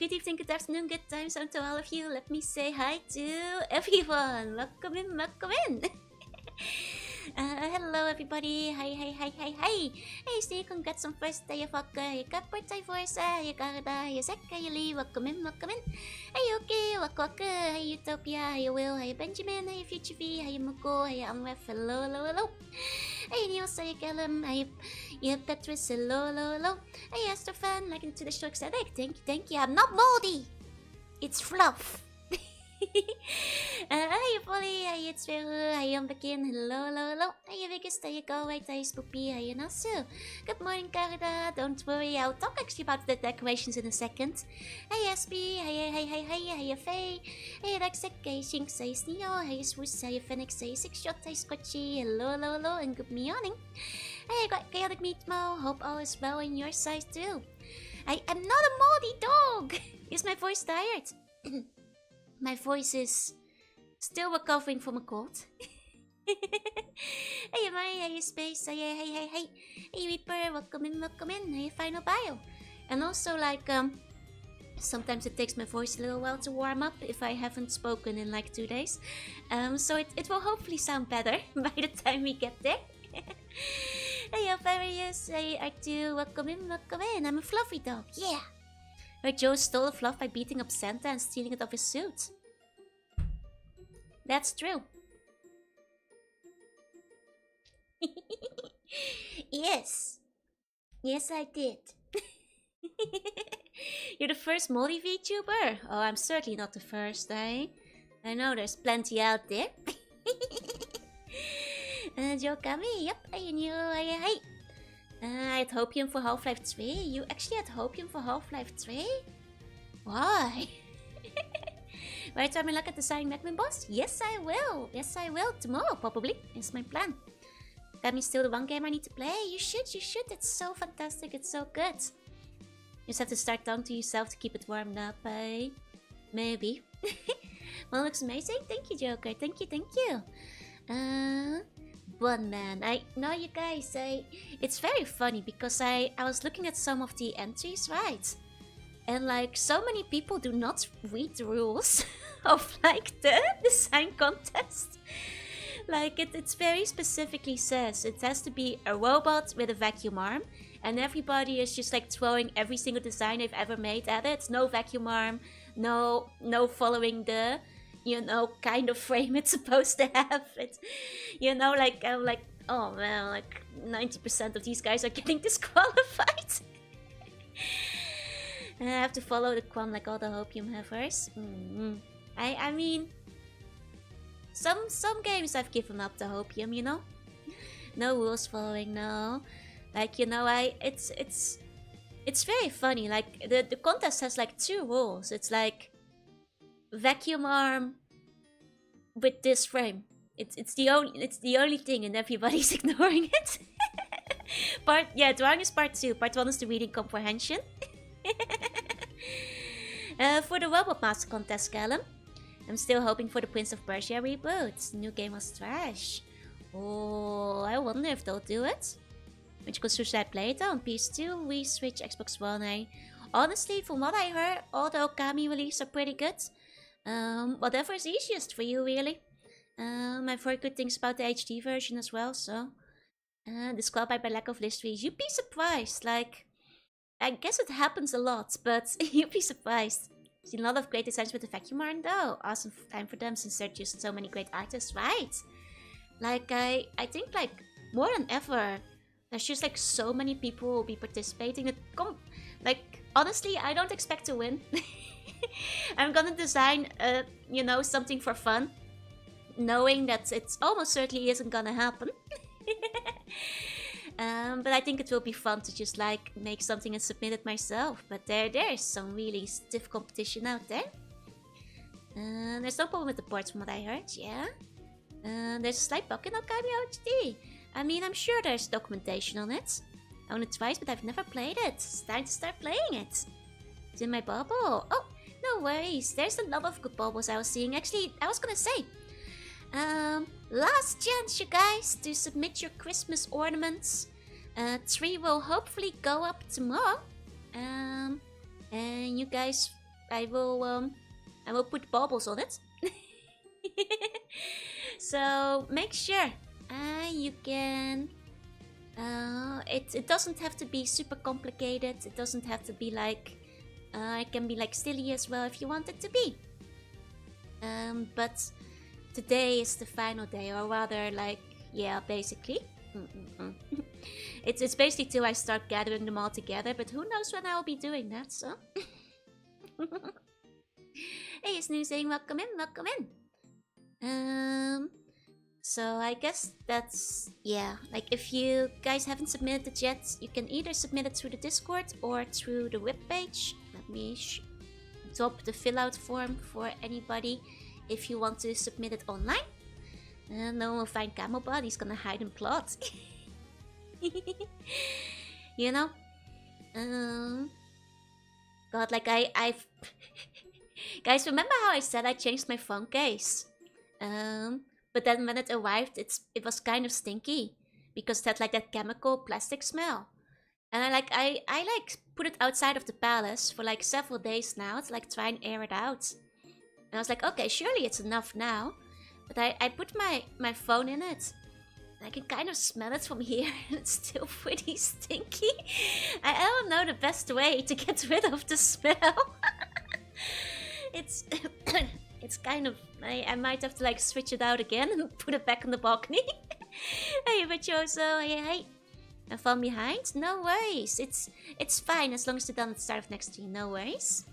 good evening, good afternoon, good time zone to all of you. Let me say hi to everyone. Welcome in, welcome in. Hello everybody. Hi. Hey Steve, congrats on first day of Okka. You got birthday Forza, you Garda, you Zeka, you Lee. Welcome in, welcome in. Hey Yuki, Waka, hey Utopia, hey Will, hey Benjamin, hey Future V, hey Muko, hey Unref, hello. Hey Niels, hey Callum, hey Petrus, hello. Hey Astrofan, like into the show ecstatic. Thank you. I'm not moldy. It's fluff. Hey Polly, hey it's Veru, hey Umbekin, hello. Hey Vegas, there you go, right, hey Spoopy, hey Nasu. Good morning Carida, don't worry, I'll talk actually about the decorations in a second. Hey SB, hey Faye, hey Rexek, hey Shinx, hey Sneo, hey Swiss, hey Phoenix, hey Sixshot, hey Squatchy, hello, and good morning. Hey Chaotic Meatmo, hope all is well on your side too. I am not a moldy dog! Is my voice tired? My voice is still recovering from a cold. Hey Mari, hey Space, hey Reaper, welcome in, hey Final Bio. And also like sometimes it takes my voice a little while to warm up if I haven't spoken in like 2 days. So it will hopefully sound better by the time we get there. Hey Alvarius, hey R2, welcome in, I'm a fluffy dog, yeah! Where Joe stole the fluff by beating up Santa and stealing it off his suit. That's true. Yes. Yes, I did. You're the first moldy VTuber? Oh, I'm certainly not the first, eh? I know there's plenty out there. Okami, yep, I knew, hey. I had Hopium for Half-Life 3. You actually had Hopium for Half-Life 3? Why? Right time I look at the signing Magman boss? Yes, I will. Tomorrow, probably. Is my plan. That means still the one game I need to play. You should. It's so fantastic. It's so good. You just have to start talking to yourself to keep it warmed up, eh? Maybe. Well, looks amazing. Thank you, Joker. Thank you. One man. I know you guys. It's very funny because I was looking at some of the entries, right? And like so many people do not read the rules of like the design contest. Like it's very specifically says it has to be a robot with a vacuum arm, and everybody is just like throwing every single design they've ever made at it. No vacuum arm, no following the kind of frame it's supposed to have. It's like I'm like, oh man, like 90% of these guys are getting disqualified. I have to follow the quam like all the Hopium havers. I mean, some games I've given up the Hopium, no rules following, no. Like it's very funny. Like the contest has like 2 rules. It's like vacuum arm with this frame. It's the only thing, and everybody's ignoring it. Drawing is part 2. Part 1 is the reading comprehension. For the Robot Master contest, Callum, I'm still hoping for the Prince of Persia reboot. New game was trash. Oh, I wonder if they'll do it. Which console should I play it on? PS2, Wii, Switch, Xbox One, eh? Honestly, from what I heard, all the Okami releases are pretty good. Whatever is easiest for you, really. I've heard good things about the HD version as well, so... disqualified by lack of list reads. You'd be surprised, like... I guess it happens a lot, but you'd be surprised. Seen a lot of great designs with the vacuum arm though. Awesome time for them since there are just so many great artists, right? Like, I think like, more than ever, there's just like so many people who will be participating. Like, honestly, I don't expect to win. I'm gonna design, something for fun. Knowing that it almost certainly isn't gonna happen. But I think it will be fun to just like make something and submit it myself. But there's some really stiff competition out there. There's no problem with the ports from what I heard, yeah. There's a slight bug in Okami HD. I mean, I'm sure there's documentation on it. I own it twice, but I've never played it. It's time to start playing it. It's in my bubble. Oh, no worries. There's a lot of good bubbles I was seeing. Actually, I was gonna say, last chance, you guys, to submit your Christmas ornaments. 3 will hopefully go up tomorrow. And you guys I will put baubles on it. So make sure you can. It doesn't have to be super complicated. It doesn't have to be like. It can be like silly as well if you want it to be. But today is the final day, or rather, like, yeah, basically. It's basically till I start gathering them all together, but who knows when I will be doing that, so. Hey, Snoo saying welcome in, welcome in. So I guess that's, yeah, like if you guys haven't submitted it yet, you can either submit it through the Discord or through the webpage. Let me top the fill out form for anybody if you want to submit it online. No one will find Camelbot, he's gonna hide in plot. You know? God, like I've... Guys, remember how I said I changed my phone case? But then when it arrived, it was kind of stinky. Because it had like that chemical plastic smell. And I like put it outside of the palace for like several days now to like try and air it out. And I was like, okay, surely it's enough now. But I put my phone in it. And I can kind of smell it from here. And it's still pretty stinky. I don't know the best way to get rid of the smell. It's it's kind of... I might have to like switch it out again and put it back on the balcony. Hey, Virtuoso, hey. And fall behind? No worries. It's fine as long as it's done at the start of next year. No worries.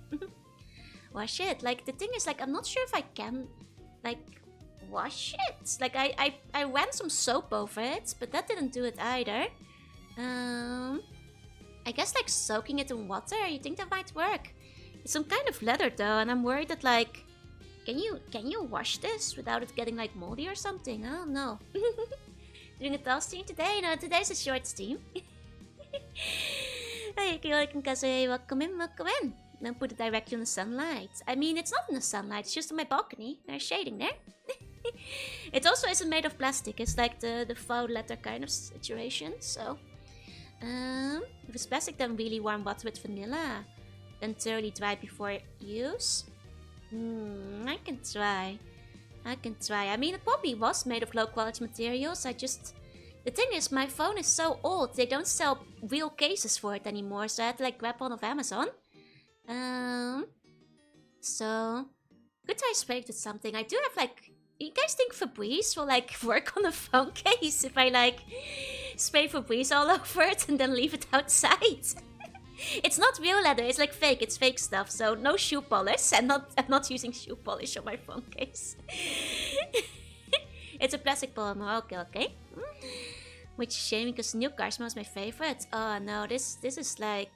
Wash it. Like, the thing is, like, I'm not sure if I can, like, wash it. Like, I ran some soap over it, but that didn't do it either. I guess, like, soaking it in water, you think that might work? It's some kind of leather, though, and I'm worried that, like, can you wash this without it getting, like, moldy or something? I don't know. Doing a tall stream today? No, today's a short stream. Hey, welcome in, welcome in. Then put it directly in the sunlight. I mean, it's not in the sunlight, it's just on my balcony. There's shading there. It also isn't made of plastic, it's like the faux leather kind of situation, so... if it's plastic, then really warm water with vanilla. Then thoroughly dry before use. I can try. I mean, it probably was made of low quality materials. The thing is, my phone is so old, they don't sell real cases for it anymore, so I had to like grab one off Amazon. So could I spray it with something? I do have like... You guys think Febreze will like work on a phone case if I like spray Febreze all over it and then leave it outside? It's not real leather, it's like fake, it's fake stuff, so no shoe polish. I'm not using shoe polish on my phone case. It's a plastic polymer, okay. Which is a shame because new car smell is my favorite. Oh no, this is like...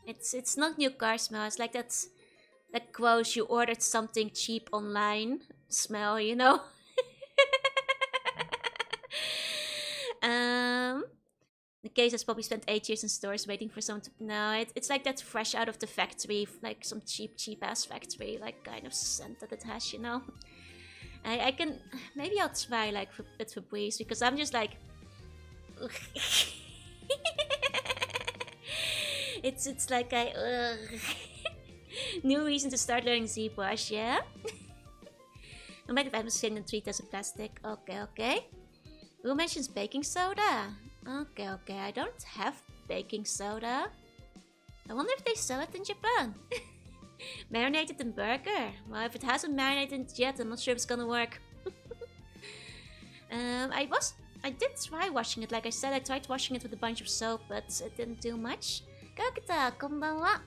It's not new car smell, it's like that gross, you ordered something cheap online smell, you know? The case has probably spent 8 years in stores waiting for someone to... No, it's like that fresh out of the factory, like some cheap ass factory, like kind of scent that it has, you know? I can... Maybe I'll try like with Febreze, because I'm just like... It's like New reason to start learning ZBrush, yeah? No matter if I'm saying and treat as a plastic. Okay. Who mentions baking soda? Okay. I don't have baking soda. I wonder if they sell it in Japan. Marinated in burger. Well, if it hasn't marinated yet, I'm not sure if it's gonna work. I did try washing it. Like I said, I tried washing it with a bunch of soap, but it didn't do much. Kakata, konbanwa.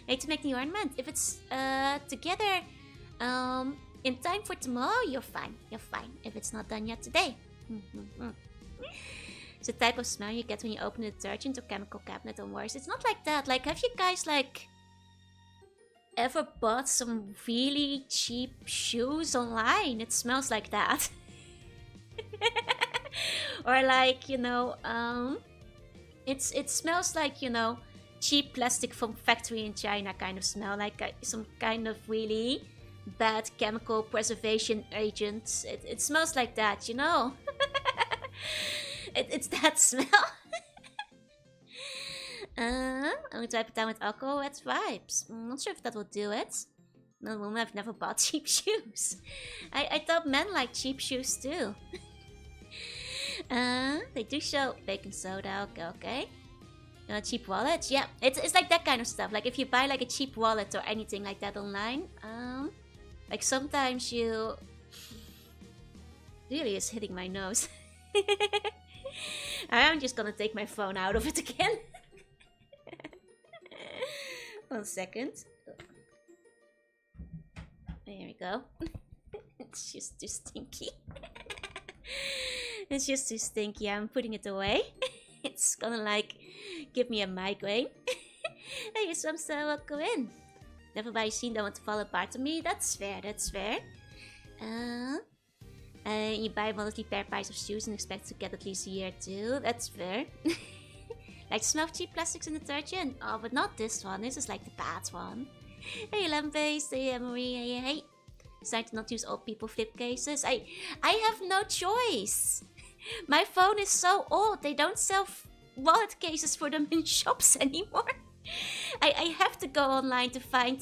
Need to make the ornament. If it's together in time for tomorrow, you're fine. If it's not done yet today. It's a type of smell you get when you open a detergent or chemical cabinet or worse. It's not like that. Like, have you guys like ever bought some really cheap shoes online? It smells like that. Or like, you know, it smells like, you know, cheap plastic from factory in China kind of smell, like some kind of really bad chemical preservation agent. It smells like that, you know. It's that smell. I'm gonna type it down with alcohol at vibes. I'm not sure if that will do it. No, woman, I've never bought cheap shoes. I thought men like cheap shoes too. They do show baking soda, okay. Cheap wallet, yeah. It's like that kind of stuff. Like if you buy like a cheap wallet or anything like that online, like sometimes you... Really is hitting my nose. I'm just gonna take my phone out of it again. 1 second. There we go. It's just too stinky. It's just too stinky. I'm putting it away. It's gonna like give me a migraine. Hey, some welcome in. Never by seen don't want to fall apart to me. That's fair, that's fair. You buy a monthly pair price of shoes and expect to get at least a year or two. That's fair. Like the smell of cheap plastics in detergent. Oh, but not this one. This is like the bad one. Hey, Lamp-Face. Hey, Marie. Hey. Decide to not use old people flip cases. I have no choice. My phone is so old. They don't sell wallet cases for them in shops anymore. I have to go online to find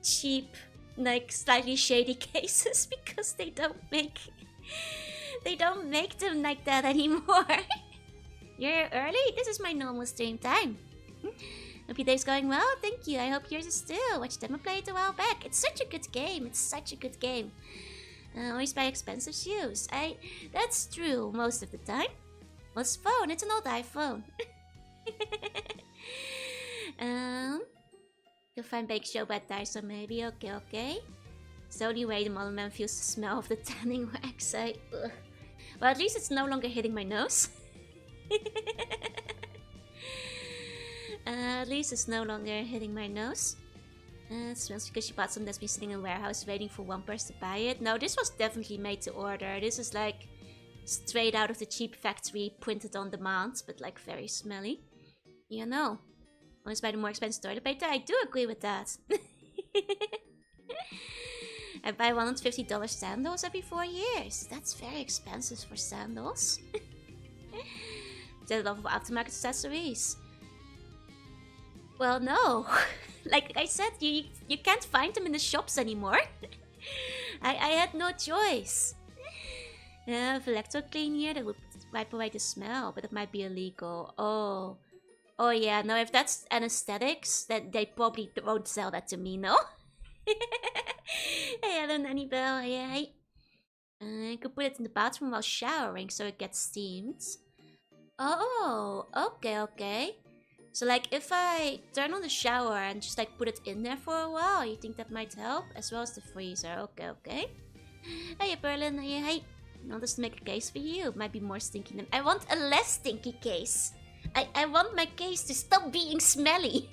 cheap, like slightly shady cases because they don't make them like that anymore. You're early? This is my normal stream time. Hope your day's going well. Thank you. I hope yours is too. Watched them play it a while back. It's such a good game. It's such a good game. Always buy expensive shoes. That's true most of the time. What's phone? It's an old iPhone. You'll find bake show bad Dyson maybe. Okay. It's the only way the modern man feels the smell of the tanning wax. Well, at least it's no longer hitting my nose. At least it's no longer hitting my nose. It smells because you bought something that's been sitting in a warehouse waiting for one person to buy it. No, this was definitely made to order. This is like straight out of the cheap factory, printed on demand, but like very smelly. You know. Always buy the more expensive toilet paper. I do agree with that. I buy $150 sandals every 4 years. That's very expensive for sandals. There's a lot of aftermarket accessories. Well, no. Like I said, you can't find them in the shops anymore. I had no choice. If electro clean here, that would wipe away the smell, but it might be illegal. Oh yeah, no, if that's anesthetics, then they probably won't sell that to me, no? Hey, hello, Nanny Bell. Hey. I could put it in the bathroom while showering so it gets steamed. Oh, okay. So like if I turn on the shower and just like put it in there for a while, you think that might help? As well as the freezer. Okay. Hey, Berlin. Hey. I want us to make a case for you. It might be more stinky than... I want a less stinky case. I want my case to stop being smelly.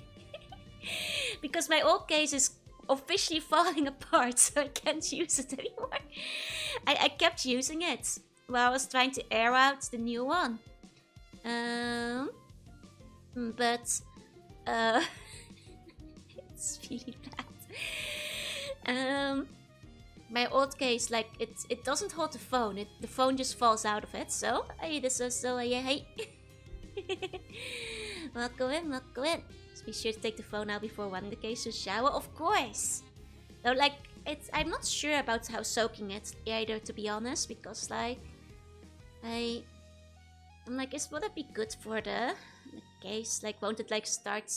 Because my old case is officially falling apart, so I can't use it anymore. I kept using it while I was trying to air out the new one. But it's really bad. My old case, like it doesn't hold the phone. The phone just falls out of it. So hey, this is hey. Welcome in. Just be sure to take the phone out before running the case to shower, of course. Though, like I'm not sure about how soaking it either, to be honest, because like I'm like, would it be good for the case? Like, won't it like start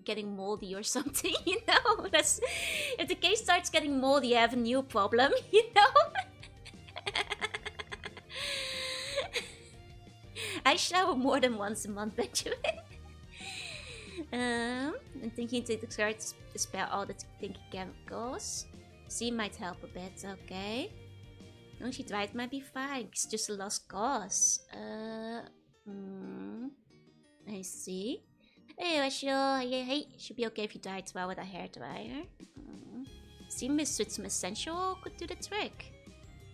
getting moldy or something? You know, that's if the case starts getting moldy, I have a new problem. You know. I shower more than once a month, Benjamin. I'm thinking to expel all the stinky chemicals. See, might help a bit. Okay. No, she tried, might be fine. It's just a lost cause. I see. Hey, Rachel. Hey. Should be okay if you dye it well with a hairdryer. Steam mist with some essential oil could do the trick.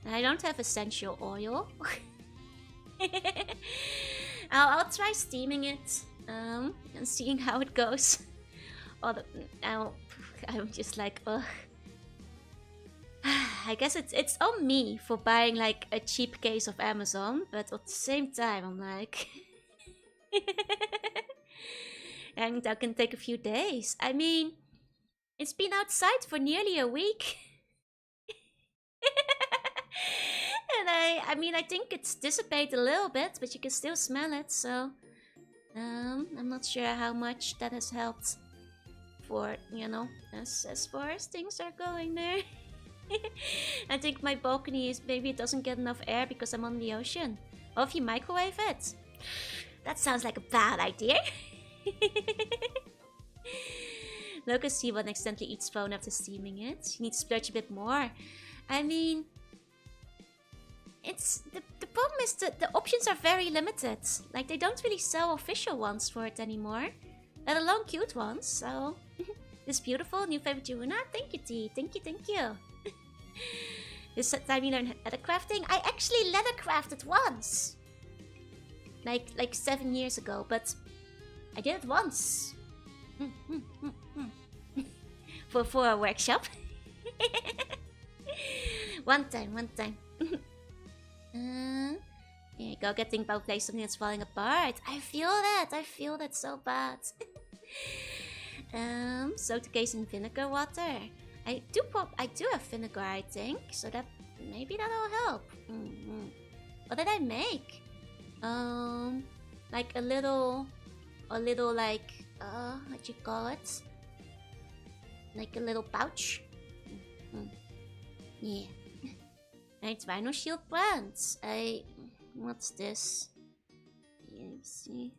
I don't have essential oil. I'll try steaming it. And seeing how it goes. I'm just like, ugh. I guess it's on me for buying like a cheap case of Amazon, but at the same time I'm like And that can take a few days. I mean, it's been outside for nearly a week. And I mean, I think it's dissipated a little bit, but you can still smell it, so... I'm not sure how much that has helped for, you know, as far as things are going there. I think my balcony is, maybe it doesn't get enough air because I'm on the ocean. Or if you microwave it. That sounds like a bad idea. Locust C1 accidentally eats phone after steaming it. You need to splurge a bit more. I mean... It's... The problem is that the options are very limited. Like, they don't really sell official ones for it anymore. Let alone cute ones, so... This beautiful new favorite Jorunna. Thank you, T. Thank you, thank you. This time you learn leather crafting. I actually leather crafted once. Like 7 years ago, but... I did it once. for a workshop. One time. Here you go, getting about play something that's falling apart. I feel that so bad. Soak the case in vinegar water. I do have vinegar, I think, so that maybe that'll help. What did I make? Like a little like what you call it? Like a little pouch. Yeah. Right, Rhino Shield plants. What's this? Yeah, you see.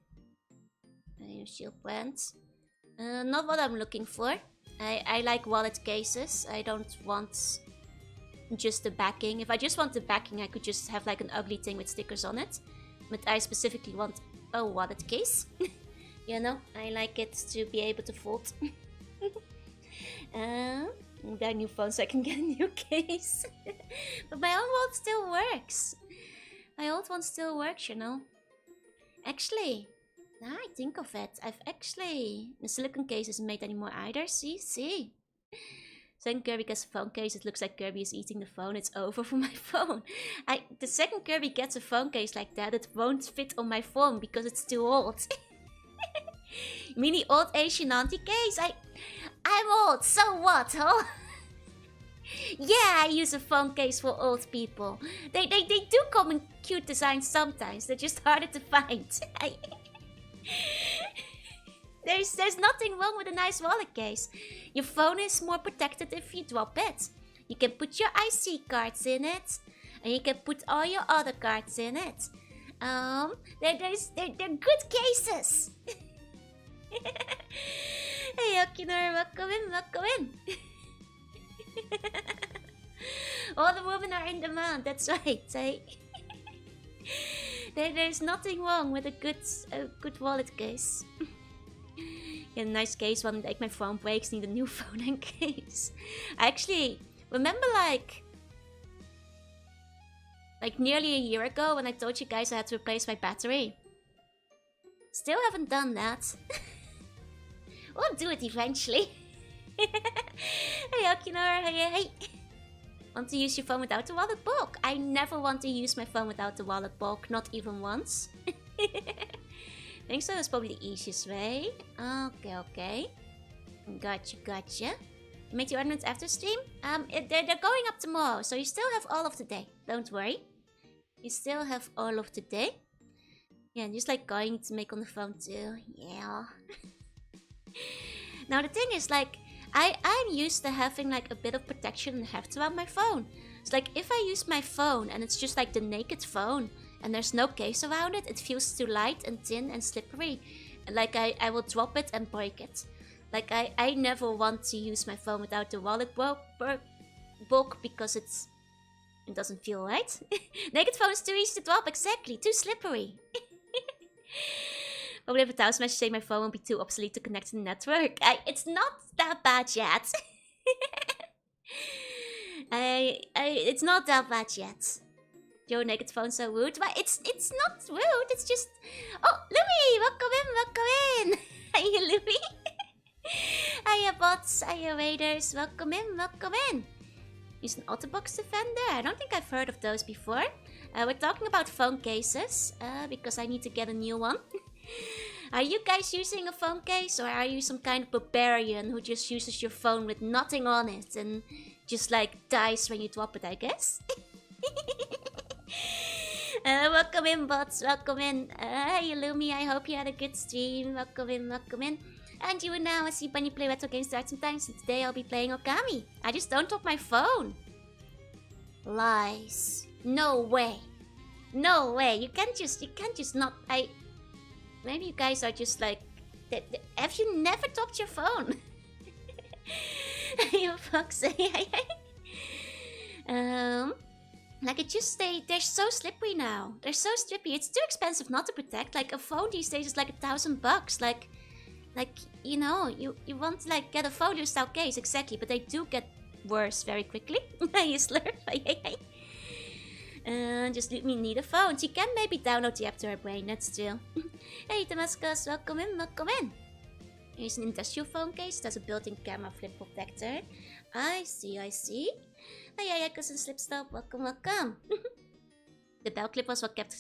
Rhino Shield plants. Not what I'm looking for. I like wallet cases. I don't want just the backing. If I just want the backing, I could just have like an ugly thing with stickers on it. But I specifically want a wallet case. You know, I like it to be able to fold. Buy new phone so I can get a new case. But my old one still works. My old one still works, you know. Actually, now I think of it, the silicone case isn't made anymore either. See. Second Kirby gets a phone case. It looks like Kirby is eating the phone. It's over for my phone. The second Kirby gets a phone case like that, it won't fit on my phone because it's too old. Mini old Asian auntie case. I'm old, so what, huh? Yeah, I use a phone case for old people. They do come in cute designs sometimes. They're just harder to find. There's nothing wrong with a nice wallet case. Your phone is more protected if you drop it. You can put your IC cards in it, and you can put all your other cards in it. They're good cases. Hey, Okinor, welcome in. All the women are in demand, that's right. There's nothing wrong with a good wallet case. Get a nice case, one like my phone breaks, need a new phone and case. I actually remember like nearly a year ago when I told you guys I had to replace my battery. Still haven't done that. We'll do it eventually. Hey Okinor, hey. Want to use your phone without the wallet bulk? I never want to use my phone without the wallet bulk, not even once. I think so, that's probably the easiest way. Okay. Gotcha. You make the ornaments after stream? They're going up tomorrow, so you still have all of the day. Don't worry. You still have all of the day. Yeah, just like going to make on the phone too. Yeah. Now the thing is, like, I'm used to having like a bit of protection and heft around my phone. It's like if I use my phone and it's just like the naked phone and there's no case around it, it feels too light and thin and slippery. Like I will drop it and break it. Like I never want to use my phone without the wallet bulk because it doesn't feel right. Naked phone is too easy to drop, exactly, too slippery. Probably have 1,000 messages saying my phone won't be too obsolete to connect to the network. It's not that bad yet. It's not that bad yet. Your naked phone so rude. But it's not rude, it's just... Oh, Louis! Welcome in! Hiya, Louis! Hiya, bots! Hiya, raiders! Welcome in! Use an Autobox Defender? I don't think I've heard of those before. We're talking about phone cases, because I need to get a new one. Are you guys using a phone case, or are you some kind of barbarian who just uses your phone with nothing on it and just like dies when you drop it, I guess? Welcome in, bots. Welcome in. Hey, Lumi. I hope you had a good stream. Welcome in. Welcome in. And you and now I see Bunny play retro games start sometimes. And today I'll be playing Okami. I just don't drop my phone. Lies. No way. No way. You can't just not. Maybe you guys are just like. Have you never dropped your phone? You fucks. Like it just they're so slippery now. They're so slippery. It's too expensive not to protect. Like a phone these days is like $1,000. Like you know, you want to like get a photo style case exactly, but they do get worse very quickly. You slurp. Just let me need a phone. She can maybe download the app to her brain. That's true. Hey Damascus, welcome in. Welcome in. Here's an industrial phone case. There's a built-in camera flip protector. I see. Oh yeah, cousin Slipstop, welcome. The belt clip was what kept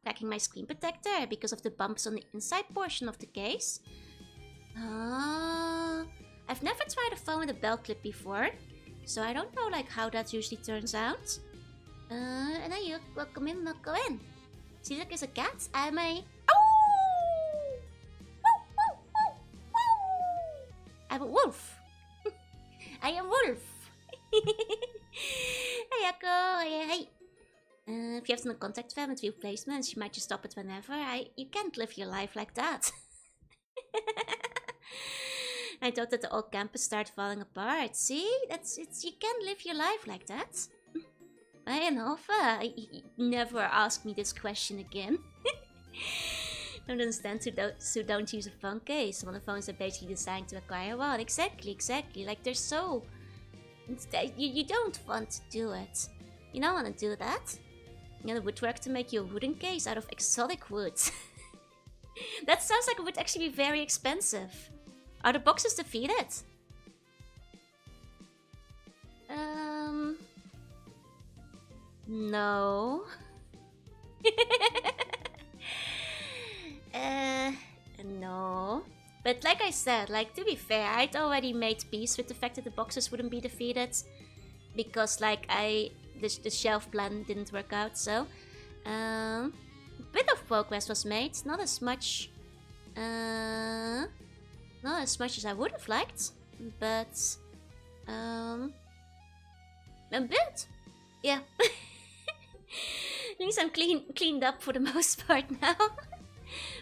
cracking my screen protector because of the bumps on the inside portion of the case. I've never tried a phone with a belt clip before, so I don't know like how that usually turns out. And then you welcome in. See, look, there's a cat. I'm a. I'm a wolf. I am wolf. Hey Echo, hey. If you have no contact with them with replacements, you might just stop it whenever. You can't live your life like that. I thought that the old campus started falling apart. See, you can't live your life like that. Hey Nova, never ask me this question again. Don't understand who don't use a phone case. Some of the phones are basically designed to acquire one. Exactly. Like they're so. You don't want to do it. You don't want to do that. You know, the woodwork to make you a wooden case out of exotic wood. That sounds like it would actually be very expensive. Are the boxes defeated? No. No. But like I said, like to be fair, I'd already made peace with the fact that the boxes wouldn't be defeated. Because like the shelf plan didn't work out, so a bit of progress was made, not as much as I would have liked, but a bit, yeah. At least I'm cleaned up for the most part now.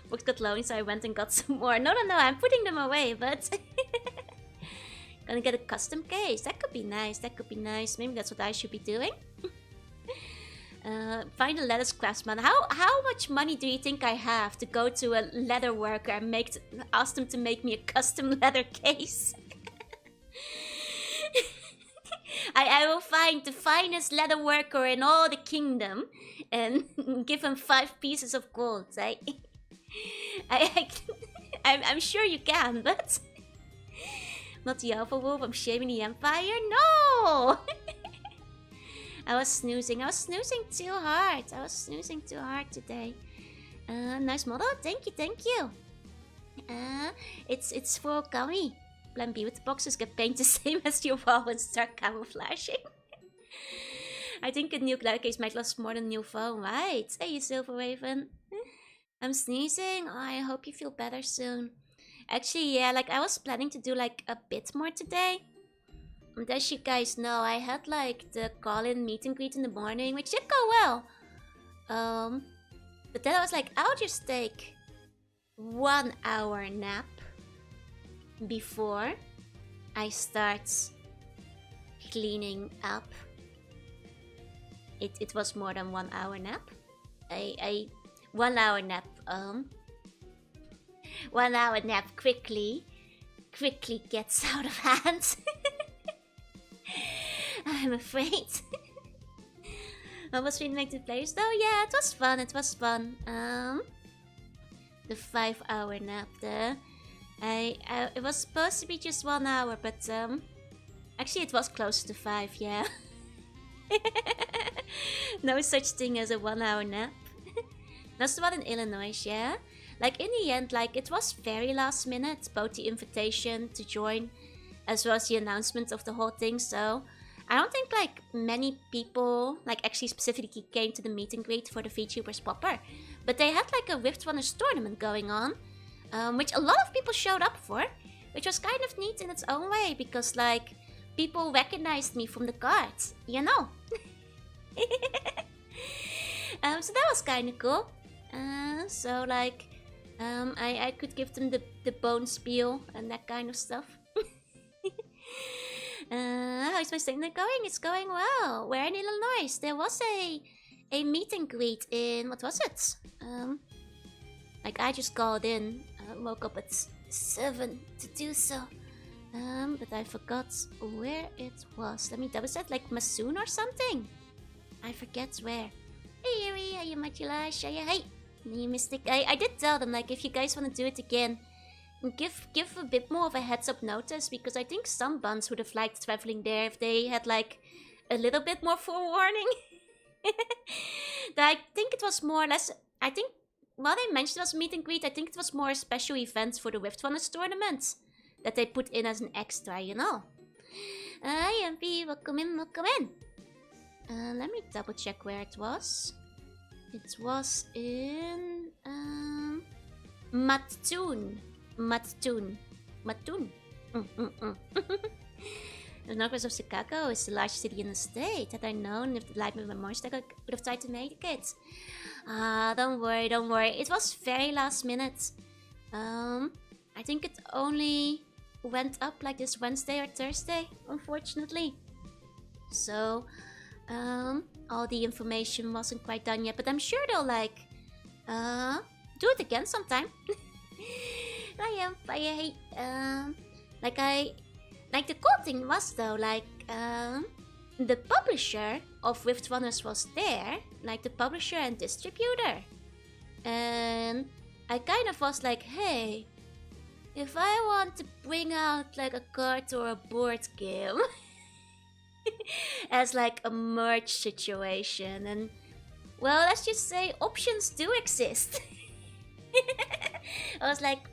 Books got lonely, so I went and got some more. No, I'm putting them away, but gonna get a custom case. That could be nice. Maybe that's what I should be doing. Find a leather craftsman. How much money do you think I have to go to a leather worker and ask them to make me a custom leather case? I will find the finest leather worker in all the kingdom and give him 5 pieces of gold. I'm sure you can, but not the Alpha Wolf. I'm shaming the Empire. No. I was snoozing too hard. Today. Nice model. Thank you. It's for Okami. Plan B with the boxes get paint the same as your wall and start camouflaging. I think a new leather case might last more than a new phone, right? Hey, Silver Raven. I'm sneezing. Oh, I hope you feel better soon. Actually, yeah, like I was planning to do like a bit more today. And as you guys know, I had like the call-in meet and greet in the morning, which did go well. But then I was like, I'll just take 1 hour nap before I start cleaning up. It was more than 1 hour nap. 1 hour nap. 1 hour nap quickly gets out of hand. I'm afraid. What was feeling like the players though? Yeah, it was fun. The 5 hour nap there. It was supposed to be just 1 hour, but actually it was close to 5, yeah. No such thing as a 1 hour nap. That's the one in Illinois, yeah. like in the end, like it was very last minute, both the invitation to join as well as the announcement of the whole thing. So I don't think like many people like actually specifically came to the meet and greet for the VTubers proper, but they had like a Rift Runners tournament going on, which a lot of people showed up for, which was kind of neat in its own way because like people recognized me from the cards, you know. So that was kind of cool. So like I could give them the bone spiel and that kind of stuff. How's my segment going? It's going well. We're in Illinois. There was a meet and greet in, what was it? Like I just called in, woke up at 7 to do so. But I forgot where it was. Let me double check, like Masoon or something. I forget where. Hey Yuri, how you Matulash? Hey, you Mystic. I did tell them like if you guys want to do it again, give a bit more of a heads up notice because I think some buns would have liked traveling there if they had like a little bit more forewarning. I think it was more or less. I think while they mentioned it was meet and greet, I think it was more a special event for the Rift Runners tournament that they put in as an extra, you know. Hi MP, welcome in, welcome in. Let me double check where it was. It was in Mattoon. The northwest of Chicago is the largest city in the state. Had I known if the light with my monster I would have tried to make it. Don't worry, don't worry. It was very last minute. I think it only went up like this Wednesday or Thursday, unfortunately. So, all the information wasn't quite done yet, but I'm sure they'll like, do it again sometime. Like the cool thing was though, like, the publisher of Rift Runners was there, like the publisher and distributor. And I kind of was like, hey, if I want to bring out like a card or a board game as like a merch situation, and well, let's just say options do exist. I was like,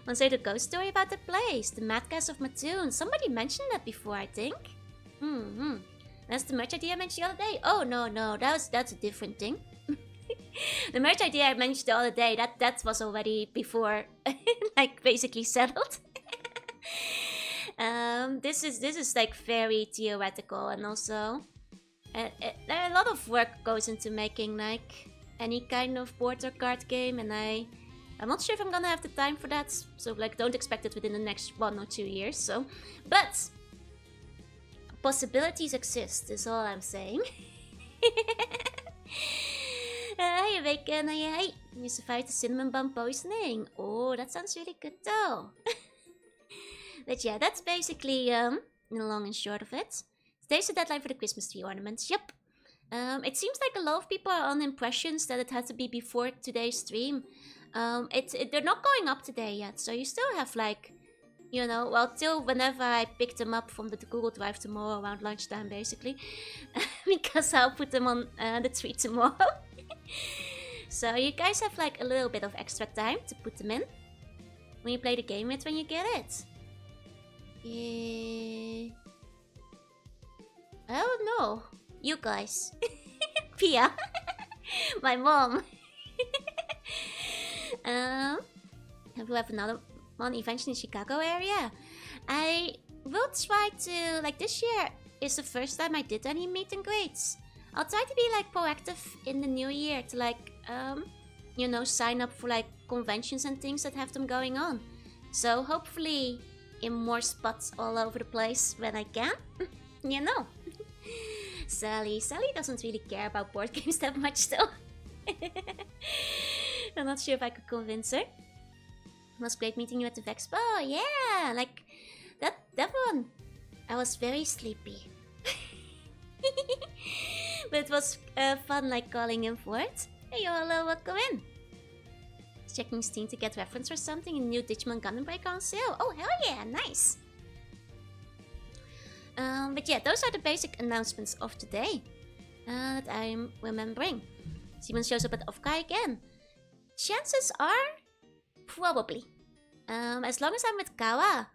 Want to say the ghost story about the place, the Mad Cast of Mattoon. Somebody mentioned that before, I think. That's the merch idea I mentioned the other day. Oh no, that's a different thing. The merch idea I mentioned the other day, that was already before, like basically settled. This is like very theoretical, and also a lot of work goes into making like any kind of board or card game, and I'm not sure if I'm gonna have the time for that. So like, don't expect it within the next 1 or 2 years. So, but possibilities exist, is all I'm saying. Hey, Bacon, hey, you survived the cinnamon bun poisoning. Oh, that sounds really good though. But yeah, that's basically the long and short of it. Today's the deadline for the Christmas tree ornaments. Yep. It seems like a lot of people are on impressions that it had to be before today's stream. They're not going up today yet, so you still have like, you know, well, till whenever I pick them up from the Google Drive tomorrow around lunchtime, basically, because I'll put them on the tree tomorrow. So you guys have like a little bit of extra time to put them in when you play the game with when you get it. Yeah. I don't know. You guys. Pia. My mom. We have another one eventually in Chicago area. I will try to, like, this year is the first time I did any meet and greets. I'll try to be like proactive in the new year to like, you know, sign up for like conventions and things that have them going on. So hopefully in more spots all over the place when I can, you know. Sally doesn't really care about board games that much still. I'm not sure if I could convince her. It was great meeting you at the Vexpo. Yeah, like that one. I was very sleepy. But it was fun like calling in for it. Hey, hello, welcome in. Checking Steam to get reference for something. A new Digimon Gundam Breaker on sale. Oh, hell yeah, nice. But yeah, those are the basic announcements of today that I'm remembering. Simon shows up at Okami again. Chances are, probably. As long as I'm with Kawa,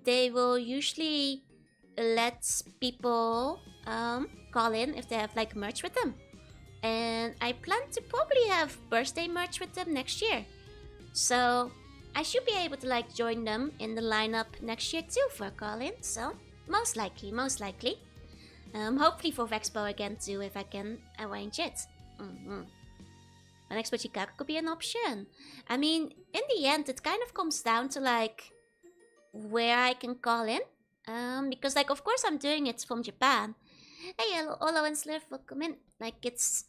they will usually let people call in if they have like merch with them. And I plan to probably have birthday merch with them next year. So I should be able to like join them in the lineup next year too for a call-in. So most likely. Hopefully for Vexpo again too if I can arrange it. An Expo Chicago could be an option. I mean, in the end, it kind of comes down to like where I can call in. Because like of course I'm doing it from Japan. Hey, hello, Olo and Slurf, welcome in. Like it's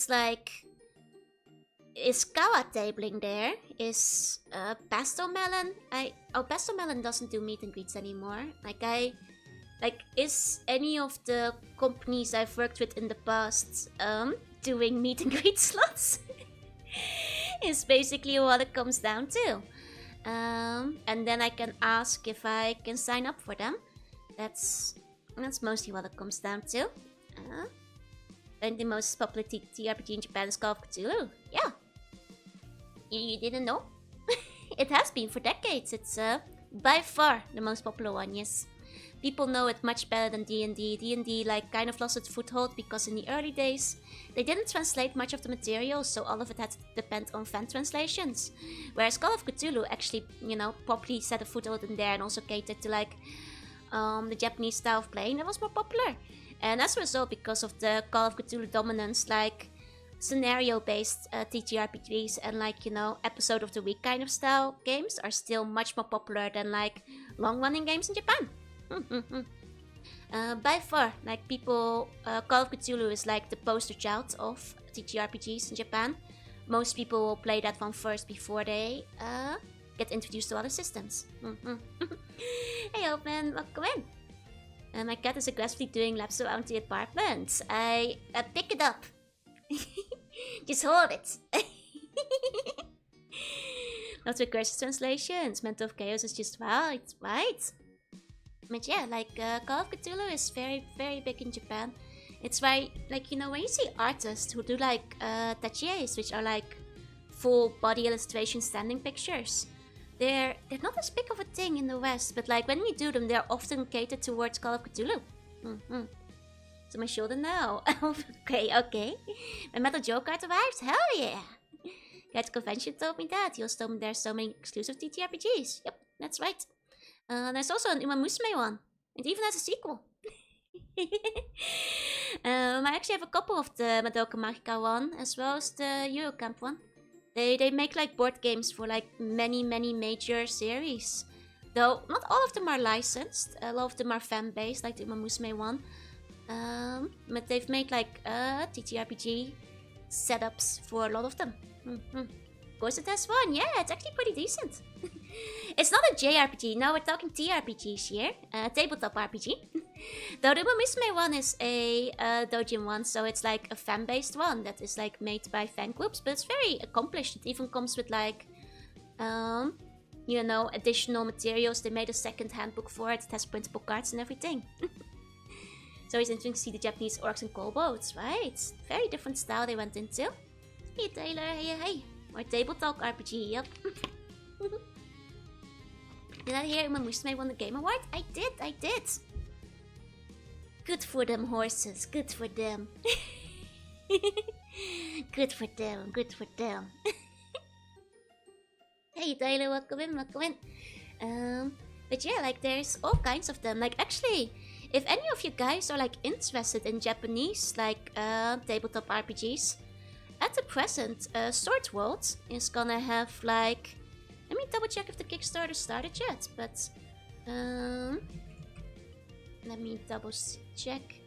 like is Kawa tabling there? Is Pasto Melon? Pasto Melon doesn't do meet and greets anymore. Is any of the companies I've worked with in the past doing meet and greet slots? Is basically what it comes down to. And then I can ask if I can sign up for them. That's mostly what it comes down to. And the most popular TRPG in Japan is Call of Cthulhu. Yeah. You didn't know? It has been for decades. It's by far the most popular one, yes. People know it much better than D&D. D&D like kind of lost its foothold because in the early days they didn't translate much of the material, so all of it had to depend on fan translations. Whereas Call of Cthulhu actually, properly set a foothold in there and also catered to like the Japanese style of playing that was more popular. And as a result, because of the Call of Cthulhu dominance, like scenario-based TTRPGs and like, episode of the week kind of style games are still much more popular than like long-running games in Japan. By far, like people, Call of Cthulhu is like the poster child of TTRPGs in Japan. Most people will play that one first before they get introduced to other systems. Hey old man, welcome in. My cat is aggressively doing laps around the apartment. I pick it up. Just hold it. Not recursive translations. Mental of Chaos is just right. But yeah, like Call of Cthulhu is very, very big in Japan. It's why, like, when you see artists who do like tachies, which are like full body illustration standing pictures, they're not as big of a thing in the West, but like when we do them, they're often catered towards Call of Cthulhu. So my shoulder now. okay. My Metal Joe card arrives? Hell yeah! Guys Convention told me that. He also told me there's so many exclusive TTRPGs. Yep, that's right. There's also an Uma Musume one. It even has a sequel. I actually have a couple of the Madoka Magica one, as well as the Eurocamp one. They make like board games for like many major series. Though not all of them are licensed. A lot of them are fan-based, like the Uma Musume one. But they've made like TTRPG setups for a lot of them. Of course it has fun. Yeah, it's actually pretty decent. It's not a JRPG. No, we're talking TRPGs here. Tabletop RPG. Though the Uma Musume one is a doujin one, so it's like a fan-based one that is like made by fan groups, but it's very accomplished. It even comes with like, additional materials. They made a second handbook for it. It has printable cards and everything. So it's interesting to see the Japanese orcs and kobolds, right? Very different style they went into. Hey Taylor, hey. More table talk RPG, yep. Did I hear Uma Musume won the Game Award? I did. Good for them horses, good for them. Good for them. Hey Taylor, welcome in. But yeah, like there's all kinds of them. Like actually, if any of you guys are like interested in Japanese like tabletop RPGs, at the present, Sword World is gonna have like, let me double check if the Kickstarter started yet, but let me double check,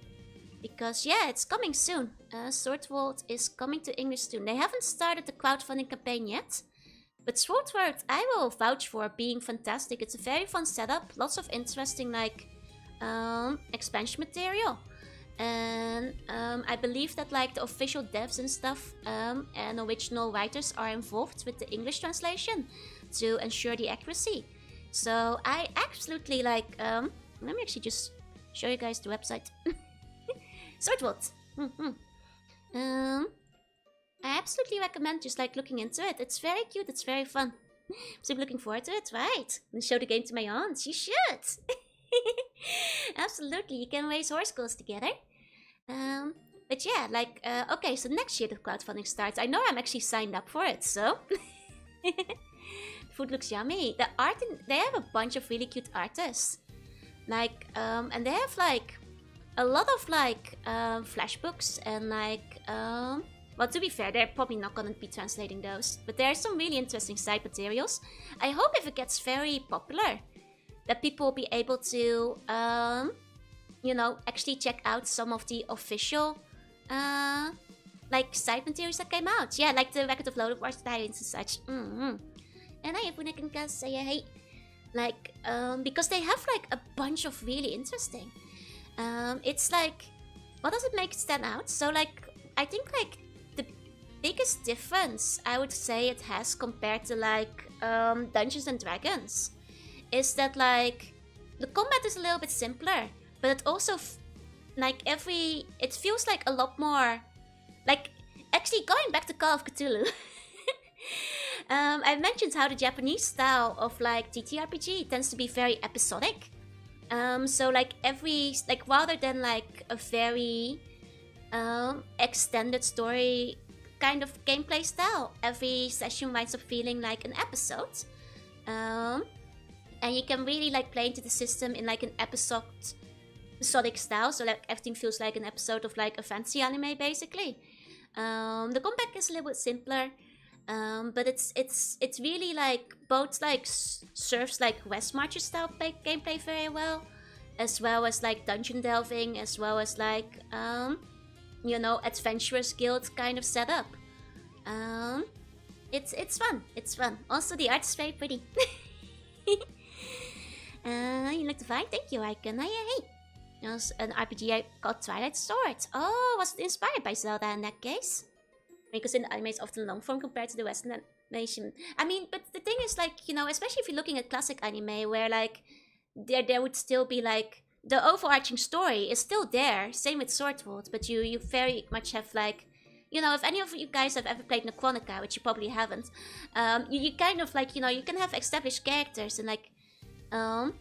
because yeah, it's coming soon. Sword World is coming to English soon. They haven't started the crowdfunding campaign yet, but Sword World I will vouch for being fantastic. It's a very fun setup, lots of interesting like expansion material. And I believe that like the official devs and stuff and original writers are involved with the English translation to ensure the accuracy. So I absolutely like, let me actually just show you guys the website. Swordworld. I absolutely recommend just like looking into it. It's very cute, it's very fun. So I'm looking forward to it, right? And show the game to my aunts. You should. Absolutely, you can raise horse girls together. But yeah, like, okay, so next year the crowdfunding starts. I know I'm actually signed up for it, so. Food looks yummy. The art, they have a bunch of really cute artists. Like, and they have like a lot of like flashbooks and like, well, to be fair, they're probably not gonna be translating those. But there are some really interesting side materials. I hope if it gets very popular, that people will be able to, you know, actually check out some of the official, like side materials that came out. Yeah, like the Record of Loaded Wars Diaries and such. And I can say hey, like, because they have like a bunch of really interesting. It's like, what does it make it stand out? So like, I think like the biggest difference I would say it has compared to like Dungeons and Dragons is that like the combat is a little bit simpler, but it also like it feels like a lot more like actually going back to Call of Cthulhu. I mentioned how the Japanese style of like TTRPG tends to be very episodic. So like rather than like a very extended story kind of gameplay style, every session winds up feeling like an episode. And you can really like play into the system in like an episodic style, so like everything feels like an episode of like a fantasy anime basically. The combat is a little bit simpler. But it's really like both like serves like West Marcher style gameplay very well as like dungeon delving, as well as like you know, Adventurers Guild kind of setup. It's fun. Also the art is very pretty. You like the vibe? Thank you, Icon. Hey. There's an RPG called Twilight Sword. Oh, was it inspired by Zelda in that case? Because in the anime it's often long form compared to the Western animation. I mean, but the thing is like, you know, especially if you're looking at classic anime where like there would still be like the overarching story is still there. Same with Sword World, but you very much have like, you know, if any of you guys have ever played Necronica, which you probably haven't, you kind of like, you know, you can have established characters and like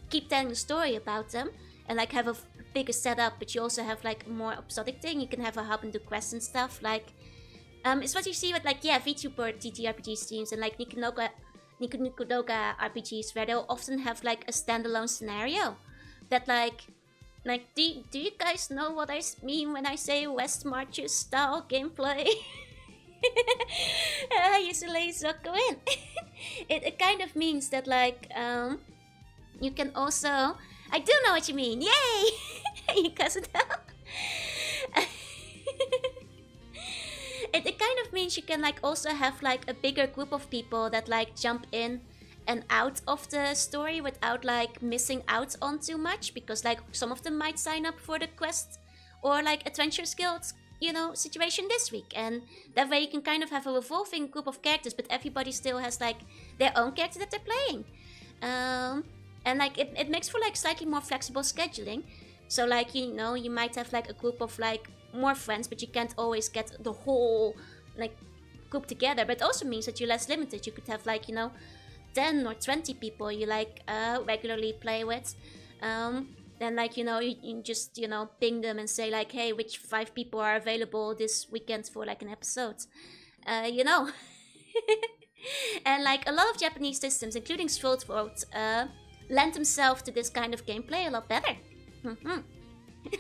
keep telling the story about them and like have a bigger setup, but you also have like a more episodic thing. You can have a hub and do quests and stuff. Like it's what you see with like, yeah, VTuber TTRPG streams and like Nikunoga RPGs, where they'll often have like a standalone scenario that like do you guys know what I mean when I say West Marcher style gameplay? Usually Zoko in. It kind of means that like you can also, I do know what you mean, yay! You guys know. It kind of means you can like also have like a bigger group of people that like jump in and out of the story without like missing out on too much, because like some of them might sign up for the quest or like Adventurers Guild, you know, situation this week, and that way you can kind of have a revolving group of characters, but everybody still has like their own character that they're playing, and like it makes for like slightly more flexible scheduling. So like, you know, you might have like a group of like more friends, but you can't always get the whole like group together. But it also means that you're less limited. You could have like, you know, 10 or 20 people you like regularly play with. Then like, you know, you just, you know, ping them and say like, hey, which 5 people are available this weekend for like an episode, you know. And like a lot of Japanese systems, including Sword World, lend themselves to this kind of gameplay a lot better.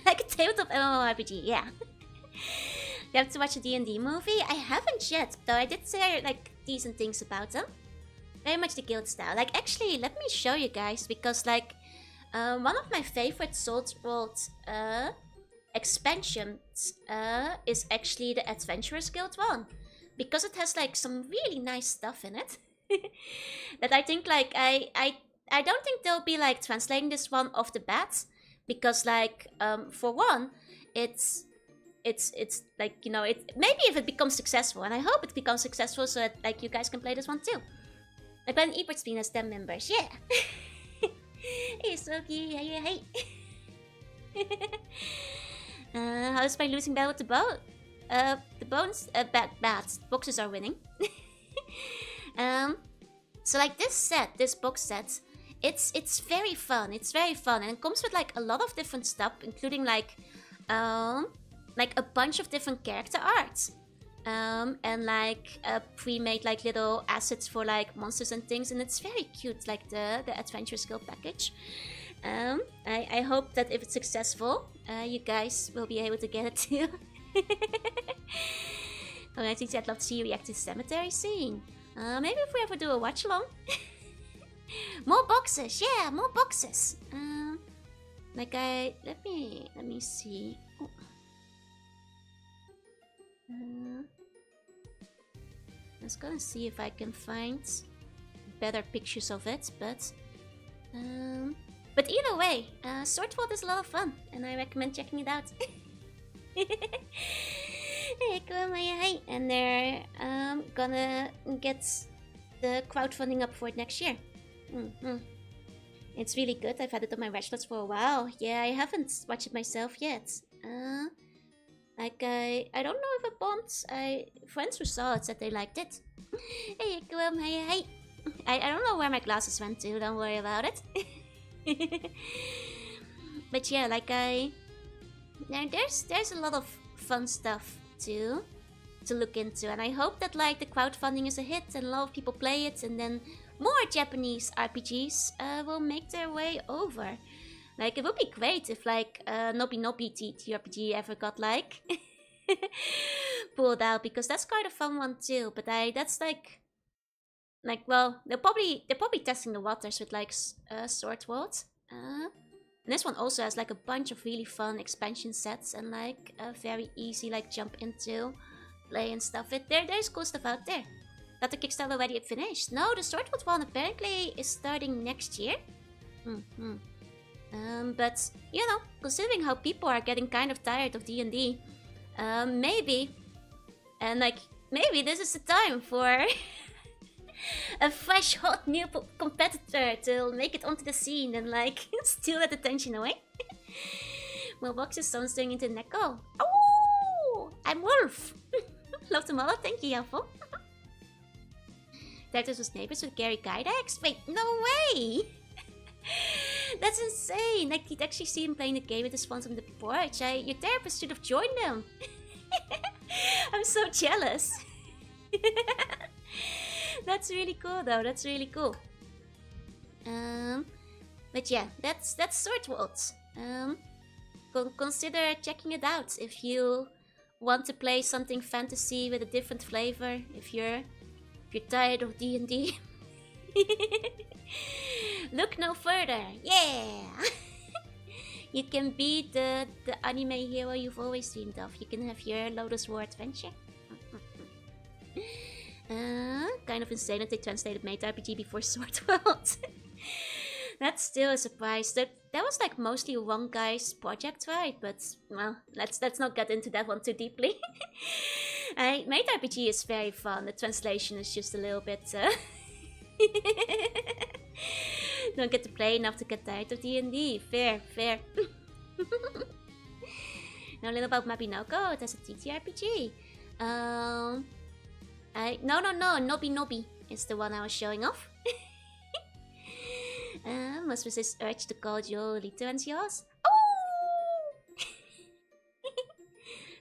Like a tabletop MMORPG, yeah. You have to watch a D&D movie? I haven't yet, though I did say like decent things about them. Very much the guild style. Like actually, let me show you guys, because like one of my favorite Sword World expansions is actually the Adventurers Guild one, because it has like some really nice stuff in it. That I think like I don't think they'll be like translating this one off the bat, because like for one, it's like, you know, it maybe if it becomes successful, and I hope it becomes successful so that like you guys can play this one too. Like Ben Ebert's been as 10 members, yeah. Hey Soki, hey. How's my losing battle with the boat? the bones, bad boxes are winning. So like this box set, it's very fun. It's very fun, and it comes with like a lot of different stuff, including like a bunch of different character art. And like pre-made like little assets for like monsters and things, and it's very cute, like the adventure skill package. I hope that if it's successful, you guys will be able to get it too. Oh, I think I'd love to see you react to the cemetery scene. Maybe if we ever do a watch along. More boxes, yeah, more boxes. Like let me see. Oh. I was gonna see if I can find better pictures of it, but either way, Sword Vault is a lot of fun, and I recommend checking it out. And they're gonna get the crowdfunding up for it next year. It's really good. I've had it on my watchlist for a while. Yeah, I haven't watched it myself yet. Like I don't know if it bombed. Friends who saw it said they liked it. Hey, hey. I don't know where my glasses went to. Don't worry about it. But yeah, like there's a lot of fun stuff to look into, and I hope that like the crowdfunding is a hit and a lot of people play it, and then more Japanese RPGs will make their way over. Like, it would be great if, like, Nobi Nobi TTRPG ever got, like, pulled out, because that's quite a fun one, too. But that's, like, well, they're probably testing the waters with, like, Sword Vault. And this one also has, like, a bunch of really fun expansion sets and, like, a very easy, like, jump into play and stuff. There's cool stuff out there. That the Kickstarter already finished. No, the Sword Vault one apparently is starting next year. But, you know, considering how people are getting kind of tired of D&D, maybe this is the time for a fresh, hot new competitor to make it onto the scene and, like, steal that attention away. Well, boxes sounds turning into Neko. Oh, I'm Wolf. Love the model, thank you, Yafo. Characters was neighbors with Gary Gygax? Wait, no way! That's insane! Like, you'd actually see him playing the game with his sponsor on the porch. Your therapist should have joined him. I'm so jealous. That's really cool, though. That's really cool. But yeah, that's Sword Vault. Consider checking it out if you want to play something fantasy with a different flavor. If you're tired of D&D. Look no further. Yeah. You can be the anime hero you've always dreamed of. You can have your Lotus War adventure. Kind of insane that they translated Made RPG before Sword Vault. That's still a surprise. That was like mostly one guy's project, right? But well, let's not get into that one too deeply. Made RPG is very fun. The translation is just a little bit. Don't get to play enough to get tired of D&D. Fair. Now a little about Mabinoko. It has a TTRPG. No. Nobi Nobi is the one I was showing off. Must resist urge to call Joe Lito and yours. Oh!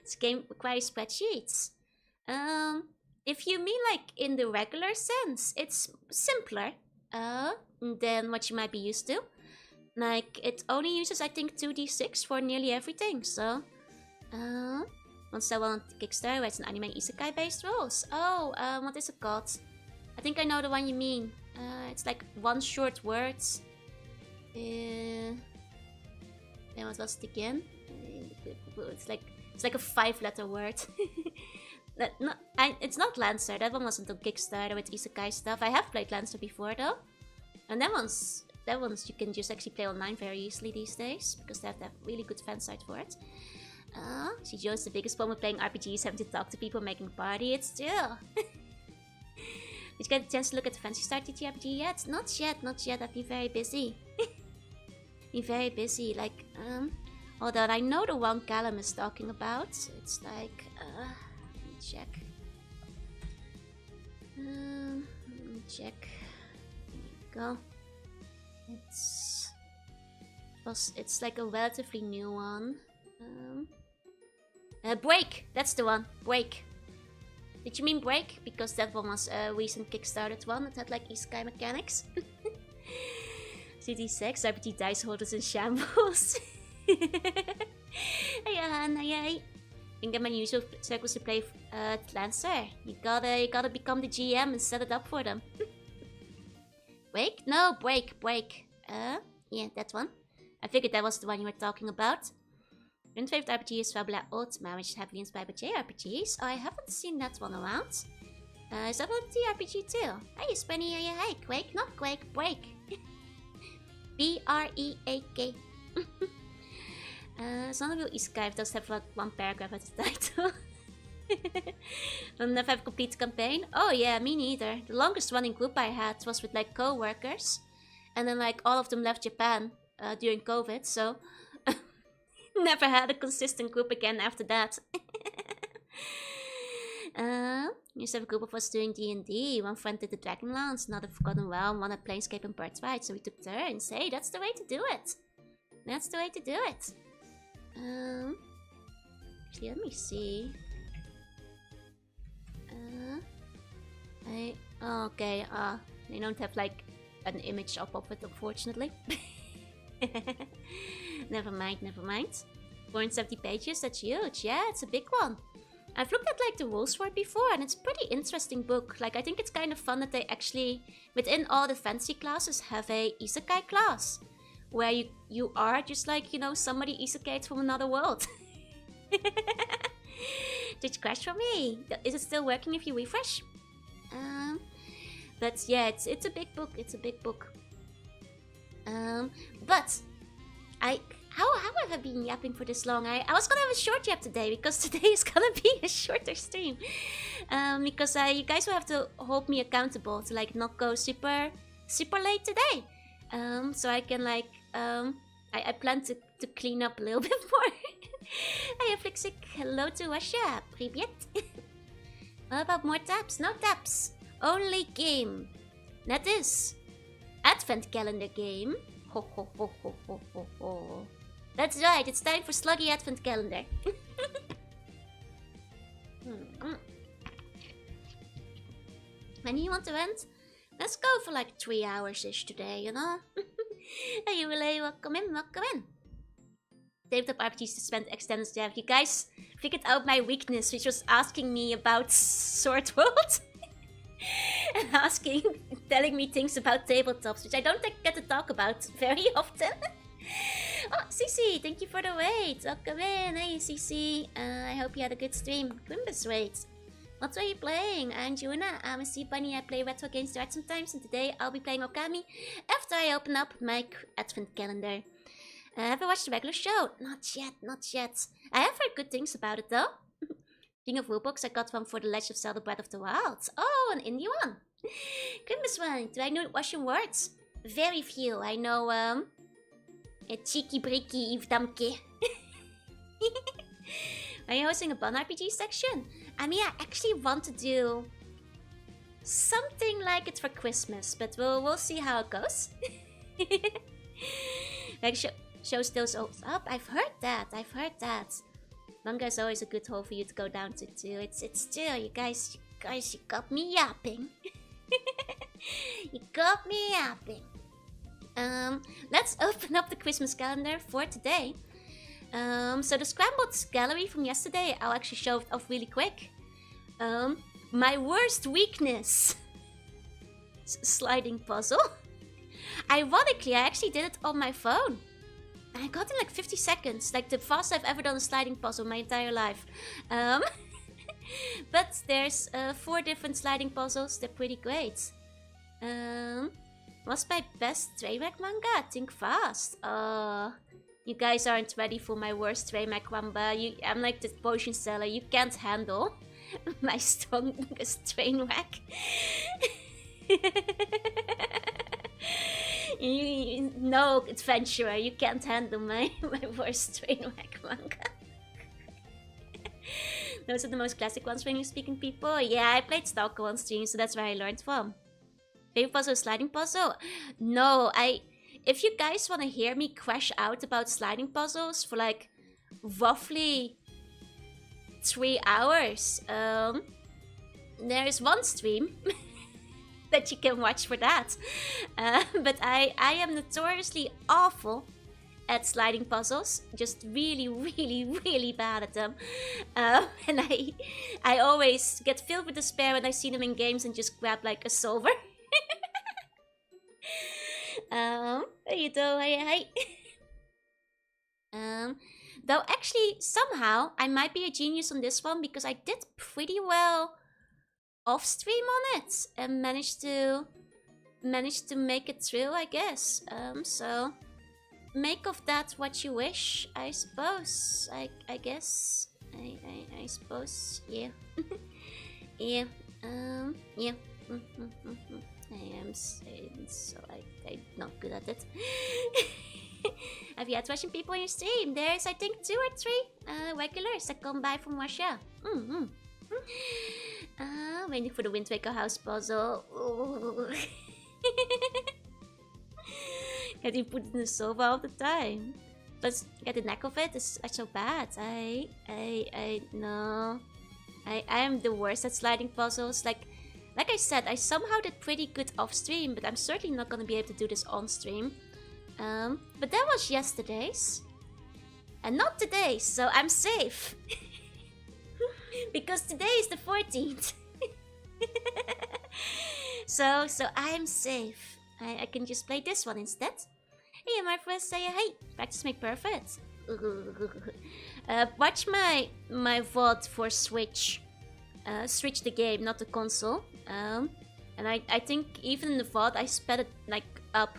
This game requires spreadsheets. If you mean like in the regular sense, it's simpler than what you might be used to. Like, it only uses, I think, 2d6 for nearly everything, so... Once I want Kickstarter, where it's an anime isekai based rules. Oh, what is it called? I think I know the one you mean. It's like one short word. Then what was it again? It's like a 5-letter word. It's not Lancer. That one wasn't on Kickstarter with isekai stuff. I have played Lancer before though, and that one's you can just actually play online very easily these days because they have that really good fan site for it. See, Joe's the biggest problem with playing RPGs, having to talk to people, making a party. It's still. Did you get a chance to look at the Fantasy Star TTRPG yet? Not yet. I've been very busy. Like, Hold on, I know the one Callum is talking about. It's like, let me check. Let me check. There you go. It's like a relatively new one. Break! That's the one. Break. Did you mean Break? Because that one was a recent Kickstarted one that had like isekai mechanics. CD6, RPG dice holders in shambles. Hey Hannah, yay! Can get my usual circles to play Lancer. You gotta become the GM and set it up for them. Break? No, break. Yeah, that one. I figured that was the one you were talking about. My favorite RPG is Fabula Ultima, which is heavily inspired by JRPGs. Oh, I haven't seen that one around. Is that a JRPG too? Hey, Spenny, hey, Quake, not Quake, Break. B-R-E-A-K. It's not a real isekai, it does have like one paragraph at the title. I'll never have complete campaign. Oh yeah, me neither. The longest running group I had was with like co-workers. And then like all of them left Japan during COVID, so never had a consistent group again after that. Used to have a group of us doing D&D. One friend did the Dragonlance, another Forgotten Realm, one at Planescape and Birthright, so we took turns. Hey, that's the way to do it. That's the way to do it. Actually, let me see. Okay, they don't have like an image up of it, unfortunately. Never mind. 470 pages, that's huge. Yeah, it's a big one. I've looked at like the rules for it before, and it's a pretty interesting book. Like, I think it's kind of fun that they actually, within all the fantasy classes, have a isekai class. Where you are just like, you know, somebody isekai'd from another world. Did you crash for me? Is it still working if you refresh? But yeah, it's a big book. It's a big book. But how have I been yapping for this long? I was gonna have a short yap today because today is gonna be a shorter stream. Because you guys will have to hold me accountable to like not go super late today. So I can like I plan to clean up a little bit more. Hey Flixik, hello to Russia. Привет. What about more taps? No taps. Only game. That is Advent Calendar game. Ho ho ho ho ho ho ho. That's right, it's time for Sluggy Advent Calendar. When you want to end? Let's go for like 3 hours-ish today, you know? Hey, Willie, welcome in. Tabletop RPGs to spend extended time. You guys figured out my weakness, which was asking me about Sword World. And telling me things about tabletops, which I don't get to talk about very often. Oh, Cece, thank you for the wait. Welcome in. Hey, Cece. I hope you had a good stream. Quimbus, wait. What are you playing? I'm Jorunna. I'm a sea bunny. I play retro games to art sometimes, and today I'll be playing Okami after I open up my Advent Calendar. Have you watched the regular show? Not yet. I have heard good things about it though. Speaking of rulebooks, I got one for The Legend of Zelda Breath of the Wild. Oh, an indie one. Goodness one. Do I know Russian words? Very few. I know, a cheeky breaky ivdamke. Are you hosting a Bun RPG section? I mean, I actually want to do something like it for Christmas, but we'll see how it goes. Like show still up. I've heard that. Manga is always a good hole for you to go down to too. It's still, you guys, you got me yapping. You got me yapping. Let's open up the Christmas calendar for today. So the scrambled gallery from yesterday, I'll actually show it off really quick. My worst weakness. Sliding puzzle. Ironically, I actually did it on my phone. I got in like 50 seconds, like the fastest I've ever done a sliding puzzle my entire life. But there's 4 different sliding puzzles, they're pretty great. What's my best Trainwreck manga? Think fast. You guys aren't ready for my worst Trainwreck manga. I'm like the potion seller, you can't handle my strongest Trainwreck. No, adventurer, you can't handle my worst train wreck manga. Those are the most classic ones when you speaking people. Yeah, I played Stalker on stream, so that's where I learned from. Favorite puzzle, sliding puzzle? No, if you guys want to hear me crash out about sliding puzzles for like roughly 3 hours, there is one stream that you can watch for that. But I am notoriously awful at sliding puzzles, just really, really, really bad at them. And I always get filled with despair when I see them in games and just grab like a solver. You know, though actually somehow I might be a genius on this one because I did pretty well off stream on it and managed to make it through, I guess. So make of that what you wish, I suppose. I guess. I suppose. Yeah. Yeah. Yeah. I am so I'm not good at it. Have you had Russian people on your stream? There's I think 2 or 3 regulars that come by from Russia. Waiting for the Wind Waker house puzzle. Getting put in the sofa all the time. But get the knack of it is so bad. I no. I am the worst at sliding puzzles. Like I said, I somehow did pretty good off stream, but I'm certainly not gonna be able to do this on stream. But that was yesterday's. And not today's, so I'm safe. Because today is the 14th. So I'm safe. I can just play this one instead. Hey, my friends say hey, practice make perfect. Watch my VOD for Switch. Switch the game, not the console. And I think even in the VOD I sped it up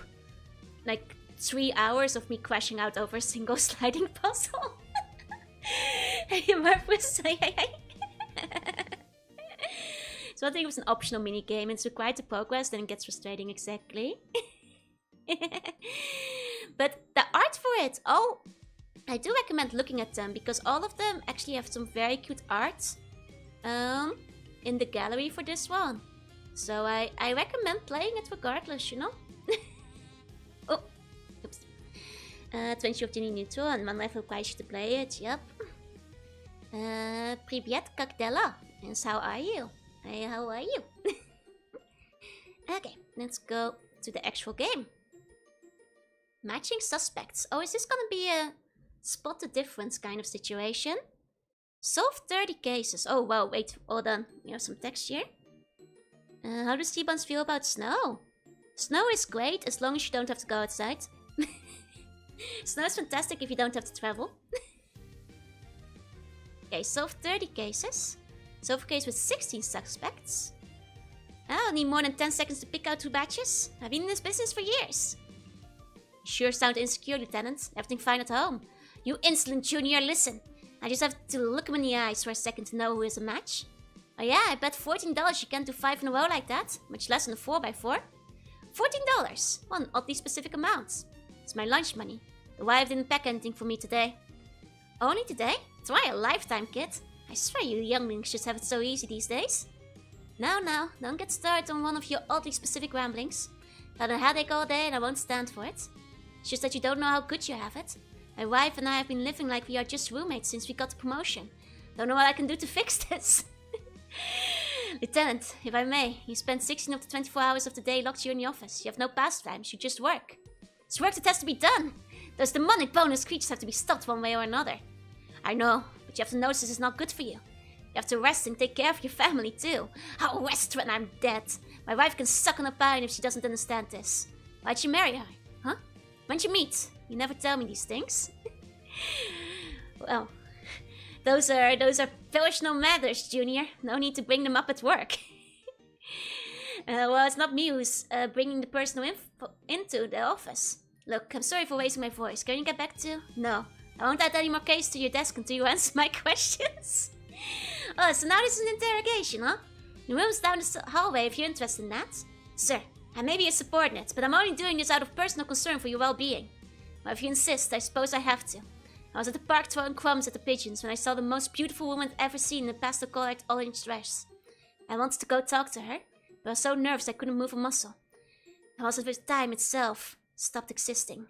3 hours of me crashing out over a single sliding puzzle. Hey, my friends say hey. So I think it was an optional mini game. It's required to progress, then it gets frustrating. Exactly. But the art for it, oh, I do recommend looking at them because all of them actually have some very cute art in the gallery for this one. So I recommend playing it regardless, you know. Oh, oops. 20 of Jenny Neutral and one life requires you to play it. Yep. Привет, как дела? And how are you? Hey, how are you? Okay, let's go to the actual game. Matching suspects. Oh, is this gonna be a spot the difference kind of situation? Solve 30 cases. Oh, wow, wait, hold on. We have some text here. How do Seabans feel about snow? Snow is great as long as you don't have to go outside. Snow is fantastic if you don't have to travel. Okay, solve 30 cases. Solve a case with 16 suspects. I'll need more than 10 seconds to pick out 2 batches. I've been in this business for years. You sure sound insecure, Lieutenant. Everything fine at home? You insolent junior, listen. I just have to look him in the eyes for a second to know who is a match. Oh yeah, I bet $14 you can't do 5 in a row like that. Much less than a 4x4. $14. One oddly specific amount. It's my lunch money. The wife didn't pack anything for me today. Only today? Try a lifetime, kid. I swear you younglings just have it so easy these days. Now, don't get started on one of your oddly specific ramblings. Had a headache all day and I won't stand for it. It's just that you don't know how good you have it. My wife and I have been living like we are just roommates since we got the promotion. Don't know what I can do to fix this. Lieutenant, if I may, you spend 16 of the 24 hours of the day locked here in the office. You have no pastimes, you just work. It's work that has to be done. Those demonic bonus creatures have to be stopped one way or another. I know, but you have to notice this is not good for you. You have to rest and take care of your family too. I'll rest when I'm dead. My wife can suck on a pine if she doesn't understand this. Why'd you marry her? Huh? When'd you meet? You never tell me these things. Well, those are professional matters, Junior. No need to bring them up at work. Well, it's not me who's bringing the personal info into the office. Look, I'm sorry for raising my voice. Can you get back to? No, I won't add any more cases to your desk until you answer my questions. Oh, so now this is an interrogation, huh? The room's down the hallway if you're interested in that. Sir, I may be a subordinate, but I'm only doing this out of personal concern for your well-being. Well, if you insist, I suppose I have to. I was at the park throwing crumbs at the pigeons when I saw the most beautiful woman I'd ever seen in a pastel-colored orange dress. I wanted to go talk to her, but I was so nervous I couldn't move a muscle. It was as if time itself stopped existing.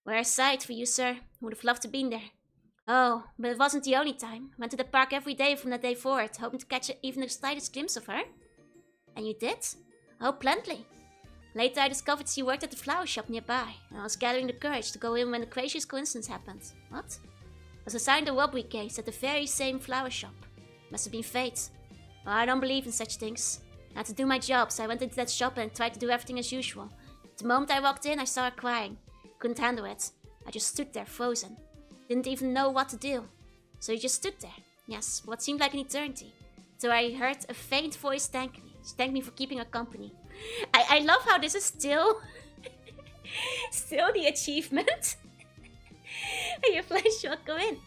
Where I sighed for you, sir. I would have loved to be there. Oh, but it wasn't the only time. I went to the park every day from that day forward, hoping to catch even the slightest glimpse of her. And you did? Oh, plenty. Later I discovered she worked at the flower shop nearby, and I was gathering the courage to go in when the craziest coincidence happened. What? I was assigned a robbery case at the very same flower shop. Must have been fate. Well, I don't believe in such things. I had to do my job, so I went into that shop and tried to do everything as usual. The moment I walked in, I saw her crying. Couldn't handle it. I just stood there, frozen. Didn't even know what to do. So you just stood there. Yes, what seemed like an eternity. So I heard a faint voice thank me. She thanked me for keeping her company. I love how this is still... still the achievement. Your flesh will go in.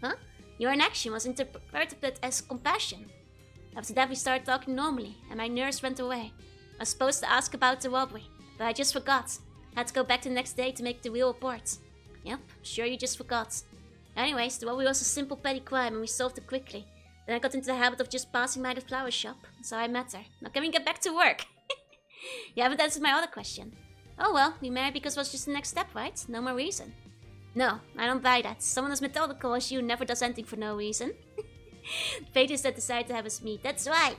Huh? Your inaction was interpreted as compassion. After that we started talking normally, and my nerves went away. I was supposed to ask about the robbery, but I just forgot. I had to go back the next day to make the real report. Yep, sure you just forgot. Anyways, the robbery was a simple petty crime and we solved it quickly. Then I got into the habit of just passing by the flower shop, so I met her. Now can we get back to work? You haven't answered my other question. Oh well, we married because it was just the next step, right? No more reason. No, I don't buy that. Someone as methodical as you never does anything for no reason. Fate is that decided to have us meet, that's right.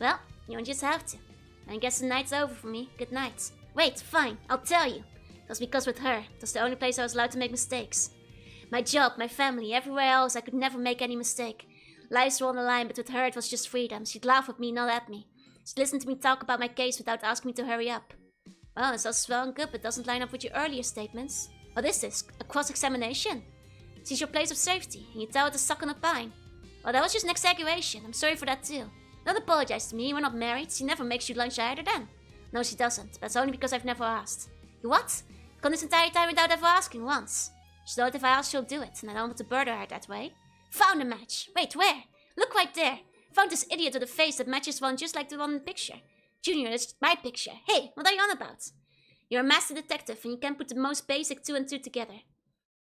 Well, you just have to. I guess the night's over for me. Good night. Wait, fine, I'll tell you. It was because with her, it was the only place I was allowed to make mistakes. My job, my family, everywhere else, I could never make any mistake. Lives were on the line, but with her it was just freedom. She'd laugh at me, not at me. She'd listen to me talk about my case without asking me to hurry up. Well, it's all swell and good, but doesn't line up with your earlier statements. What is this? A cross-examination? She's your place of safety, and you tell her to suck on a pine. Well, that was just an exaggeration. I'm sorry for that too. Don't apologize to me, we're not married. She never makes you lunch either then. No, she doesn't. That's only because I've never asked. You what? Gone this entire time without ever asking once. She thought if I ask, she'll do it, and I don't want to murder her that way. Found a match. Wait, where? Look right there. Found this idiot with a face that matches one just like the one in the picture. Junior, that's my picture. Hey, what are you on about? You're a master detective, and you can't put the most basic 2 and 2 together.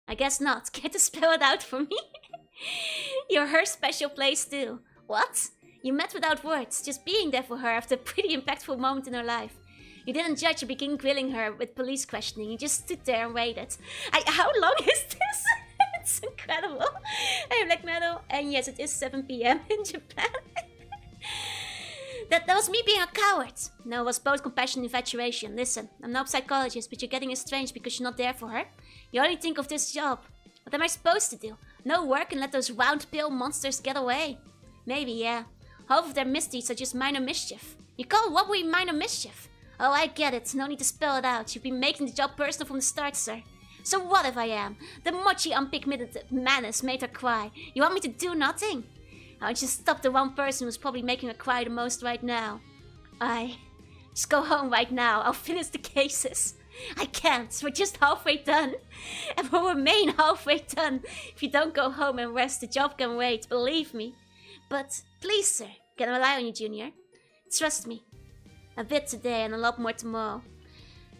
I guess not. Care to spell it out for me? You're her special place too. What? You met without words, just being there for her after a pretty impactful moment in her life. You didn't judge or begin grilling her with police questioning. You just stood there and waited. How long is this? It's incredible. I am Black Metal, and yes, it is 7 p.m. in Japan. That was me being a coward. No, it was both compassion and infatuation. Listen, I'm no psychologist, but you're getting estranged because you're not there for her. You only think of this job. What am I supposed to do? No work and let those round pill monsters get away? Maybe, yeah. Half of their misdeeds are just minor mischief. You call robbery minor mischief? Oh, I get it. No need to spell it out. You've been making the job personal from the start, sir. So what if I am? The mochi unpigmented menace made her cry. You want me to do nothing? I want you to stop the one person who's probably making her cry the most right now. Just go home right now. I'll finish the cases. I can't. We're just halfway done. And we'll remain halfway done. If you don't go home and rest, the job can wait. Believe me. But please, sir. Can I rely on you, Junior? Trust me. A bit today and a lot more tomorrow.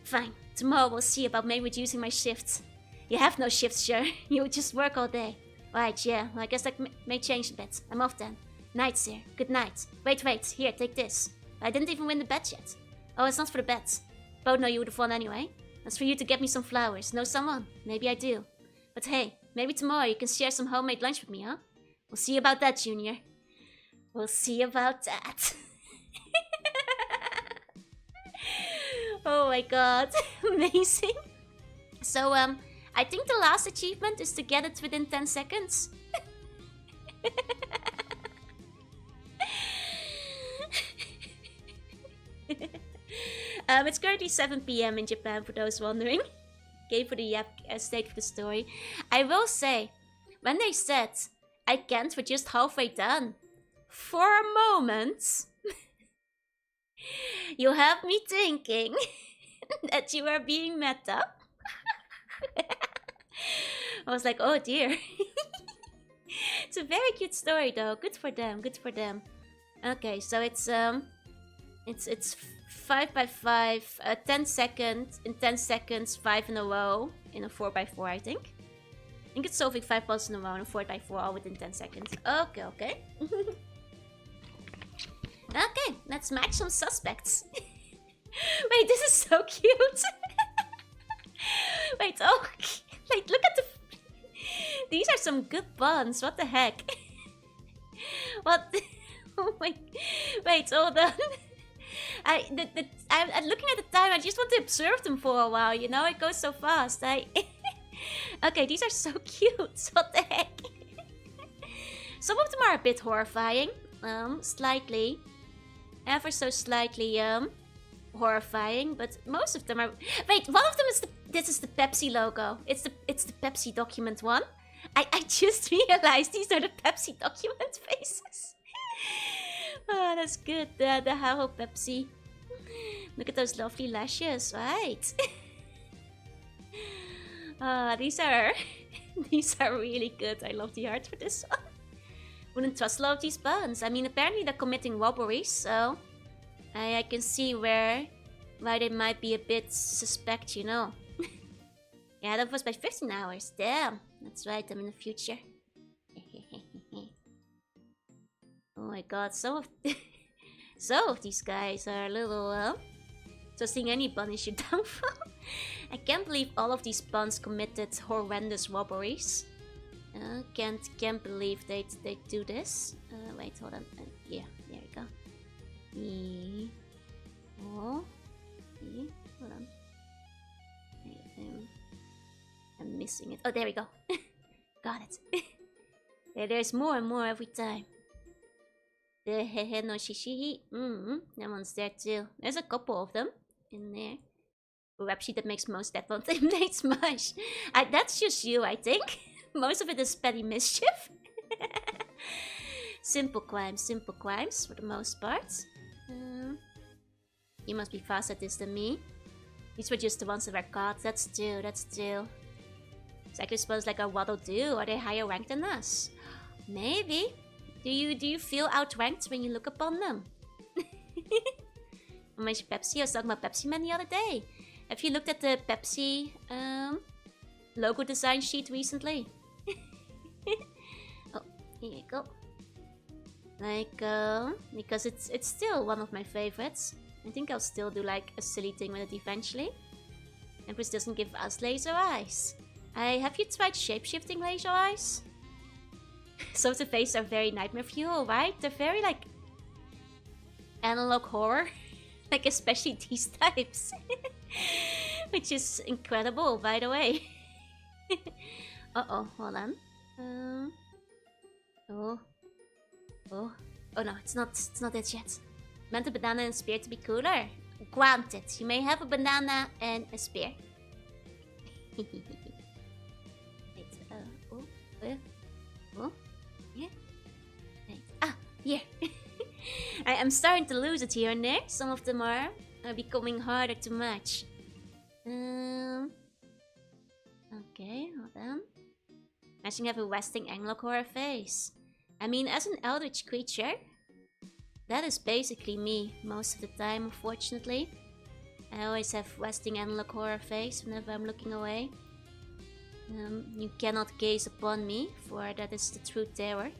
Fine. Tomorrow we'll see about maybe reducing my shifts. You have no shifts, sure. You just work all day. Right, yeah. Well, I guess that may change a bit. I'm off then. Night, sir. Good night. Wait. Here, take this. I didn't even win the bet yet. Oh, it's not for the bet. Both know you would have won anyway. That's for you to get me some flowers. Know someone? Maybe I do. But hey, maybe tomorrow you can share some homemade lunch with me, huh? We'll see about that, Junior. We'll see about that. Oh my god. Amazing. So, I think the last achievement is to get it within 10 seconds. It's currently 7 p.m. in Japan, for those wondering. Okay, for the state of the story. I will say, when they said, I can't, we're just halfway done. For a moment, you have me thinking that you are being meta. I was like, oh dear. It's a very cute story though. Good for them, good for them. Okay, so it's It's 5x5, 10 seconds, in 10 seconds, 5 in a row, in a 4x4, I think. I think it's solving 5 puzzles in a row in a 4x4 all within 10 seconds. Okay, okay. Okay, let's match some suspects. Wait, this is so cute. Wait, oh, wait, look at the... These are some good buns, what the heck? What? Oh my... Wait, hold on. I'm looking at the time, I just want to observe them for a while, you know? It goes so fast. Okay, these are so cute. What the heck? Some of them are a bit horrifying. Slightly. Ever so slightly, horrifying. But most of them are... Wait, one of them is the... This is the Pepsi logo. It's the Pepsi document one. I just realized these are the Pepsi document faces. Oh, that's good. The Haro Pepsi. Look at those lovely lashes, right? These are really good. I love the art for this one. Wouldn't trust a lot of these buns. I mean, apparently they're committing robberies, so I can see why they might be a bit suspect, you know. Yeah, that was by 15 hours. Damn. That's right, I'm in the future. Oh my god, some of these guys are a little, trusting any bun is your downfall. I can't believe all of these buns committed horrendous robberies. Can't believe they do this. Wait, hold on. Yeah, there we go. Hold on. I'm missing it. Oh, there we go. Got it. There's more and more every time. The Hehe no Shishihi. That one's there too. There's a couple of them in there. A rap sheet that makes most that won't eliminate much. That's just you, I think. Most of it is petty mischief. Simple crimes for the most part. You must be faster at this than me. These were just the ones that were caught. That's two. Exactly suppose like a waddle do. Are they higher ranked than us? Maybe. Do you feel outranked when you look upon them? I mentioned Pepsi. I was talking about Pepsi Man the other day. Have you looked at the Pepsi logo design sheet recently? Oh, here you go. Like, because it's still one of my favorites. I think I'll still do like a silly thing with it eventually. Empress doesn't give us laser eyes. Have you tried shapeshifting laser eyes? Some of the faces are very nightmare fuel, right? They're very like analog horror. Like especially these types. Which is incredible, by the way. Uh-oh, hold on. Oh no, it's not it yet. Meant a banana and a spear to be cooler. Granted, you may have a banana and a spear. Wait, yeah. Wait. Ah, here. I'm starting to lose it here and there. Some of them are becoming harder to match. Okay, hold on. Matching have a resting analog horror face. I mean, as an eldritch creature, that is basically me most of the time, unfortunately. I always have resting analog horror face whenever I'm looking away. You cannot gaze upon me, for that is the true terror.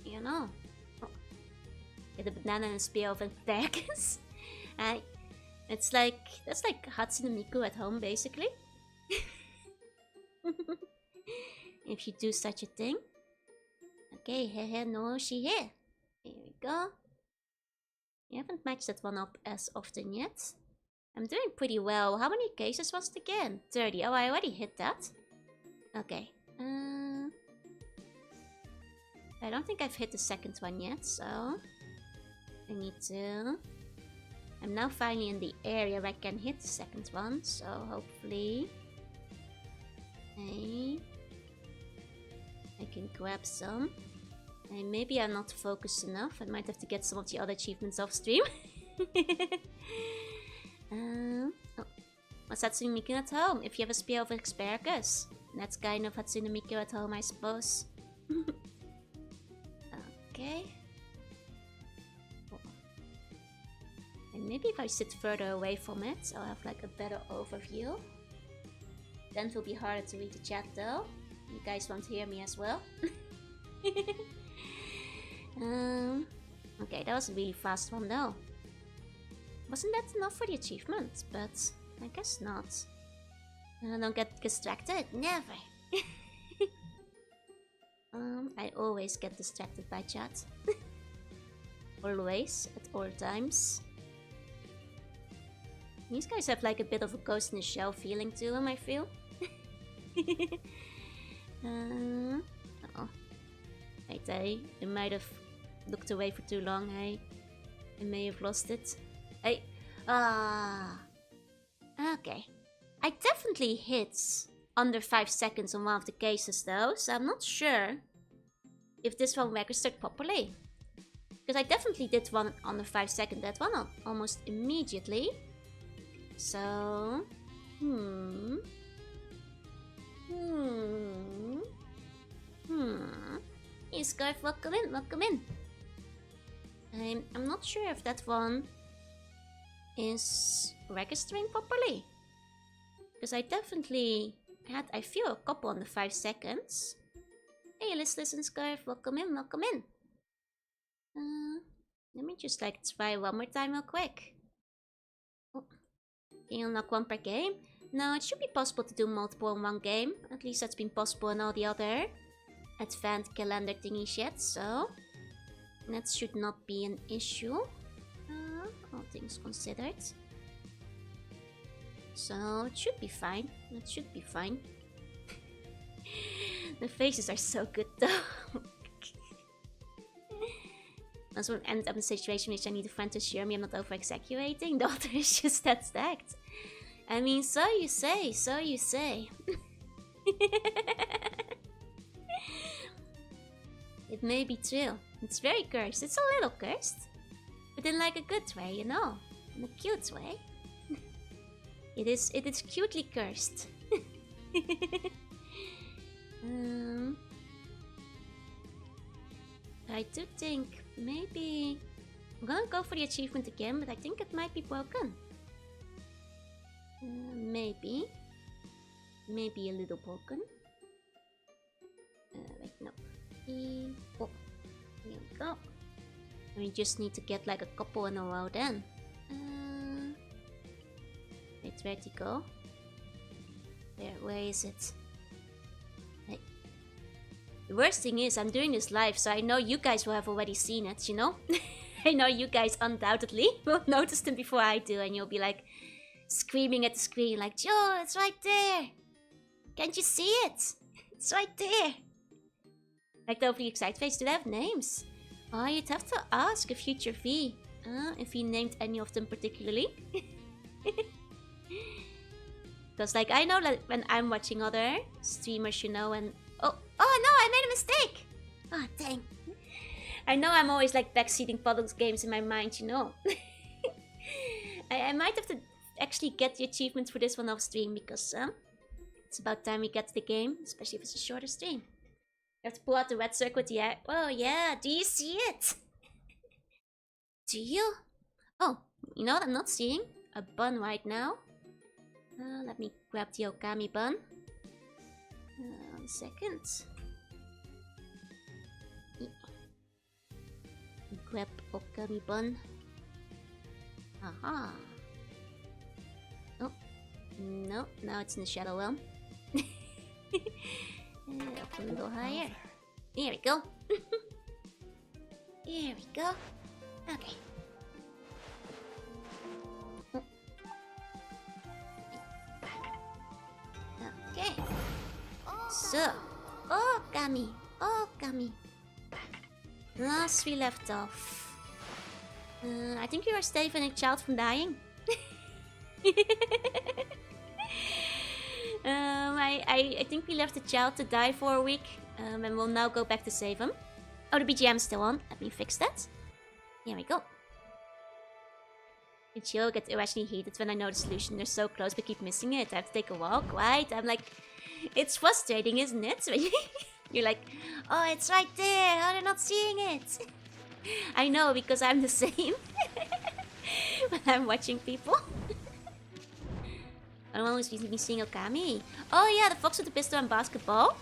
You know. Oh. Get a banana and a spear of asparagus. That's like Hatsune Miku at home, basically. If you do such a thing. Okay, hehe no shihe. Here we go. You haven't matched that one up as often yet. I'm doing pretty well. How many cases was it again? 30. Oh, I already hit that. Okay. I don't think I've hit the second one yet, so I need to... I'm now finally in the area where I can hit the second one, so hopefully I can grab some. And maybe I'm not focused enough. I might have to get some of the other achievements off stream. Oh, what's Hatsune Miku at home? If you have a spear of asparagus. That's kind of Hatsune Miku at home, I suppose. Okay. And maybe if I sit further away from it, I'll have like a better overview. Then it will be harder to read the chat though. You guys won't hear me as well. Okay, that was a really fast one though. Wasn't that enough for the achievement? But I guess not. Don't get distracted, never. I always get distracted by chat. Always, at all times. These guys have like a bit of a Ghost in the Shell feeling to them, I feel. Uh-oh. Wait, I might have looked away for too long. I may have lost it. Okay. I definitely hit under 5 seconds on one of the cases though, so I'm not sure if this one registered properly. Because I definitely did one under 5 seconds, that one almost immediately. So, Hey Scarf, welcome in, welcome in. I'm not sure if that one is registering properly. Because I definitely had, I feel, a couple under 5 seconds. Hey, let's listen, Scarf, welcome in, welcome in. Let me just like try one more time real quick. Oh. Can you unlock one per game? No, it should be possible to do multiple in one game. At least that's been possible in all the other advanced calendar thingies yet, so that should not be an issue. All things considered. So it should be fine. It should be fine. The faces are so good though. That's what end up in a situation which I need a friend to assure me I'm not over-exaggerating. The author is just that stacked. I mean, so you say, so you say. It may be true. It's very cursed. It's a little cursed. But in like a good way, you know. In a cute way. It is cutely cursed. I do think maybe I'm gonna go for the achievement again, but I think it might be broken. Maybe a little broken. Wait, no. Oh, here we go. We just need to get like a couple in a row then. Wait, where'd he go? Where is it? Hey. The worst thing is I'm doing this live, so I know you guys will have already seen it, you know? I know you guys undoubtedly will notice them before I do, and you'll be like screaming at the screen like, Joe, it's right there! Can't you see it? It's right there! Like the overly excited face, do they have names? Oh, you'd have to ask a future V. If he named any of them particularly. Because like I know that when I'm watching other streamers, you know, and oh no, I made a mistake. Oh dang. I know I'm always like backseating puzzle games in my mind, you know. I might have to actually get the achievements for this one off stream because it's about time we get to the game, especially if it's a shorter stream. You have to pull out the red circle with the eye. Oh yeah, do you see it? Do you? Oh, you know what I'm not seeing? A bun right now. Let me grab the Okami bun. 1 second. Grab Okami bun. Aha. Oh, no, now it's in the shadow realm. Up a little higher. Here we go. Here we go. Okay. Okay. So, Okami. Okami. Last we left off. I think you are saving a child from dying. I think we left the child to die for a week. And we'll now go back to save him. Oh, the BGM is still on. Let me fix that. Here we go. The chill gets irrationally heated when I know the solution. They're so close but keep missing it. I have to take a walk, right? I'm like, it's frustrating, isn't it? You're like, oh, it's right there. How are they not seeing it? I know, because I'm the same. when I'm watching people. I don't always be seeing Okami. Oh yeah, the fox with the pistol and basketball.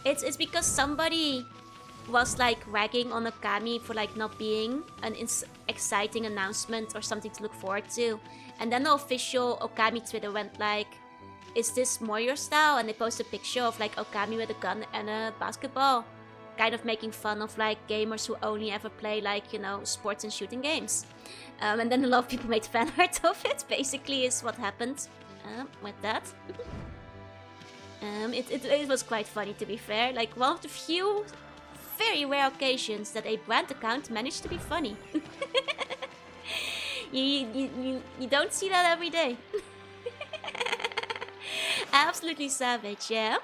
It's because somebody was like ragging on Okami for like not being an exciting announcement or something to look forward to. And then the official Okami Twitter went like, is this more your style? And they posted a picture of like Okami with a gun and a basketball. Kind of making fun of like gamers who only ever play like, you know, sports and shooting games. And then a lot of people made fan art of it, basically is what happened with that. It was quite funny, to be fair. Like one of the few very rare occasions that a brand account managed to be funny. you don't see that every day. Absolutely savage, yeah.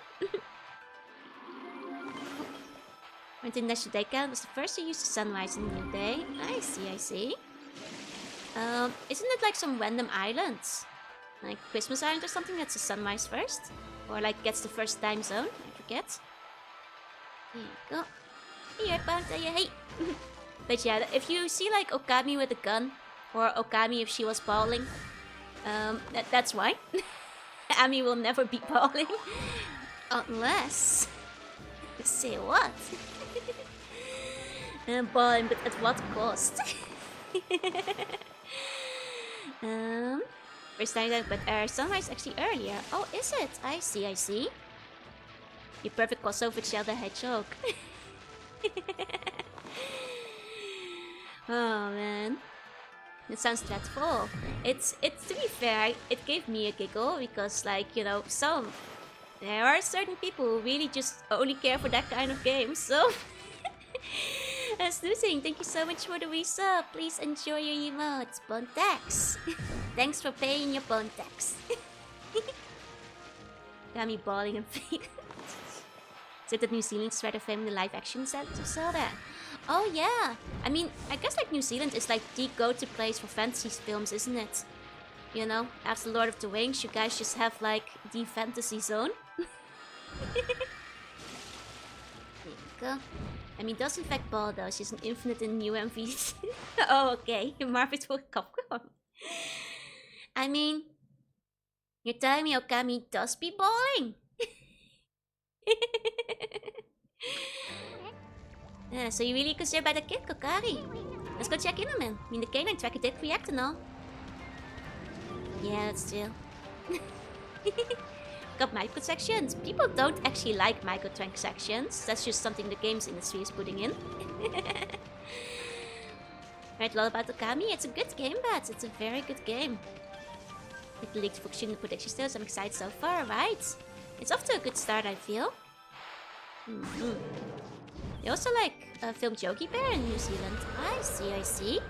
Went to National Day Count was the first to use the sunrise in the new day. I see. Isn't it like some random islands? Like Christmas Island or something that's a sunrise first? Or like gets the first time zone? I forget. Here you go. Here, hey. But yeah, if you see like Okami with a gun, or Okami if she was bawling, that's why. Ami will never be bawling. Unless... Say what? Bawling, but at what cost? First time that, but sunrise actually earlier. Oh, is it? I see. Your perfect crossover with Zelda Hedgehog. Oh man, it sounds dreadful. It's to be fair, it gave me a giggle because, like, you know, there are certain people who really just only care for that kind of game. So, Snoozing, thank you so much for the resub. Please enjoy your emotes, Bontax. Thanks for paying your Bontax. Got me bawling and feet. So that New Zealand started filming the live action set to Zelda. Oh yeah, I mean, I guess like New Zealand is like the go-to place for fantasy films, isn't it? You know, after Lord of the Rings, you guys just have like the fantasy zone. There you go. I mean, does in fact ball though, she's an infinite in new MVs. Oh, okay, Marvin's for Capcom. I mean, you're telling me Okami does be balling? Yeah, so you really consider by the kid, Kokari? Let's go check in on him. I mean, the canine tracker did react and all. Yeah, that's true. Got microtransactions. People don't actually like microtransactions. That's just something the games industry is putting in. Read a lot about Okami. It's a good game, Bats. It's a very good game. It leaked for the prediction sales. I'm excited so far, right? It's off to a good start, I feel. They also like filmed Yogi Bear in New Zealand. I see.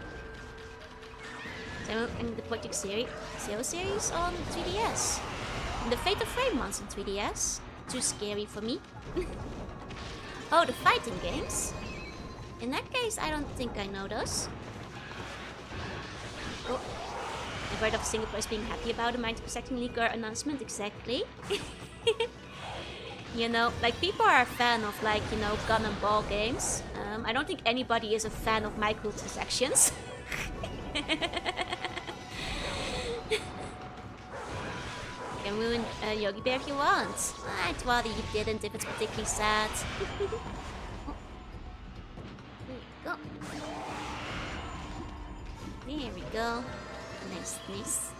So, and the Project Zero series on 3DS. And the Fatal Frame ones on 3DS. Too scary for me. Oh, the fighting games? In that case, I don't think I know those. Oh. I've heard of Singapore's being happy about the microtransacting leaker announcement, exactly. You know, like people are a fan of like, you know, gun and ball games. I don't think anybody is a fan of microtransactions. You can ruin Yogi Bear if you want. I'd rather you didn't if it's particularly sad. Oh. There we go. Nice.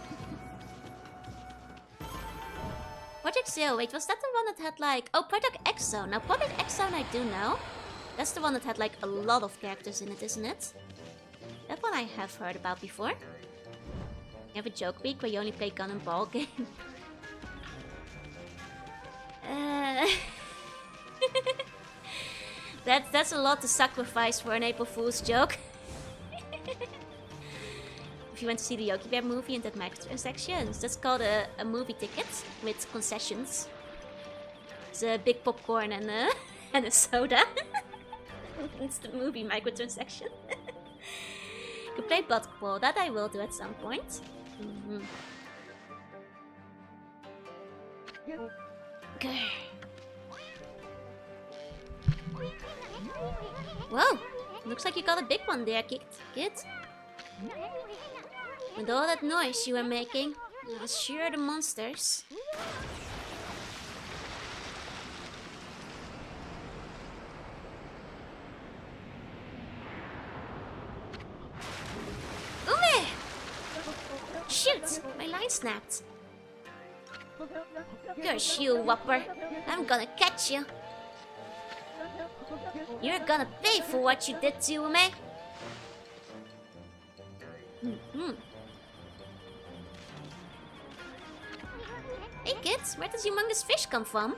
Project Zero, wait, was that the one that had like... Oh, Project X Zone. Now, Project X Zone I do know. That's the one that had like a lot of characters in it, isn't it? That one I have heard about before. You have a joke week where you only play gun and ball game. That's a lot to sacrifice for an April Fool's joke. If you went to see the Yogi Bear movie and that microtransactions, that's called a movie ticket with concessions. It's a big popcorn and a soda. It's the movie microtransaction. Could play basketball, that I will do at some point. Okay. Whoa! Looks like you got a big one there, kid. With all that noise you were making, I was sure the monsters. Ume! Shoot! My line snapped. Curse you, Whopper. I'm gonna catch you. You're gonna pay for what you did to Ume. Hey kids, where does humongous fish come from?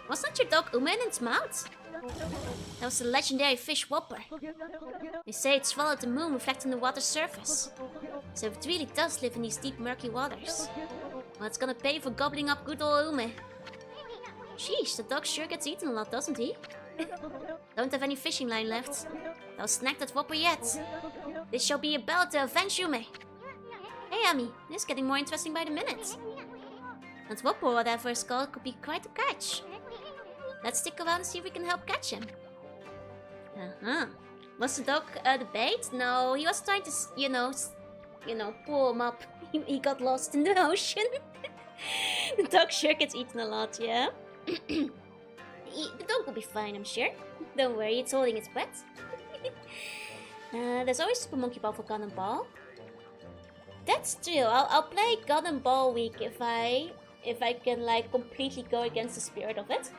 Wasn't your dog Ume in its mouth? That was the legendary fish Whopper. They say it swallowed the moon, reflecting the water's surface. So it really does live in these deep, murky waters. Well, it's gonna pay for gobbling up good old Ume. Sheesh, the dog sure gets eaten a lot, doesn't he? Don't have any fishing line left. I'll snack that Whopper yet. This shall be a battle to avenge Ume. Hey, Ami, this is getting more interesting by the minute. That Whopper, whatever it's called, could be quite a catch. Let's stick around and see if we can help catch him. Was the dog the bait? No, he was trying to, you know, pull him up. He got lost in the ocean. The dog sure gets eaten a lot, yeah? The dog will be fine, I'm sure. Don't worry, it's holding its breath. There's always Super Monkey Ball for Gun and Ball. That's true. I'll play Gun and Ball week if I can like completely go against the spirit of it.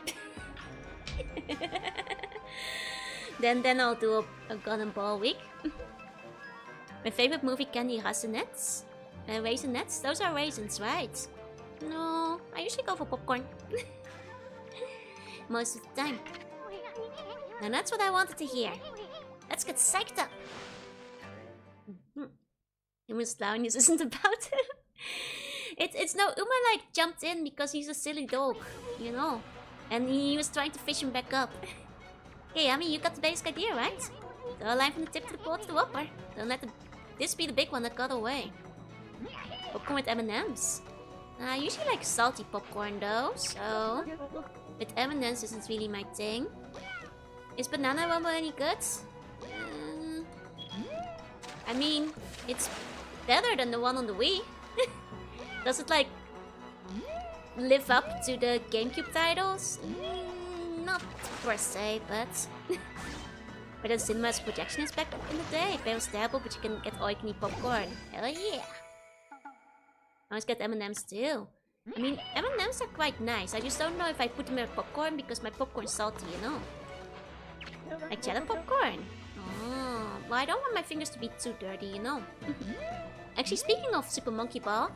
then I'll do a Gun and Ball week. My favorite movie candy, raisinets. Raisinets? Those are raisins, right? No, I usually go for popcorn. Most of the time. And that's what I wanted to hear. Let's get psyched up. Ume's loudness isn't about him. It's no, Ume like jumped in because he's a silly dog, you know. And he was trying to fish him back up. Hey, Ami, you got the basic idea, right? Throw a line from the tip to the pole to the Whopper. Don't let this be the big one that got away. Popcorn with M&Ms. I usually like salty popcorn though, so with M&Ms isn't really my thing. Is Banana Rumble any good? I mean, it's better than the one on the Wii. Does it like live up to the GameCube titles? Not per se, but the cinema's projection is back in the day. It was terrible, but you can get all you can eat popcorn. Hell yeah! I always get M&Ms too. I mean, M&Ms are quite nice. I just don't know if I put them in popcorn because my popcorn's salty, you know. Like cheddar popcorn. Oh, well, I don't want my fingers to be too dirty, you know. Actually, speaking of Super Monkey Ball,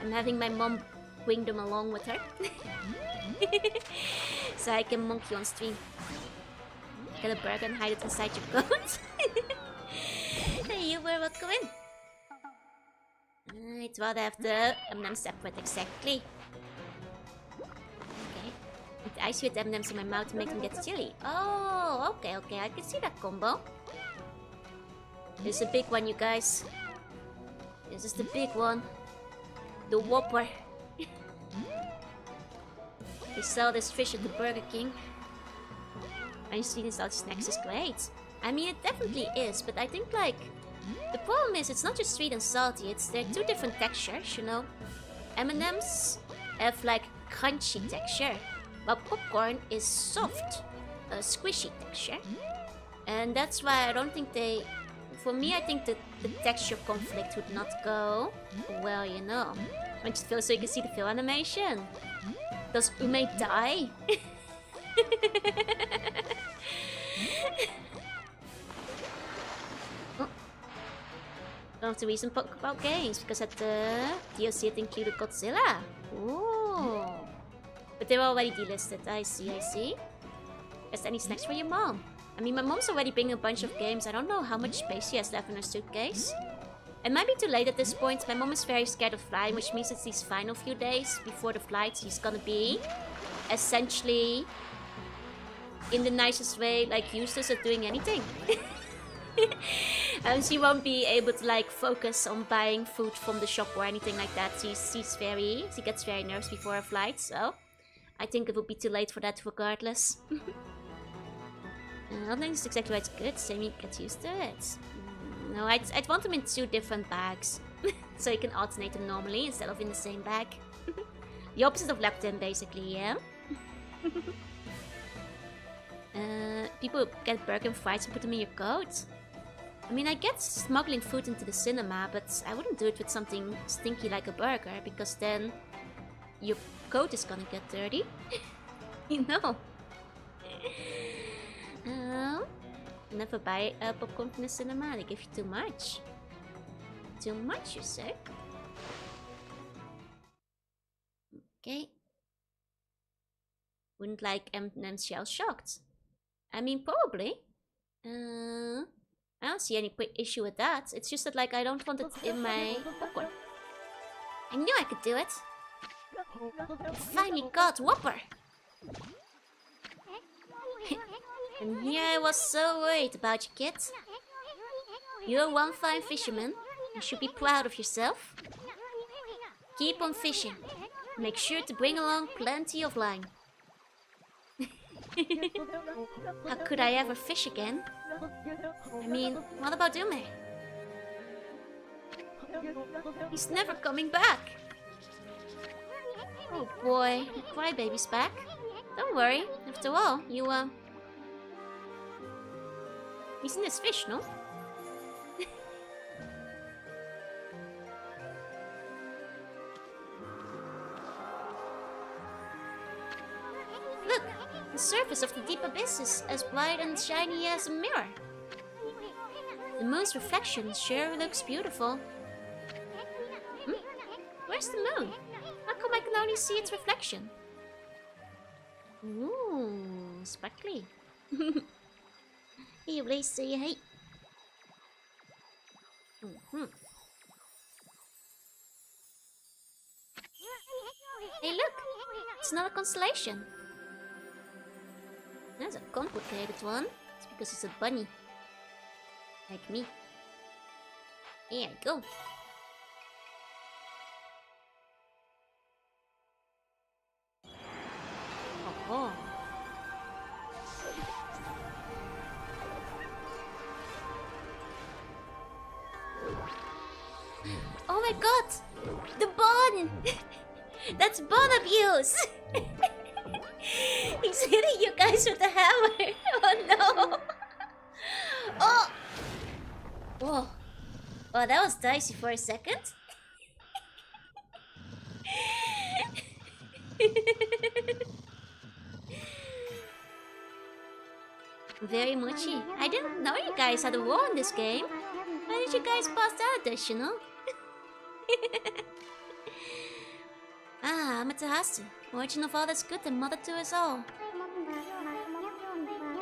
I'm having my mom bring them along with her. So I can monkey on stream. Get a burger and hide it inside your coat. Hey, you were welcome in. I'd rather have the M&Ms separate, exactly. Okay. With ice with M&Ms in my mouth to make them get chilly. Oh, okay, I can see that combo. This is a big one, you guys. This is the big one. The Whopper. They sell this fish at the Burger King. I see this salty snacks is great. I mean, it definitely is, but I think like the problem is it's not just sweet and salty. They're two different textures, you know. M&Ms have like crunchy texture, while popcorn is soft, squishy texture, and that's why I don't think they. For me, I think that the texture conflict would not go well, you know. I just feel so you can see the film animation. Does Ume die? Oh. One of the recent Pokeball games, because at the DLC it included Godzilla. Ooh. But they were already delisted. I see. Is there any snacks for your mom? I mean, my mom's already bringing a bunch of games. I don't know how much space she has left in her suitcase. It might be too late at this point. My mom is very scared of flying, which means it's these final few days before the flight she's gonna be essentially, in the nicest way, like useless at doing anything. And she won't be able to like focus on buying food from the shop or anything like that. She gets very nervous before her flight, so I think it would be too late for that regardless. I don't think it's exactly why it's good. Sammy gets used to it. No, I'd want them in 2 different bags. So you can alternate them normally instead of in the same bag. The opposite of leptin, basically, yeah? People get burger and fries and put them in your coat. I mean, I get smuggling food into the cinema, but I wouldn't do it with something stinky like a burger, because then your coat is gonna get dirty. You know? Never buy popcorn from the cinema, they give you too much. Too much, you say? Okay. Wouldn't like M&M's shell shocked. I mean, probably. I don't see any issue with that. It's just that, like, I don't want it in my popcorn. I knew I could do it. Finally got Whopper. And here I was so worried about you, kid. You're one fine fisherman. You should be proud of yourself. Keep on fishing. Make sure to bring along plenty of line. How could I ever fish again? I mean, what about Ume? He's never coming back. Oh boy, the crybaby's back. Don't worry, after all, he's in this fish, no? Look, the surface of the deep abyss is as bright and shiny as a mirror. The moon's reflection sure looks beautiful. Where's the moon? How come I can only see its reflection? Ooh, sparkly. Hey, Blaze, say hey. Hey, look! It's not a constellation. That's a complicated one. It's because it's a bunny. Like me. Here I go. Oh. Oh my god! The bun! That's bun abuse! He's hitting you guys with a hammer! Oh no! Oh! Whoa. Oh, that was dicey for a second. Very muchy. I didn't know you guys had a war in this game. Why did you guys pass that additional? Amaterasu. Origin of all that's good and mother to us all.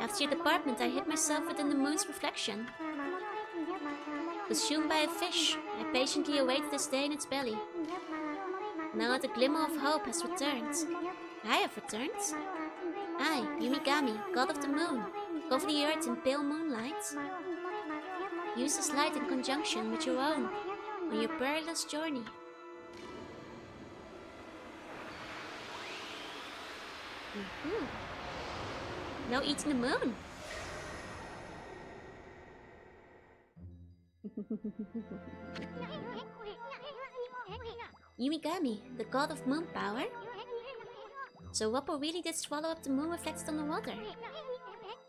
After your department, I hid myself within the moon's reflection. Consumed by a fish, I patiently awaited this day in its belly. Now the glimmer of hope has returned. I have returned. I, Yumigami, god of the moon, cover the earth in pale moonlight. Use this light in conjunction with your own on your perilous journey. No eating the moon. Yumigami, the god of moon power. So Whopper really did swallow up the moon reflected on the water.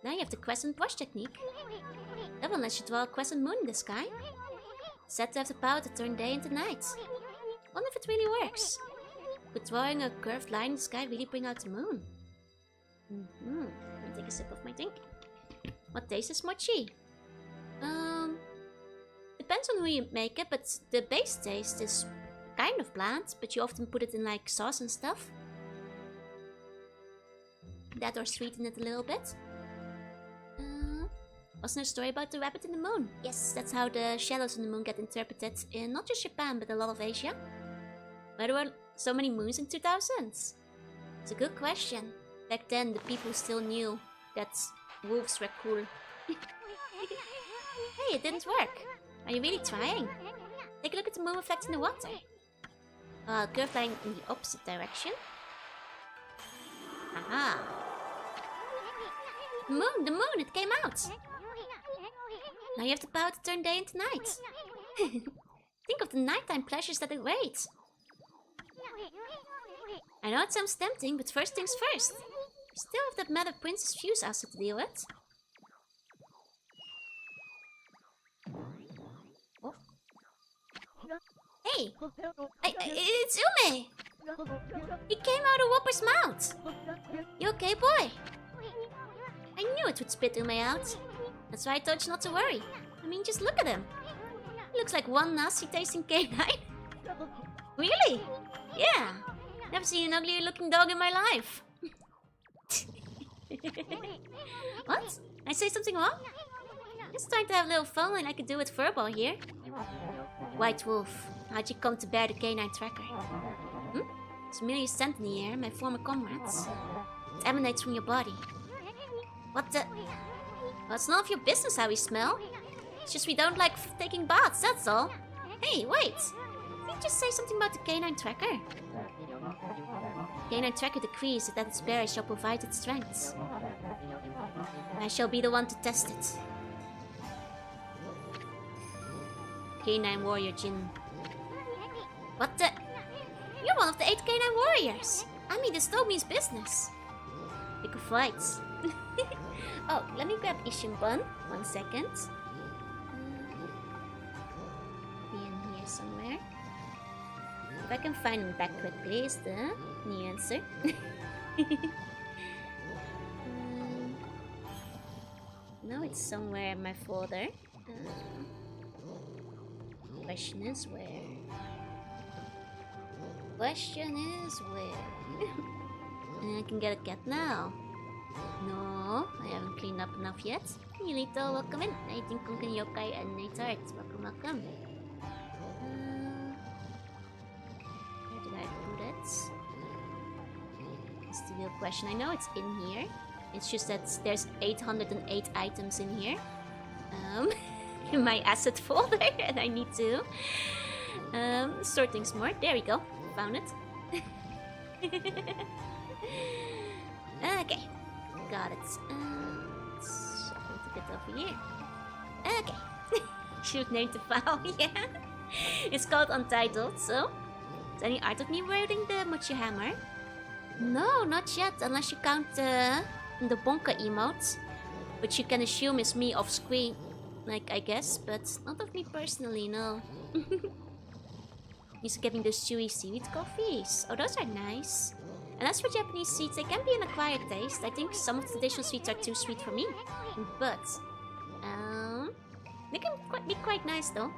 Now you have the crescent brush technique. That one lets you draw a crescent moon in the sky. Said to have the power to turn day into night. Wonder if it really works. Could drawing a curved line in the sky really bring out the moon? I'll take a sip of my drink. What taste is mochi? Depends on who you make it, but the base taste is kind of bland, but you often put it in like sauce and stuff. That or sweeten it a little bit. Wasn't there a story about the rabbit in the moon? Yes, that's how the shadows in the moon get interpreted in not just Japan, but a lot of Asia. Why there were so many moons in 2000s? It's a good question. Back then, the people still knew that wolves were cool. Hey, it didn't work. Are you really trying? Take a look at the moon reflecting the water. Curved line in the opposite direction. Aha! The moon, it came out! Now you have the power to turn day into night. Think of the nighttime pleasures that await. I know it sounds tempting, but first things first. We still have that Mother Princess Fuse asset to deal with. Oh. Hey! It's Ume! He came out of Whopper's mouth! You okay, boy? I knew it would spit Ume out. That's why I told you not to worry. I mean, just look at him. He looks like one nasty tasting canine. Really? Yeah. Never seen an uglier looking dog in my life. What? I say something wrong? Just trying to have a little fun and I could do with Furball here. White Wolf, how'd you come to bear the canine tracker? It's merely a scent in the air, my former comrades. It emanates from your body. What the? Well, it's none of your business how we smell. It's just we don't like taking baths, that's all. Hey, wait! Did you just say something about the canine tracker? Canine tracker decrees that its bearer shall provide its strengths. I shall be the one to test it. Canine warrior Jin. What the? You're one of the 8 canine warriors! I mean, this dog means business. Pick a fight. Oh, let me grab Ishinbun. 1 second. Be in here somewhere. If I can find him back quickly is the answer. No, it's somewhere in my folder. Question is where? Question is where? I can get a cat now. No, I haven't cleaned up enough yet. Yulito, welcome in. I think Kunkan Yokai and Nate Art. Welcome. Where did I put it? That's the real question. I know it's in here. It's just that there's 808 items in here. In my asset folder, and I need to sort things more. There we go. Found it. Okay. Got it. Let's get over here. Okay. Should name the file, yeah. It's called Untitled, so... Is any art of me wielding the Mochi Hammer? No, not yet, unless you count the Bonka emote. Which you can assume is me off screen. Like, I guess, but not of me personally, no. Used to getting those chewy seaweed coffees. Oh, those are nice. And as for Japanese sweets, they can be an acquired taste. I think some of the traditional sweets are too sweet for me. But, they can be quite nice though.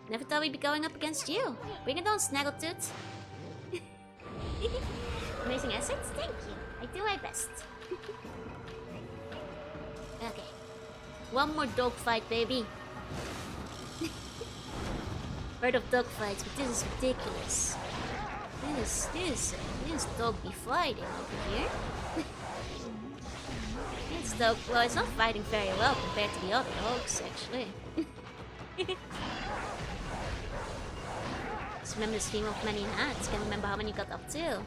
Never thought we'd be going up against you. Bring it on, Snaggletooth. Amazing assets? Thank you. I do my best. Okay. One more dogfight, baby. Heard of dogfights, but this is ridiculous. This dog be fighting over here. This dog, well, it's not fighting very well compared to the other dogs, actually. Just remember the stream of many hats. Can't remember how many got up to.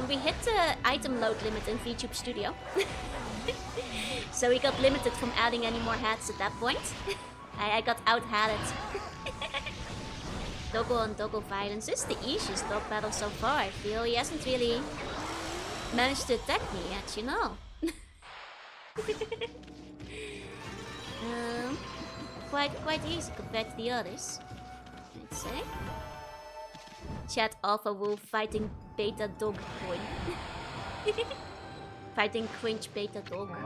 We hit the item load limit in VTube Studio. So we got limited from adding any more hats at that point. I got out-hatted. Doggo on Doggo violence. This is the easiest dog battle so far, I feel. He hasn't really managed to attack me yet, you know. Quite easy compared to the others, I'd say. Chat Alpha Wolf fighting Beta Dog Coin. Fighting cringe Beta Dog.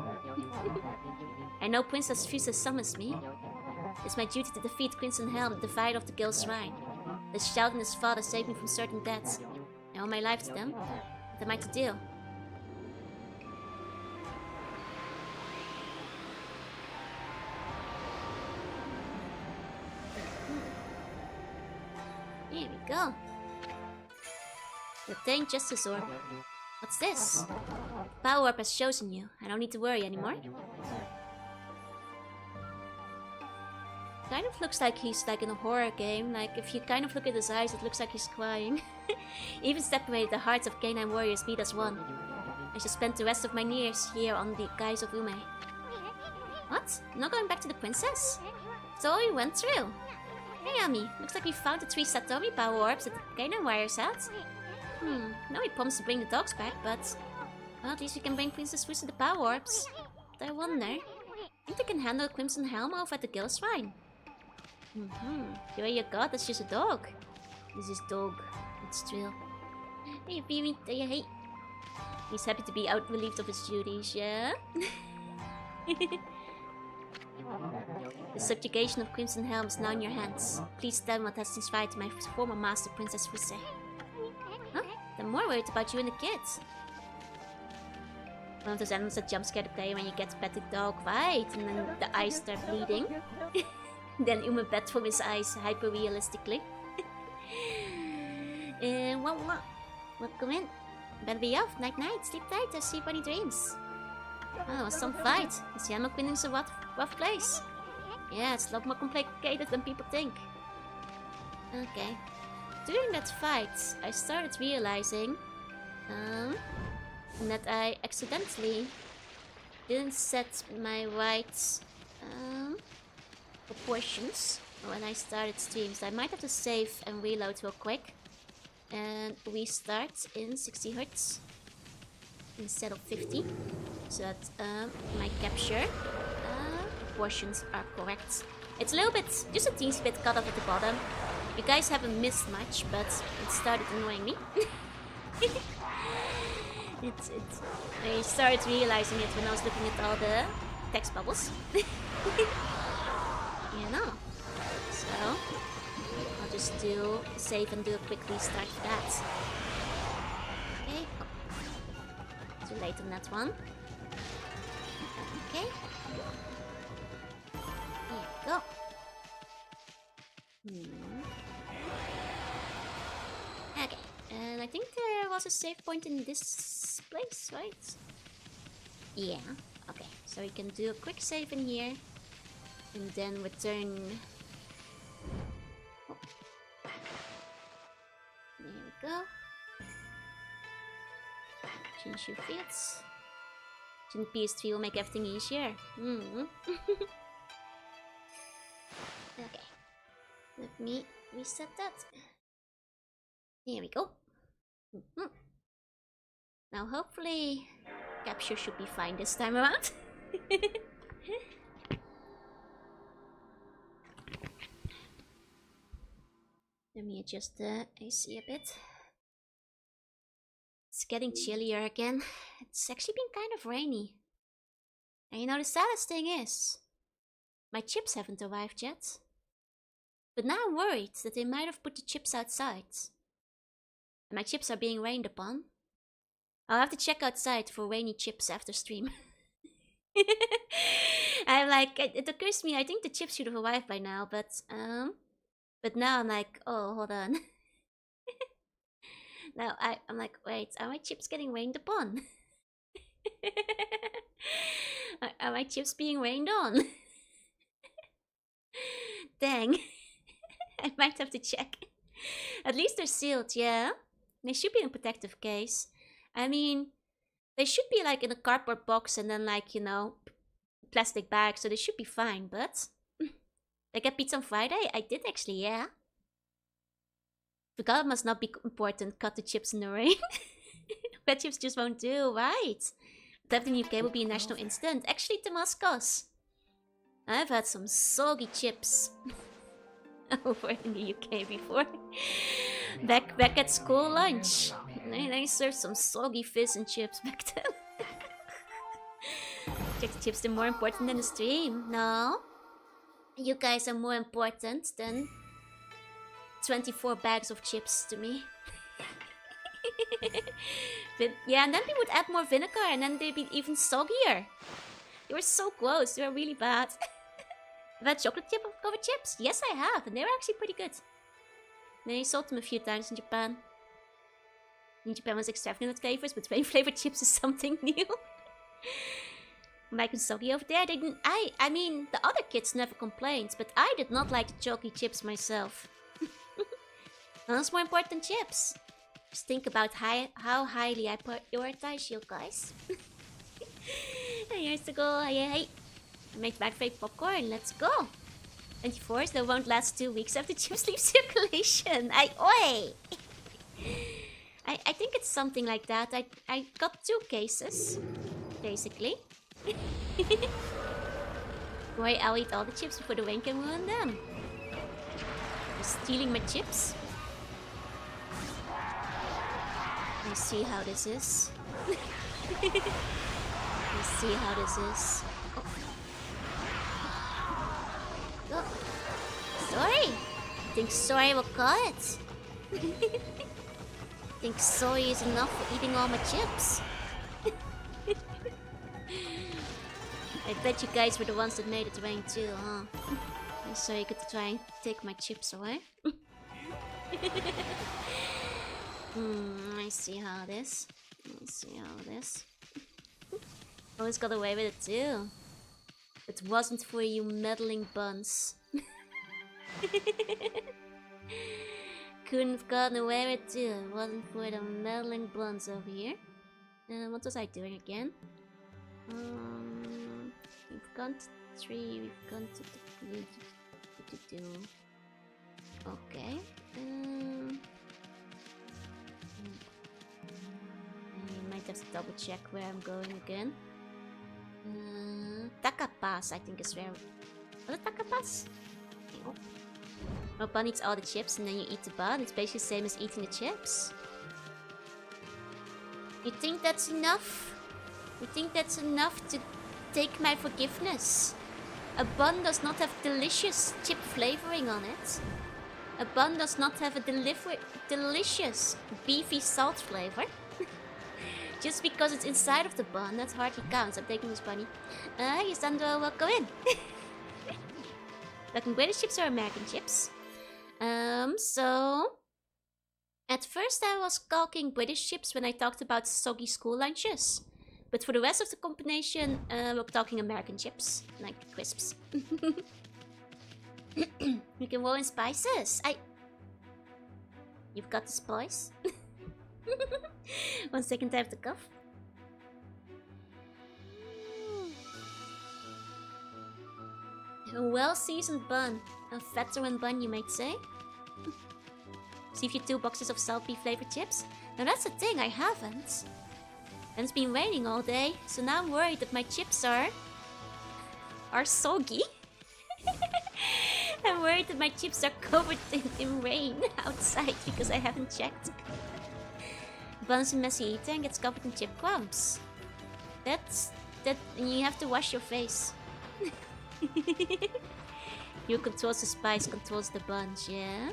I know Princess Fusa summons me. It's my duty to defeat Crimson Helm, the divider of the Guild Shrine. The Shout and his father saved me from certain deaths. I owe my life to them. What am I to do? Here we go. Obtain Justice Orb. What's this? Power Up has chosen you. I don't need to worry anymore. Kind of looks like he's like in a horror game. Like if you kind of look at his eyes, it looks like he's crying. Even separated, the hearts of canine warriors beat as one. I shall spend the rest of my years here on the guise of Ume. What? Not going back to the princess? So all you went through? Hey, Ami. Looks like we found the 3 Satomi power orbs at the cannon wire's house. Now we promised to bring the dogs back, but... Well, at least we can bring Princess Fuzi the power orbs. But I wonder... I think they can handle Crimson Helm over at the Guild Shrine. You're your god, that's just a dog. This is dog. It's true. Hey, Beamy, hey. He's happy to be out relieved of his duties, yeah? The subjugation of Crimson Helm is now in your hands. Please tell me what has inspired my former master, Princess Fuzi. Huh? I'm more worried about you and the kids. One of those animals that jump scare the player when you get to pet the dog, right? And then the eyes start bleeding. Then Uma bet from his eyes hyper-realistically. Welcome in. Better be off. Night night. Sleep tight. Have sleep funny dreams. Oh, it was some fight. This Yama Kingdom's a rough place. Yeah, it's a lot more complicated than people think. Okay. During that fight, I started realizing that I accidentally didn't set my right proportions when I started streams. I might have to save and reload real quick and restart in 60 Hz instead of 50, so that my capture proportions are correct. It's a little bit, just a teensy bit cut off at the bottom. You guys haven't missed much, but it started annoying me. I started realizing it when I was looking at all the text bubbles. You know. So, I'll just do save and do a quick restart for that. Okay. Too late on that one. Okay. Here we go. Okay. And I think there was a save point in this place, right? Yeah. Okay. So we can do a quick save in here. And then return. Oh. There we go. Change your fields. Change PS3 will make everything easier. Okay. Let me reset that. Here we go. Now hopefully capture should be fine this time around. Let me adjust the AC a bit. It's getting chillier again. It's actually been kind of rainy. And you know the saddest thing is, my chips haven't arrived yet. But now I'm worried that they might have put the chips outside. And my chips are being rained upon. I'll have to check outside for rainy chips after stream. I'm like, it occurs to me, I think the chips should have arrived by now, but now I'm like, oh, hold on. Now I'm like, wait, are my chips getting rained upon? Are my chips being rained on? Dang. I might have to check. At least they're sealed, yeah? They should be in a protective case. I mean, they should be like in a cardboard box and then like, you know, plastic bag, so they should be fine, but... I get pizza on Friday? I did actually, yeah. Forgot it must not be important. Cut the chips in the rain. Wet chips just won't do, right? Theft in the UK will be a national incident. Actually, Damascus. I've had some soggy chips over in the UK before. Back at school lunch. They served some soggy fish and chips back then. Check the chips, they're more important than the stream. No? You guys are more important than 24 bags of chips to me. Yeah, and then we would add more vinegar and then they'd be even soggier. They were so gross, they were really bad. I've had chocolate chip covered chips? Yes, I have, and they were actually pretty good. Then I sold them a few times in Japan. In Japan was extravagant with flavors, but rain flavored chips is something new. Mike and soggy over there, they didn't. I mean, the other kids never complained, but I did not like the chalky chips myself. What's more important than chips? Just think about how highly I prioritize you guys. Here's the goal, hey. Made microwave popcorn. Let's go. 24, they won't last 2 weeks after chips leave circulation. Oi! I think it's something like that. I got 2 cases, basically. Boy, I'll eat all the chips before the rain can ruin them. You're stealing my chips. I see how this is. I see how this is. Oh. Sorry. I think sorry will call it. I think sorry is enough for eating all my chips. I bet you guys were the ones that made it rain too, huh? So you could try and take my chips away. I see how it is. I see how it is. Always got away with it too. It wasn't for you meddling buns. Couldn't have gotten away with it too. It wasn't for the meddling buns over here. What was I doing again? We've gone to 3, we've gone to 2. Okay. I might have to double check where I'm going again. Takapas, I think is where. Was it Takapas? Oh, bun eats all the chips and then you eat the bun. It's basically the same as eating the chips. You think that's enough? You think that's enough to take my forgiveness? A bun does not have delicious chip flavoring on it. A bun does not have a delicious beefy salt flavor. Just because it's inside of the bun, that hardly counts. I'm taking this bunny. Yes, Sandro, welcome in. Talking British chips or American chips? So... At first I was talking British chips when I talked about soggy school lunches. But for the rest of the combination, we're talking American chips. Like crisps. You can roll in spices. You've got the spice? 1 second, I have to cough. A well-seasoned bun. A veteran bun, you might say. Receive you 2 boxes of salty flavored chips. Now that's the thing, I haven't. And it's been raining all day, so now I'm worried that my chips are soggy. I'm worried that my chips are covered in rain outside because I haven't checked. Bun's a messy eater and gets covered in chip crumbs. That you have to wash your face. You controls the spice, controls the bunch, yeah?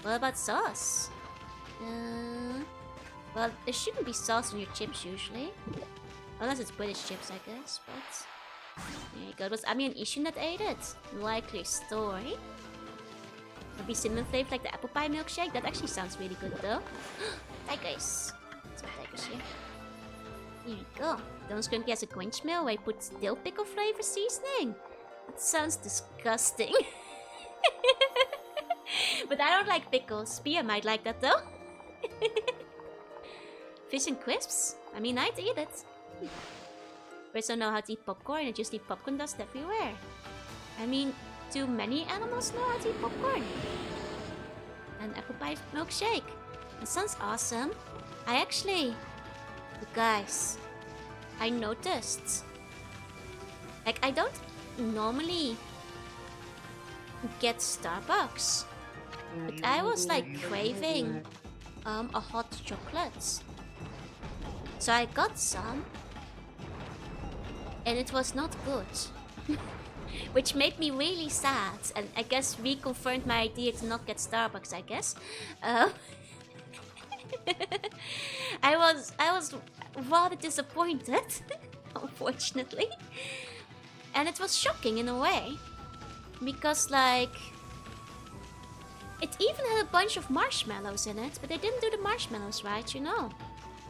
What about sauce? Well, there shouldn't be sauce on your chips usually. Unless it's British chips, I guess, but... There you go. It was Ami and Ishin that ate it. Likely story. Would be cinnamon flavored like the apple pie milkshake. That actually sounds really good though. Tigers. Some tigers here. Here you go. Don't Skunky has a quench meal where he puts dill pickle flavor seasoning. That sounds disgusting. But I don't like pickles. Pia might like that though. Fish and crisps? I mean, I'd eat it. First, I don't know how to eat popcorn. I just eat popcorn dust everywhere. I mean, too many animals know how to eat popcorn. And apple pie milkshake. That sounds awesome. I actually... You guys, I noticed. Like, I don't normally get Starbucks. But I was like craving a hot chocolate. So I got some. And it was not good. Which made me really sad. And I guess reconfirmed my idea to not get Starbucks, I guess. I was rather disappointed. Unfortunately. And it was shocking in a way. Because like... It even had a bunch of marshmallows in it. But they didn't do the marshmallows right, you know.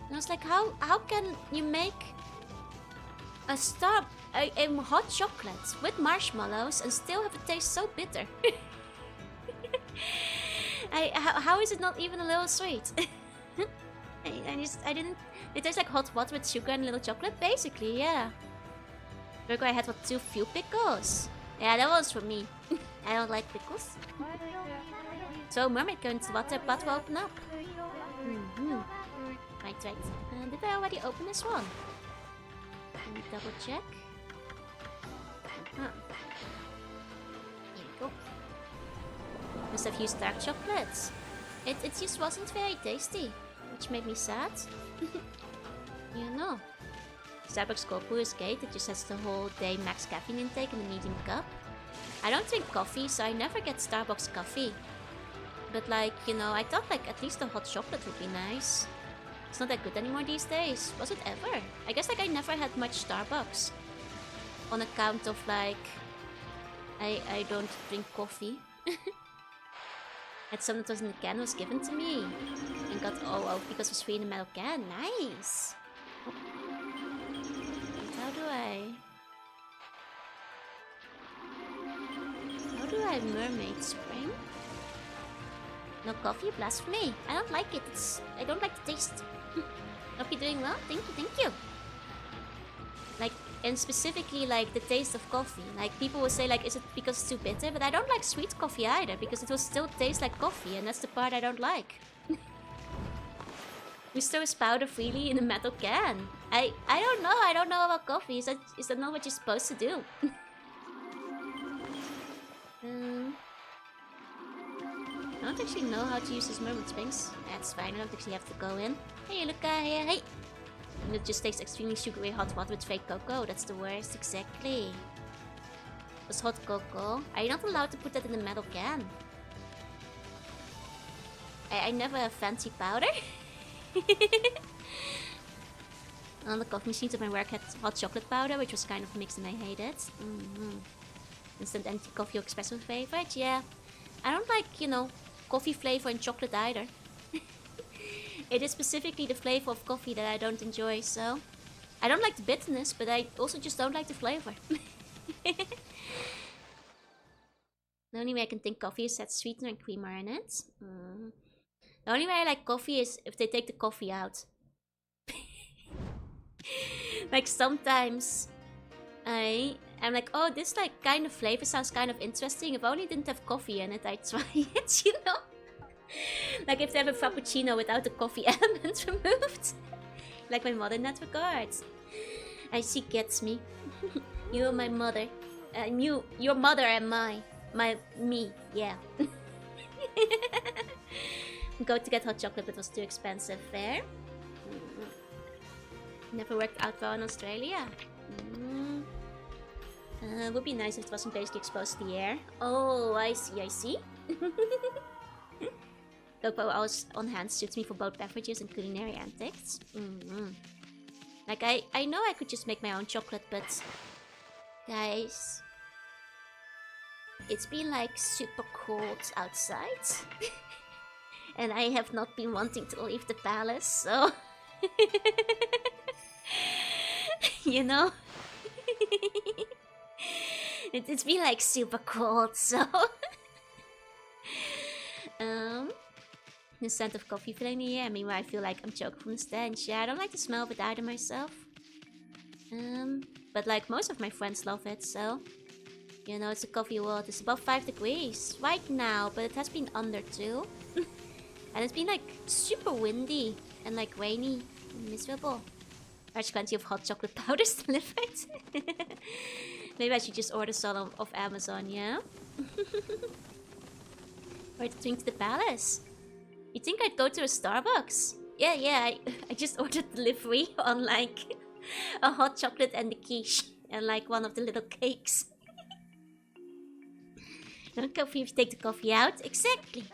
And I was like, how can you make a hot chocolate with marshmallows and still have it taste so bitter? How is it not even a little sweet? I didn't. It tastes like hot water with sugar and a little chocolate, basically, yeah. Burger I had with too few pickles. Yeah, that was for me. I don't like pickles. So mermaid going to the water, but will open up. Right. Did I already open this one? Let me double check. Here we go. Must have used dark chocolates. It just wasn't very tasty, which made me sad. You know. Starbucks Cocoa is great, it just has the whole day max caffeine intake in a medium cup. I don't drink coffee, so I never get Starbucks coffee. But like, you know, I thought like at least a hot chocolate would be nice. It's not that good anymore these days. Was it ever? I guess like I never had much Starbucks. On account of like, I don't drink coffee. Had some that was in the can was given to me. And got because it was free in a metal can. Nice! How do I mermaid spring? No coffee? Blasphemy. I don't like it. I don't like the taste. Hope you're doing well. Thank you. Like, and specifically like the taste of coffee. Like people will say like, is it because it's too bitter? But I don't like sweet coffee either because it will still taste like coffee, and that's the part I don't like. We store his powder freely in a metal can. I don't know. I don't know about coffee. Is that not what you're supposed to do? I don't actually know how to use this mermaid springs. That's fine. I don't actually have to go in. Hey, look, hey. And it just tastes extremely sugary hot water with fake cocoa. That's the worst. Exactly. It's hot cocoa. Are you not allowed to put that in a metal can? I never have fancy powder. On the coffee machines at my work had hot chocolate powder, which was kind of mixed and I hate it. Instant empty coffee or espresso favorite, yeah. I don't like, you know, coffee flavor and chocolate either. It is specifically the flavor of coffee that I don't enjoy, so... I don't like the bitterness, but I also just don't like the flavor. The only way I can think coffee is that sweetener and creamer in it. The only way I like coffee is if they take the coffee out. Like sometimes I'm like, oh, this like kind of flavor sounds kind of interesting. If only it didn't have coffee in it, I'd try it, you know? Like if they have a frappuccino without the coffee element removed. Like my mother in that regard. She gets me. You and my mother. Your mother and me, yeah. Go to get hot chocolate, but it was too expensive. Fair. Never worked out well in Australia. Would be nice if it wasn't basically exposed to the air. Oh, I see. Cocoa always on hand suits me for both beverages and culinary antics. Like I know I could just make my own chocolate, but guys, it's been like super cold outside. And I have not been wanting to leave the palace, so... You know? It's been like super cold, so... The scent of coffee filling the air. Meanwhile, I feel like I'm choking from the stench. Yeah, I don't like the smell of it either myself. But like most of my friends love it, so... You know, it's a coffee world. It's above 5 degrees right now, but it has been under 2. And it's been like super windy and like rainy and miserable. Large quantity of hot chocolate powders delivered. Maybe I should just order some off Amazon, yeah? Or to drink to the palace. You think I'd go to a Starbucks? Yeah, I just ordered delivery on like a hot chocolate and the quiche. And like one of the little cakes. Don't coffee if you take the coffee out. Exactly.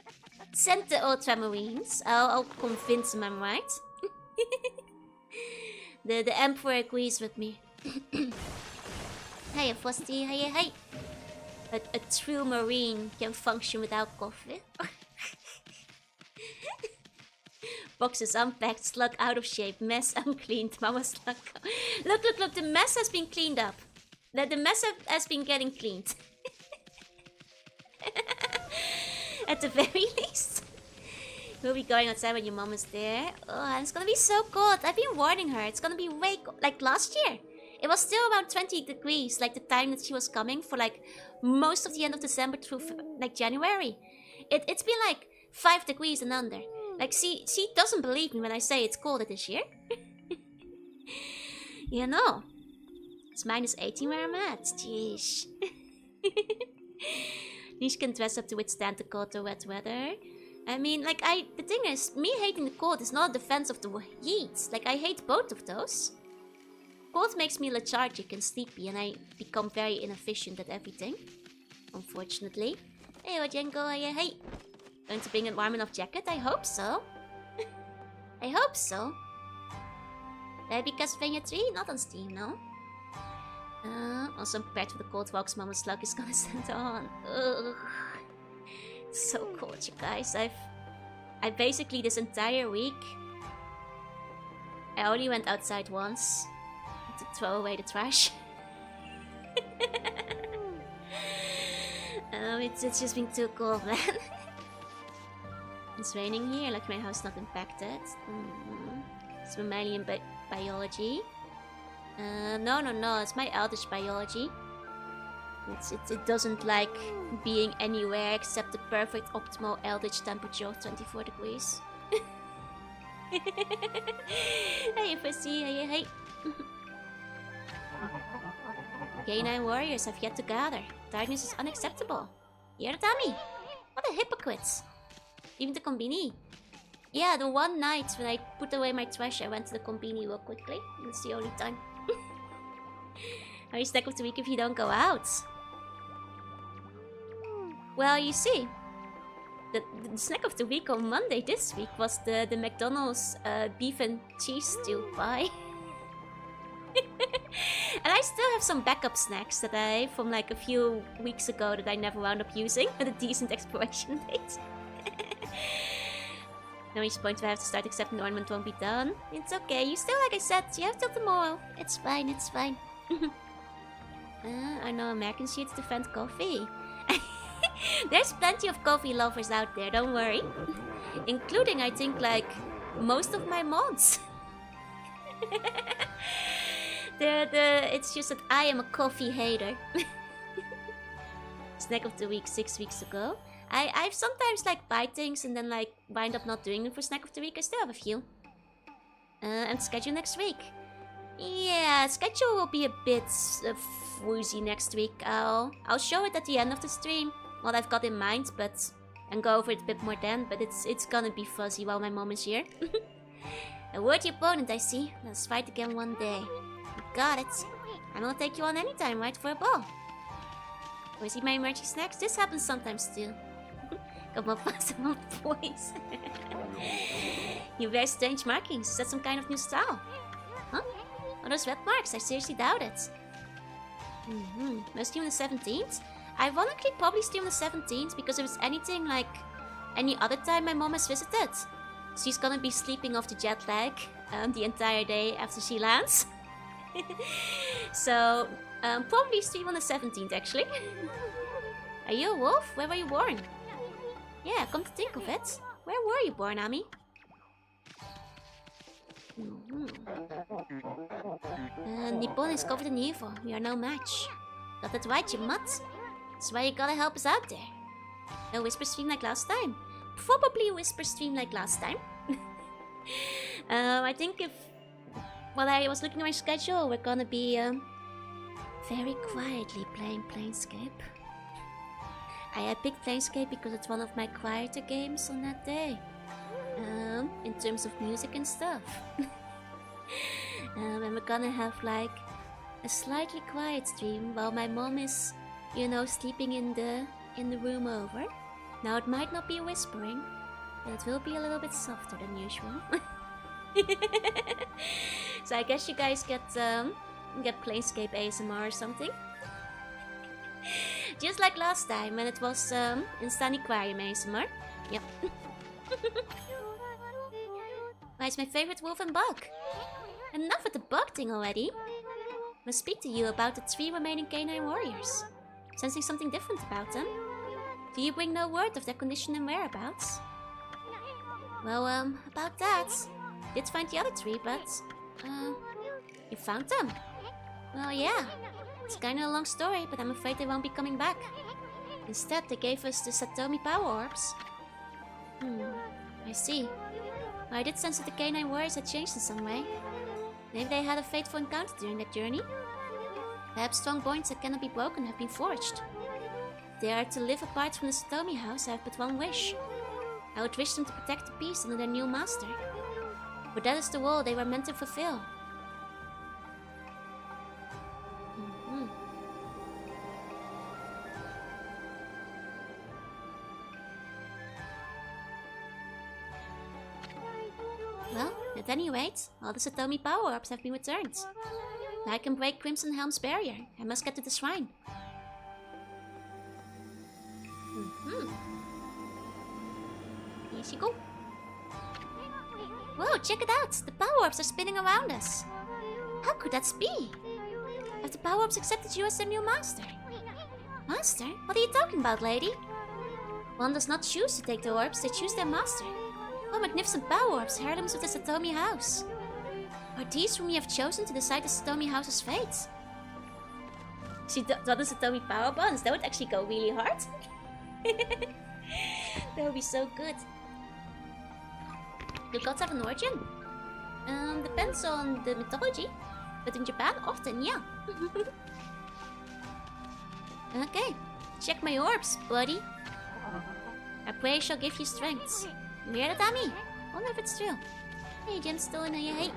Send the ultramarines. I'll convince them I'm right. The Emperor agrees with me. Hey, Frosty. Hey. A true marine can function without coffee. Boxes unpacked, slug out of shape, mess uncleaned, mama slug. Look, the mess has been cleaned up. The mess has been getting cleaned. At the very least. We'll be going outside when your mom is there. Oh, and it's gonna be so cold. I've been warning her. It's gonna be way cold. Like last year. It was still around 20 degrees, like the time that she was coming for like most of the end of December through like January. It's been like 5 degrees and under. Like she doesn't believe me when I say it's colder this year. You know. It's -18 where I'm at. Jeez. Niche can dress up to withstand the cold or wet weather. I mean, like, the thing is, me hating the cold is not a defense of the heat. Like, I hate both of those. Cold makes me lethargic and sleepy, and I become very inefficient at everything. Unfortunately. Hey, Wajenko, hey. Going to bring a warm enough jacket? I hope so. I hope so. That'd be Castlevania 3? Not on Steam, no? Also, I'm prepared for the cold walks Mama Slug is gonna send on. Ugh. It's so cold, you guys. I basically this entire week, I only went outside once to throw away the trash. It's just been too cold, man. It's raining here, like my house not impacted. It's mammalian biology. No, it's my eldritch biology. It doesn't like being anywhere except the perfect optimal eldritch temperature of 24 degrees. Hey, Fuzzy, hey. K9 warriors have yet to gather. Darkness is unacceptable. Hear it, Ami? What a hypocrite. Even the Combini. Yeah, the one night when I put away my trash, I went to the Combini real quickly. That's the only time. How you snack of the week if you don't go out? Well, you see, the snack of the week on Monday this week was the McDonald's beef and cheese stew pie. And I still have some backup snacks that from like a few weeks ago that I never wound up using with a decent expiration date. Now each point we have to start accepting the ornament won't be done. It's okay, you still, like I said, you have till tomorrow. It's fine, it's fine. I know Americans here to defend coffee. There's plenty of coffee lovers out there, don't worry. Including, I think, like, most of my mods. It's just that I am a coffee hater. Snack of the week 6 weeks ago. I've sometimes like buy things and then like wind up not doing them for snack of the week. I still have a few. And schedule next week. Yeah, schedule will be a bit woozy next week. I'll show it at the end of the stream. What I've got in mind, and go over it a bit more then. But it's gonna be fuzzy while my mom is here. A worthy opponent, I see. Let's fight again one day. You got it. I'm gonna take you on anytime, right, for a ball. Oh, is he my emerging snacks? This happens sometimes too. Come on, fast amount of boys. You wear strange markings. Is that some kind of new style? Huh? Oh, those red marks. I seriously doubt it. No stream on the 17th? Ironically, probably stream on the 17th because if it's anything like any other time my mom has visited, she's gonna be sleeping off the jet lag the entire day after she lands. So, probably stream on the 17th actually. Are you a wolf? Where were you born? Yeah, come to think of it. Where were you born, Ami? Nippon is covered in evil. We are no match. Got that right, you mutt? That's why you gotta help us out there. No whisper stream like last time. Probably a whisper stream like last time. I think while I was looking at my schedule, we're gonna be very quietly playing Planescape. I picked Planescape because it's one of my quieter games on that day. In terms of music and stuff. And we're gonna have like a slightly quiet stream while my mom is, you know, sleeping in the room over. Now it might not be whispering, but it will be a little bit softer than usual. So I guess you guys get Planescape ASMR or something. Just like last time when it was Instant Aquarium ASMR. Yep. Why is my favorite wolf and bug? Enough with the bug thing already. Must speak to you about the 3 remaining K9 warriors. Sensing something different about them. Do you bring no word of their condition and whereabouts? Well, about that. Did find the other 3, but you found them. Well, yeah. It's kinda a long story, but I'm afraid they won't be coming back. Instead, they gave us the Satomi power orbs. I see. Well, I did sense that the canine warriors had changed in some way. Maybe they had a fateful encounter during that journey. Perhaps strong bonds that cannot be broken have been forged. If they are to live apart from the Satomi house, I have but one wish. I would wish them to protect the peace under their new master. For that is the role they were meant to fulfill. Well, at any rate, all the Satomi power orbs have been returned. Now I can break Crimson Helm's barrier. I must get to the shrine. Here she go. Whoa, check it out! The power orbs are spinning around us. How could that be? Have the power orbs accepted you as their new master? Master? What are you talking about, lady? One does not choose to take the orbs, they choose their master. Oh, magnificent power orbs, heirlooms of the Satomi house. Are these whom you have chosen to decide the Satomi house's fate? She done the Satomi power bonds. That would actually go really hard. That would be so good. Do gods have an origin? Depends on the mythology. But in Japan, often, yeah. Okay, check my orbs, buddy. I pray shall give you strength. You hear that, Ami? Wonder if it's true. Hey, gemstone, hey.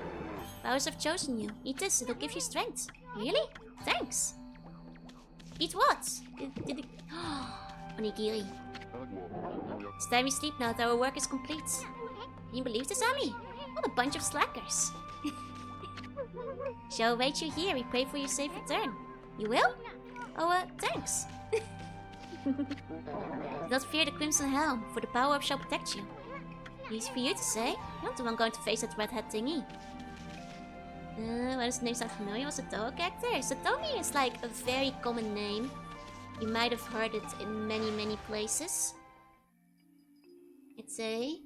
Powers have chosen you. Eat this, it'll give you strength. Really? Thanks. Eat what? Did it... Onigiri. It's time we sleep now that our work is complete. Can you believe this, Ami? What a bunch of slackers. Shall await you here. We pray for your safe return. You will? Oh, thanks. Do not fear the Crimson Helm, for the power-up shall protect you. Easy for you to say. You're not the one going to face that red-head thingy. Why does the name sound familiar? Was it a Toho character? Satomi is like a very common name. You might have heard it in many places. It's a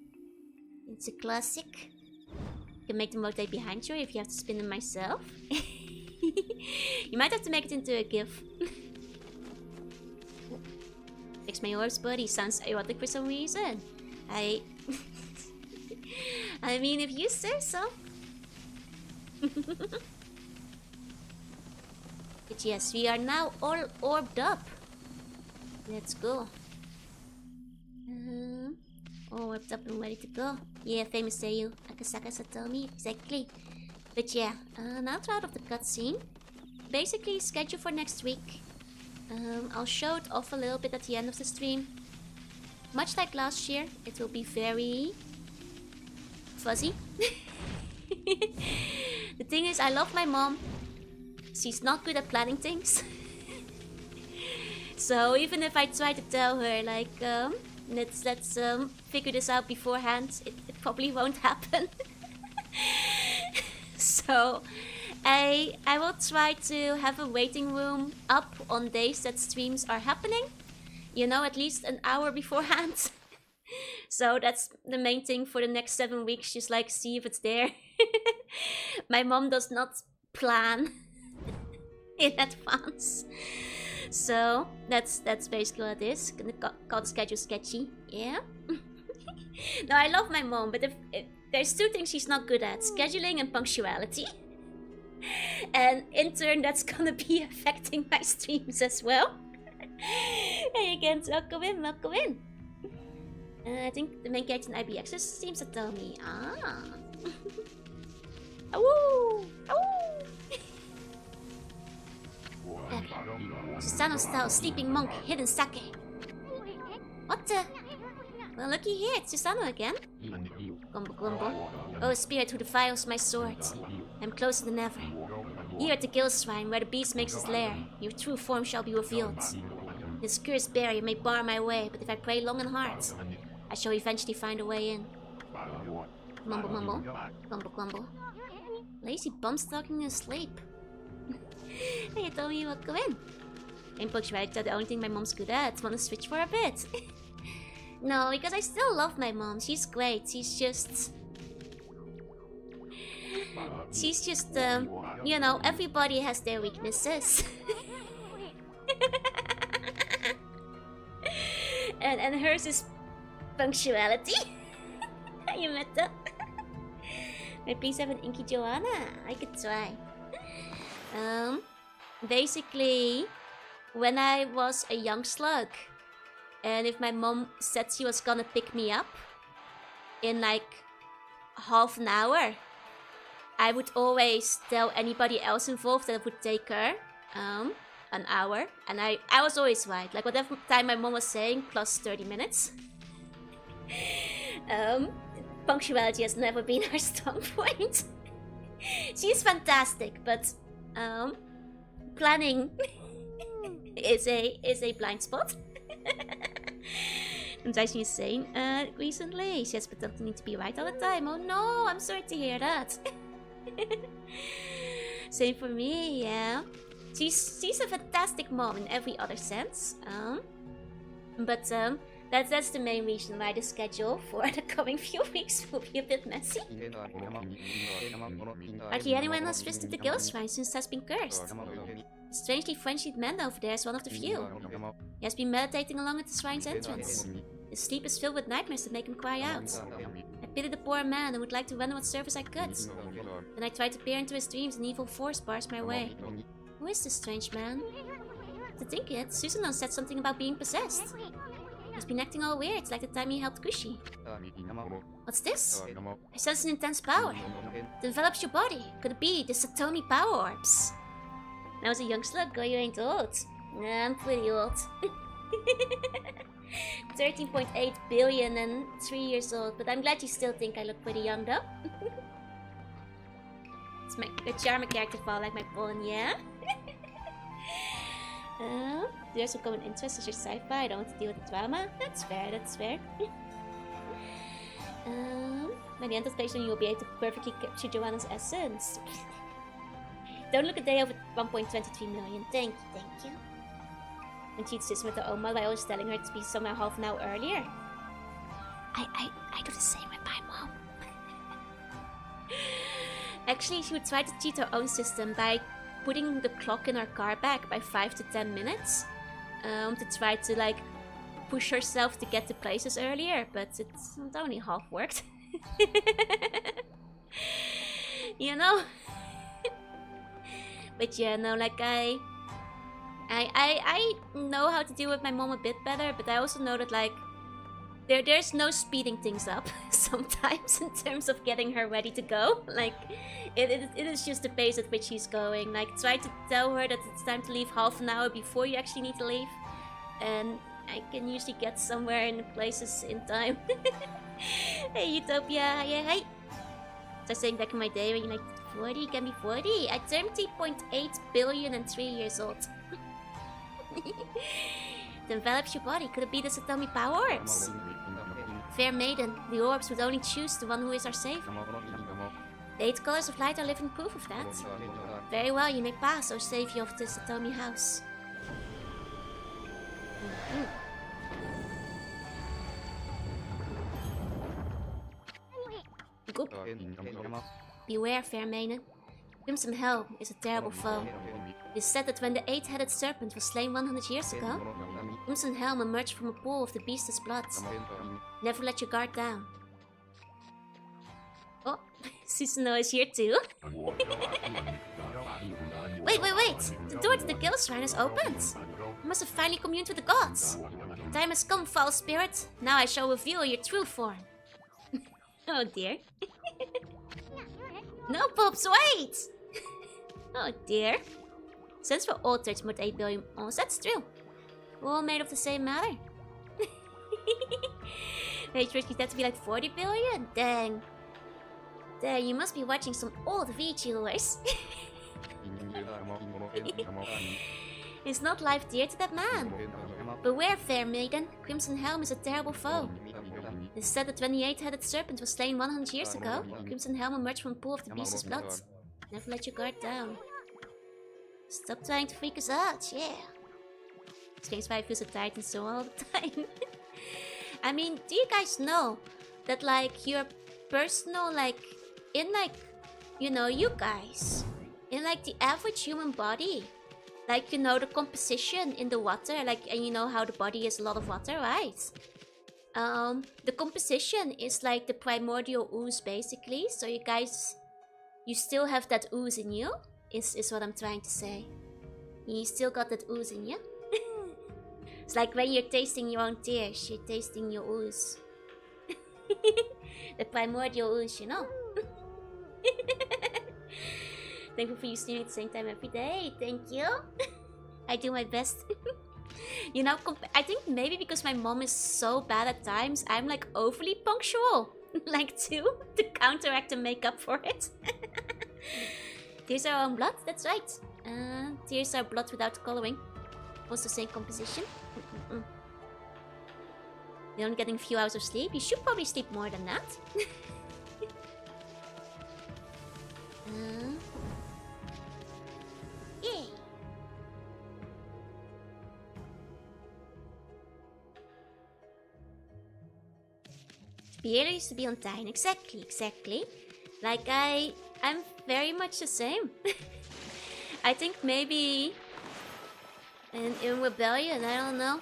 classic. You can make them rotate behind you if you have to spin them myself. You might have to make it into a GIF. Fix my orbs, buddy. Sounds erotic for some reason. I mean, if you say so. But yes, we are now all orbed up. Let's go. All orbed up and ready to go. Yeah, famous Seiyu. Akasaka Satomi, exactly. But yeah, now to out of the cutscene. Basically, schedule for next week. I'll show it off a little bit at the end of the stream. Much like last year, it will be very fuzzy. The thing is, I love my mom. She's not good at planning things. So even if I try to tell her, like, let's figure this out beforehand, it probably won't happen. So I will try to have a waiting room up on days that streams are happening. You know, at least an hour beforehand. So that's the main thing for the next 7 weeks. Just like see if it's there. My mom does not plan in advance. So that's basically what it is. Gonna call the schedule sketchy. Yeah. No, I love my mom, but if there's two things she's not good at: scheduling and punctuality. And in turn, that's gonna be affecting my streams as well. Hey again, welcome in, welcome in. I think the main character in IBX seems to tell me. Ah. Awoo! Awoo! Susanoo-style sleeping monk, hidden sake. What the? Well, looky here, it's Susanoo again. Gumbo Gumbo. Oh, spirit who defiles my sword. I'm closer than ever. Here at the Guild Shrine, where the beast makes his lair, your true form shall be revealed. This cursed barrier may bar my way, but if I pray long and hard, I shall eventually find a way in. Mumble mumble. Glumble glumble. Lazy bums talking asleep. Hey, you told me you would come in. In punctuality, the only thing my mom's good at. Wanna switch for a bit? No, because I still love my mom. She's great. She's just... She's just, you know, everybody has their weaknesses. and hers is punctuality. You met that? May I please have an inky Joanna? I could try. Basically, when I was a young slug, and if my mom said she was gonna pick me up in like half an hour, I would always tell anybody else involved that it would take her an hour, and I was always right. Like whatever time my mom was saying, plus 30 minutes. Punctuality has never been her strong point. She's fantastic, but planning is a blind spot. And as she's saying, recently she has been pretending to be right all the time. Oh no, I'm sorry to hear that. Same for me, yeah. She's a fantastic mom in every other sense. But that's the main reason why the schedule for the coming few weeks will be a bit messy. Hardly anyone has visited the Guild Shrine since it has been cursed. The strangely friendly man over there is one of the few. He has been meditating along at the shrine's entrance. His sleep is filled with nightmares that make him cry out. I pity the poor man and would like to render what service I could. Then I try to peer into his dreams and evil force bars my way. Who is this strange man? To think it, Susanoo said something about being possessed. He's been acting all weird, like the time he helped Kushi. What's this? I sense an intense power. It envelops your body. Could it be the Satomi power orbs? Now as a young slug, girl, you ain't old. Nah, I'm pretty old. 13.8 billion and 3 years old, but I'm glad you still think I look pretty young though. It's my charmer character file, like my pawn, yeah? There's some common interest is your sci-fi. I don't want to deal with the drama. That's fair, that's fair. By the end of the station, you'll be able to perfectly capture Joanna's essence. Don't look a day over 1.23 million. Thank you. And she insists with the Oma by always telling her to be somewhere half an hour earlier. I do the same with my mom. Actually, she would try to cheat her own system by putting the clock in her car back by 5 to 10 minutes. To try to like push herself to get to places earlier, but it only half worked. You know? But yeah, no, like I know how to deal with my mom a bit better, but I also know that like there's no speeding things up sometimes in terms of getting her ready to go. Like it is just the pace at which she's going. Like try to tell her that it's time to leave half an hour before you actually need to leave, and I can usually get somewhere in the places in time. Hey Utopia, yeah, hey. So I was saying back in my day when you're like 40, can be 40. I turned 3.8 billion and 3 years old. It envelops your body. Could it be the Satomi power orbs? Fair maiden, the orbs would only choose the one who is our savior. The 8 colors of light are living proof of that. Very well, you may pass, O savior of the Satomi house. Good. Beware, fair maiden. Crimson Hell is a terrible foe. It is said that when the 8-headed serpent was slain 100 years ago, Crimson Helm emerged from a pool of the beast's blood. Never let your guard down. Oh, Susanoo is here too. Wait! The door to the Guild Shrine is opened. I must have finally communed with the gods. The time has come, foul spirit. Now I shall reveal your true form. Oh dear. No, Pops, wait! Oh dear. Since we're all 13.8 billion, oh, that's true. We're all made of the same matter. Wait, Rich, that to be like 40 billion? Dang. Dang, you must be watching some old VTubers. It's not life dear to that man. Beware, fair maiden. Crimson Helm is a terrible foe. It is said that when the 8-headed serpent was slain 100 years ago, Crimson Helm emerged from a pool of the beast's blood. Never let your guard down. Stop trying to freak us out, yeah. Explains why I feel so tired and so all the time. I mean, do you guys know that like your personal, like, in like you know, you guys, in like the average human body, like, you know, the composition in the water, like, and you know how the body is a lot of water, right? The composition is like the primordial ooze, basically. So you guys, you still have that ooze in you, is what I'm trying to say. You still got that ooze in you. It's like when you're tasting your own tears, you're tasting your ooze. The primordial ooze, you know. Thankful for you streaming at the same time every day. Thank you. I do my best. You know, I think maybe because my mom is so bad at times, I'm like overly punctual. Like to counteract and make up for it. Tears are our own blood, that's right. Tears are blood without coloring. Also same composition. You're only getting a few hours of sleep. You should probably sleep more than that. Yeah. Beer used to be on time. Exactly. Like I'm very much the same. I think maybe in rebellion, I don't know.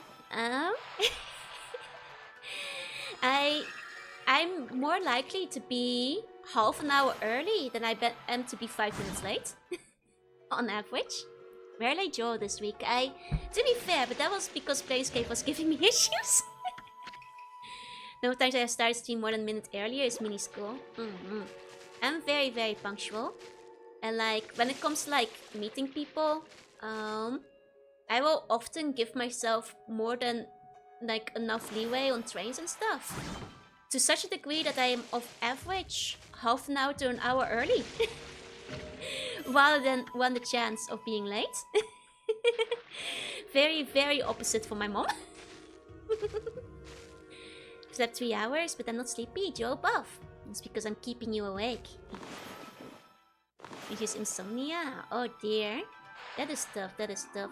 I'm more likely to be half an hour early than I am to be 5 minutes late. On average. Very late Joe this week. To be fair, but that was because Playscape was giving me issues. No times I have started stream more than a minute earlier is mini school. I'm very, very punctual. And like, when it comes to like meeting people, I will often give myself more than like enough leeway on trains and stuff. To such a degree that I am of average half an hour to an hour early. Rather than run the chance of being late. Very, very opposite for my mom. Slept 3 hours, but I'm not sleepy. Joe Buff. It's because I'm keeping you awake. It's just insomnia. Oh dear. That is tough, that is tough.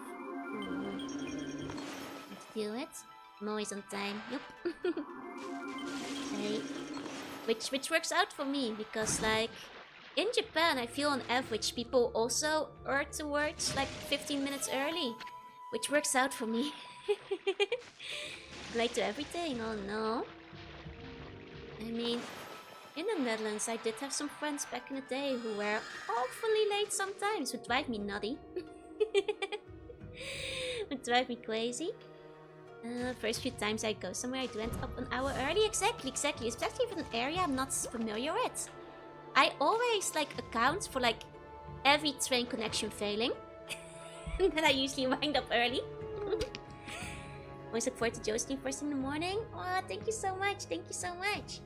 Let's do it. I'm always on time. Yep. Hey. Which works out for me, because like in Japan I feel on average people also are towards like 15 minutes early. Which works out for me. Late to everything, oh no. I mean, in the Netherlands I did have some friends back in the day who were awfully late sometimes. Would drive me nutty. Would drive me crazy. First few times I go somewhere I do end up an hour early. Exactly. Especially if an area I'm not familiar with. I always like account for like every train connection failing. And then I usually wind up early. Always look forward to Joe's stream first in the morning. Oh, thank you so much. Thank you so much.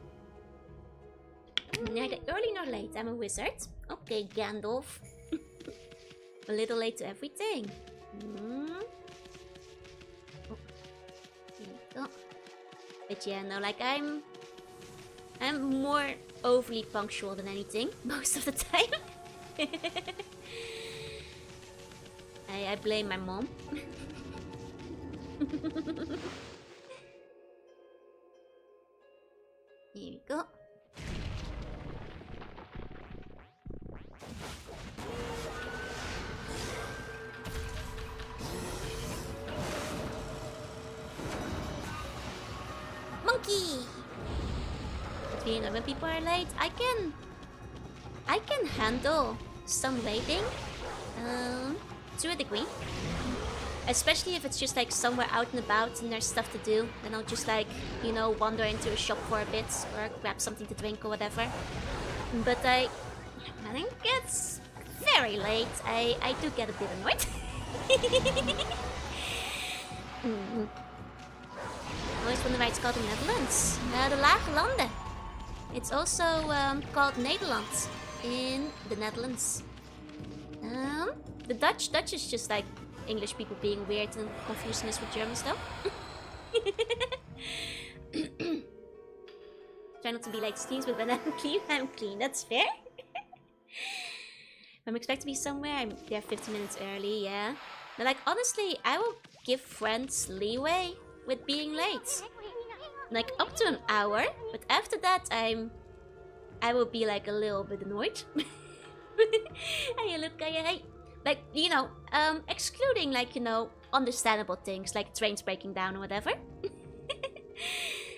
Neither early nor late. I'm a wizard. Okay, Gandalf. A little late to everything. Oh, here we go. But yeah, no, like I'm more overly punctual than anything most of the time. I blame my mom. Here we go. Monkey! You know, when people are late, I can handle some waiting, to a degree. Especially if it's just like somewhere out and about and there's stuff to do, then I'll just like, you know, wander into a shop for a bit or grab something to drink or whatever. But when it gets very late, I do get a bit annoyed. I always wonder why it's called the Netherlands. The Lage Landen. It's also called Nederland in the Netherlands. The Dutch is just like English people being weird and confusing us with Germans though. Try not to be like streams, but when I'm clean. That's fair. If I'm expected to be somewhere, I'm there 15 minutes early, yeah. But like honestly, I will give friends leeway with being late. Like up to an hour, but after that I will be like a little bit annoyed. Hey, look, hey. Like, you know, excluding, like, you know, understandable things like trains breaking down or whatever.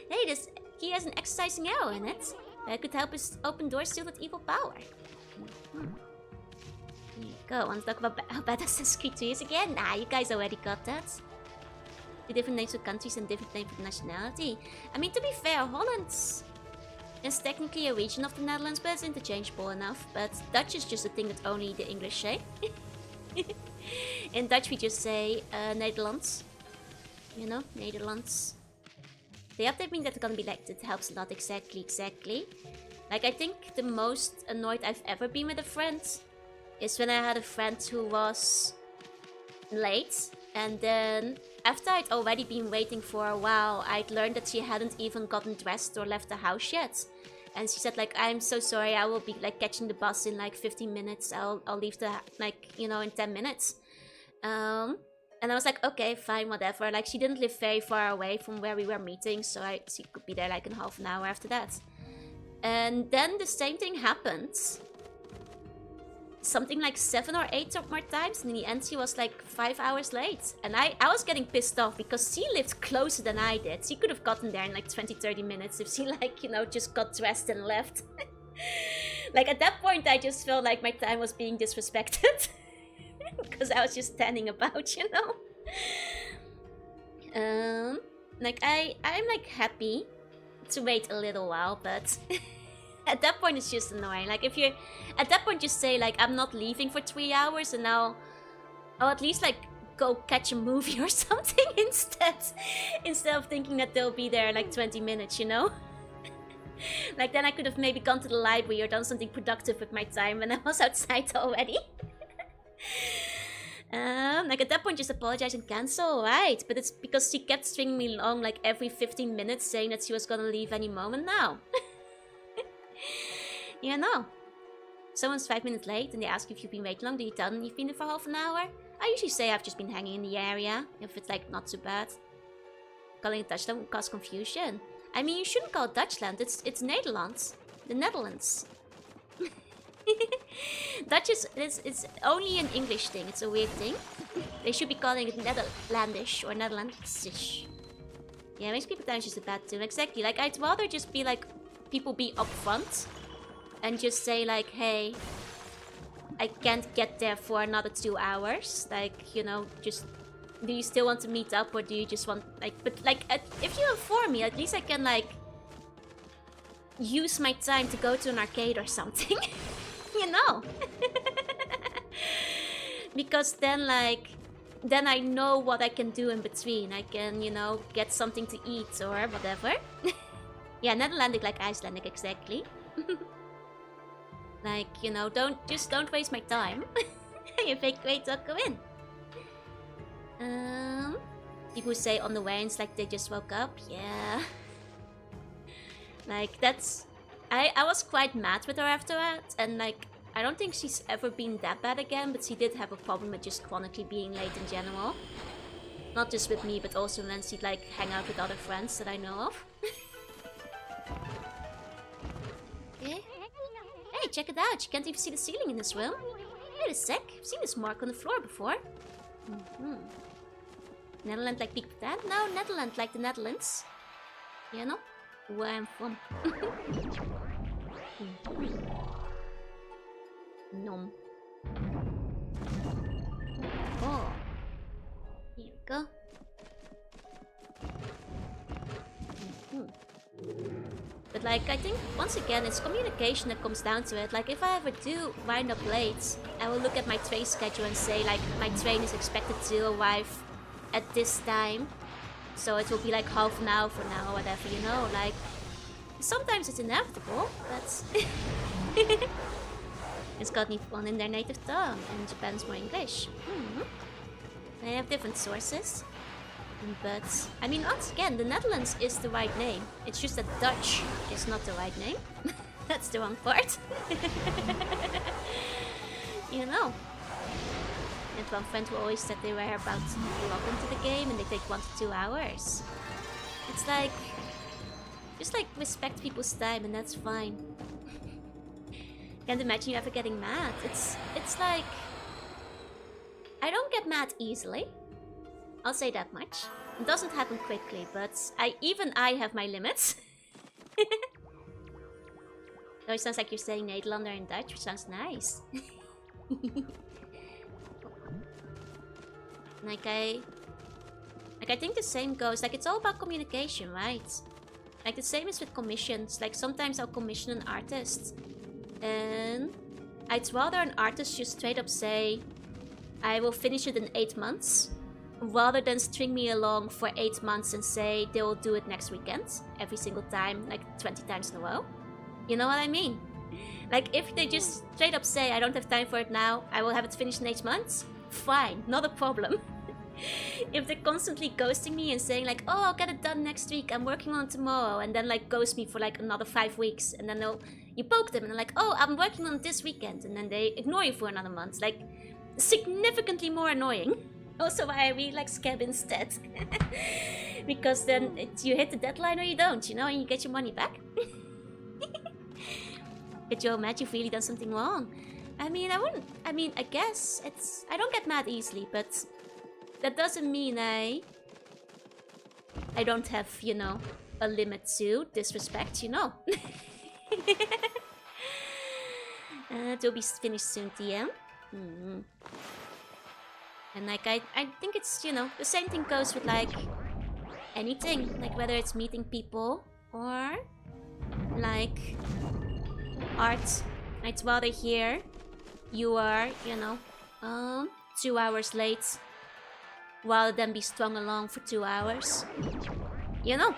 Hey, he has an exercising arrow in it. That could help us open doors to that evil power. There you go. Want to talk about how bad Assassin's Creed 2 is again? Nah, you guys already got that. The different names for countries and different names for nationality. I mean, to be fair, Holland is technically a region of the Netherlands, but it's interchangeable enough. But Dutch is just a thing that only the English say. In Dutch we just say Nederlands. You know, Nederlands. The update means that it's gonna be like, it helps a lot, exactly. Like, I think the most annoyed I've ever been with a friend is when I had a friend who was late, and then after I'd already been waiting for a while, I'd learned that she hadn't even gotten dressed or left the house yet. And she said, like, I'm so sorry, I will be, like, catching the bus in, like, 15 minutes. I'll leave the, like, you know, in 10 minutes. And I was like, okay, fine, whatever. Like, she didn't live very far away from where we were meeting, so she could be there, like, in half an hour after that. And then the same thing happened. Something like 7 or 8 more times, and in the end she was like 5 hours late. And I was getting pissed off because she lived closer than I did. She could have gotten there in like 20-30 minutes if she, like, you know, just got dressed and left. Like, at that point I just felt like my time was being disrespected. Because I was just standing about, you know. Like, I'm like happy to wait a little while, but at that point it's just annoying. Like, if you're at that point, just say like, I'm not leaving for 3 hours, and I'll at least like go catch a movie or something instead of thinking that they'll be there in like 20 minutes, you know. Like, then I could have maybe gone to the library or done something productive with my time when I was outside already. Like, at that point, just apologize and cancel, right? But it's because she kept stringing me along like every 15 minutes, saying that she was gonna leave any moment now. You know, someone's 5 minutes late and they ask you if you've been waiting long. Do you tell them you've been there for half an hour? I usually say I've just been hanging in the area, if it's like not too bad. Calling it Dutchland would cause confusion. I mean, you shouldn't call it Dutchland, it's Netherlands. The Netherlands. Dutch is it's only an English thing. It's a weird thing. They should be calling it Netherlandish or Netherlandsish. Yeah, it makes people times just a bad tune. Exactly. Like, I'd rather just be like, people be upfront and just say like, hey, I can't get there for another 2 hours. Like, you know, just, do you still want to meet up, or do you just want, like, but like, if you inform me, at least I can like use my time to go to an arcade or something. You know. Because then, like, then I know what I can do in between. I can, you know, get something to eat or whatever. Yeah, Netherlandic like Icelandic, exactly. Like, you know, don't waste my time. You fake great to go in. People say on the way, and it's like they just woke up. Yeah. Like, that's, I was quite mad with her after that, and like, I don't think she's ever been that bad again, but she did have a problem with just chronically being late in general. Not just with me, but also when she'd like hang out with other friends that I know of. Okay. Hey, check it out, you can't even see the ceiling in this room. Wait a sec, I've seen this mark on the floor before. Netherlands like Big Bad? No, Netherlands like the Netherlands. You know? Where I'm from. Nom. Oh. Here you go. But like, I think once again it's communication that comes down to it. Like, if I ever do wind up late, I will look at my train schedule and say like, my train is expected to arrive at this time, so it will be like half an hour from now or whatever, you know. Like, sometimes it's inevitable, but it's got one in their native tongue, and Japan's more English. They have different sources, but I mean, once again, the Netherlands is the right name. It's just that Dutch is not the right name. That's the wrong part. You know. And one friend who always said they were about to log into the game and they take 1 to 2 hours. It's like, just like respect people's time, and that's fine. Can't imagine you ever getting mad. It's like... I don't get mad easily. I'll say that much. It doesn't happen quickly, but even I have my limits. Oh, it sounds like you're saying Nederlander in Dutch, which sounds nice. Like I think the same goes, like it's all about communication, right? Like the same is with commissions. Like sometimes I'll commission an artist and I'd rather an artist just straight up say, I will finish it in 8 months, rather than string me along for 8 months and say they will do it next weekend, every single time, like 20 times in a row. You know what I mean? Like if they just straight up say, I don't have time for it now, I will have it finished in 8 months, fine, not a problem. If they're constantly ghosting me and saying like, oh, I'll get it done next week, I'm working on it tomorrow, and then like ghost me for like another 5 weeks, and then you poke them and they're like, oh, I'm working on it this weekend, and then they ignore you for another month. Like, significantly more annoying. Also why I really like Scab instead. Because then you hit the deadline or you don't, you know, and you get your money back. Get you all mad you've really done something wrong. I mean, I guess I don't get mad easily, but that doesn't mean I don't have, you know, a limit to disrespect, you know. It will be finished soon, TM. And like I think it's, you know, the same thing goes with like anything, like whether it's meeting people or like art. I'd rather hear you are, you know, 2 hours late rather than be strung along for 2 hours, you know.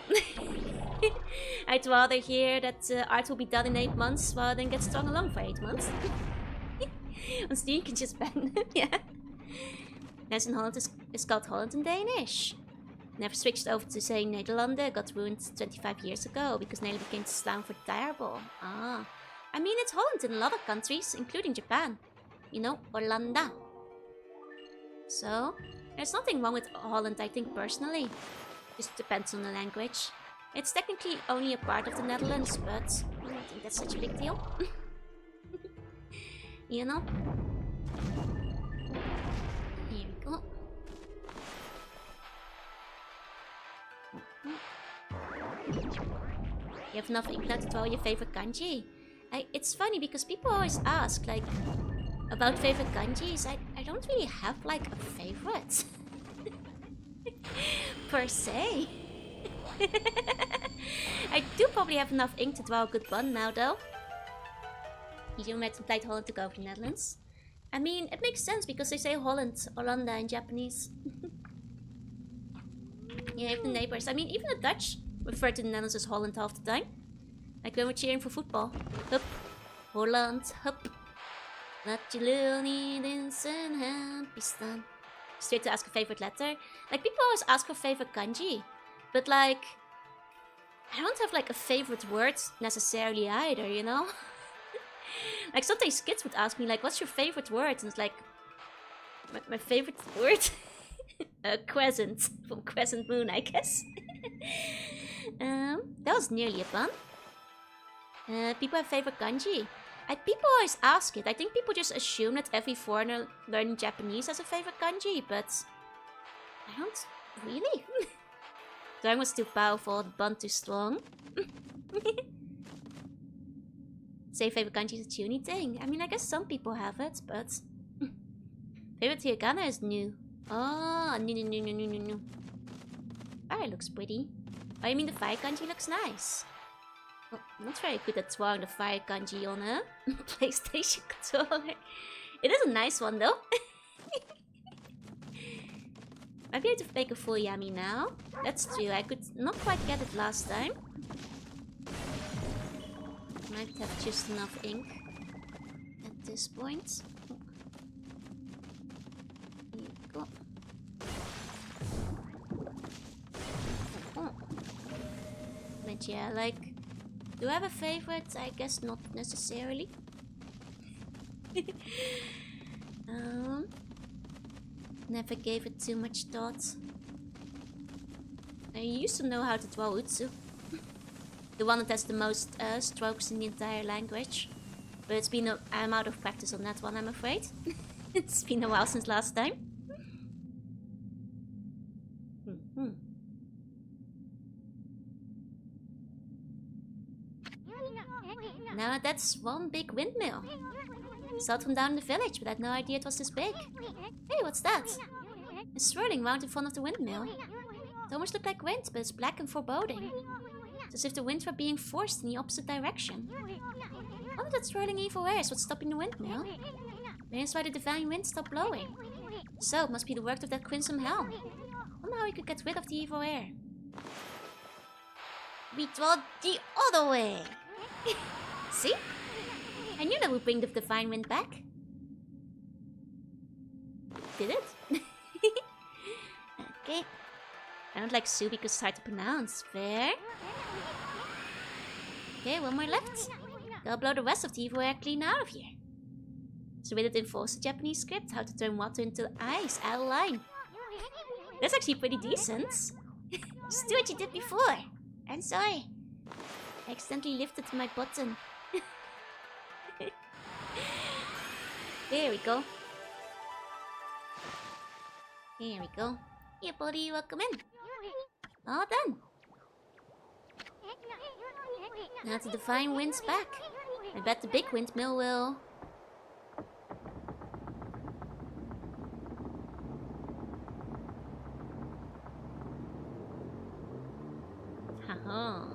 I'd rather hear that art will be done in 8 months rather than get strung along for 8 months. Want you can just ban them, yeah. As in Holland is called Holland in Danish. Never switched over to saying Nederlanden, got ruined 25 years ago because nearly became slang for terrible. Ah. I mean, it's Holland in a lot of countries, including Japan. You know, Hollanda. So, there's nothing wrong with Holland, I think, personally. Just depends on the language. It's technically only a part of the Netherlands, but I don't think that's such a big deal. You know? Here we go. You have enough ink now to draw your favorite kanji. It's funny because people always ask, like, about favorite kanjis. I don't really have, like, a favorite. Per se. I do probably have enough ink to draw a good bun now, though. You met and played Holland to go over the Netherlands. I mean, it makes sense because they say Holland, Hollanda in Japanese. Yeah, even the neighbors. I mean, even the Dutch refer to the Netherlands as Holland half the time. Like when we're cheering for football. Hup, Holland, hup. Laat je lul niet in zijn happy staan. Straight to ask a favorite letter. Like, people always ask for favorite kanji. But like, I don't have like a favorite word necessarily either, you know? Like sometimes kids would ask me like, what's your favorite word? And it's like, my favorite word? Crescent. From Crescent Moon, I guess. That was nearly a pun. People have favorite kanji. People always ask it. I think people just assume that every foreigner learning Japanese has a favorite kanji, but I don't really. Drawing was too powerful, the bun too strong. Say favorite kanji is a tuny thing. I mean, I guess some people have it, but favorite hiragana is new. Oh, no. Fire looks pretty. Oh, I mean the fire kanji looks nice. Oh, I'm not very good at drawing the fire kanji on a PlayStation controller. It is a nice one though. Might be able to make a full yummy now. That's true, I could not quite get it last time. Might have just enough ink at this point. Here we go. Oh. But yeah, like, do I have a favorite? I guess not necessarily. Never gave it too much thought. I used to know how to draw Utsu. The one that has the most strokes in the entire language. But I'm out of practice on that one, I'm afraid. It's been a while since last time. Now that's one big windmill. Saw it from down in the village, but I had no idea it was this big. Hey, what's that? It's swirling round in front of the windmill. It almost looked like wind, but it's black and foreboding. It's as if the wind were being forced in the opposite direction. I wonder that swirling evil air is what's stopping the windmill. Maybe that's why the divine wind stopped blowing. So, it must be the work of that crimson hell. I wonder how we could get rid of the evil air. We draw the other way. See? I knew that would bring the divine wind back. Did it? Okay. I don't like Sue because it's hard to pronounce. Fair. Okay, one more left. I'll blow the rest of the evil air clean out of here. So will it enforce the Japanese script? How to turn water into ice out of line. That's actually pretty decent. Just do what you did before. I'm sorry. I accidentally lifted my button. There we go. Here we go. Here, buddy, welcome in. All done. Now the divine wind's back. I bet the big windmill will... Haha.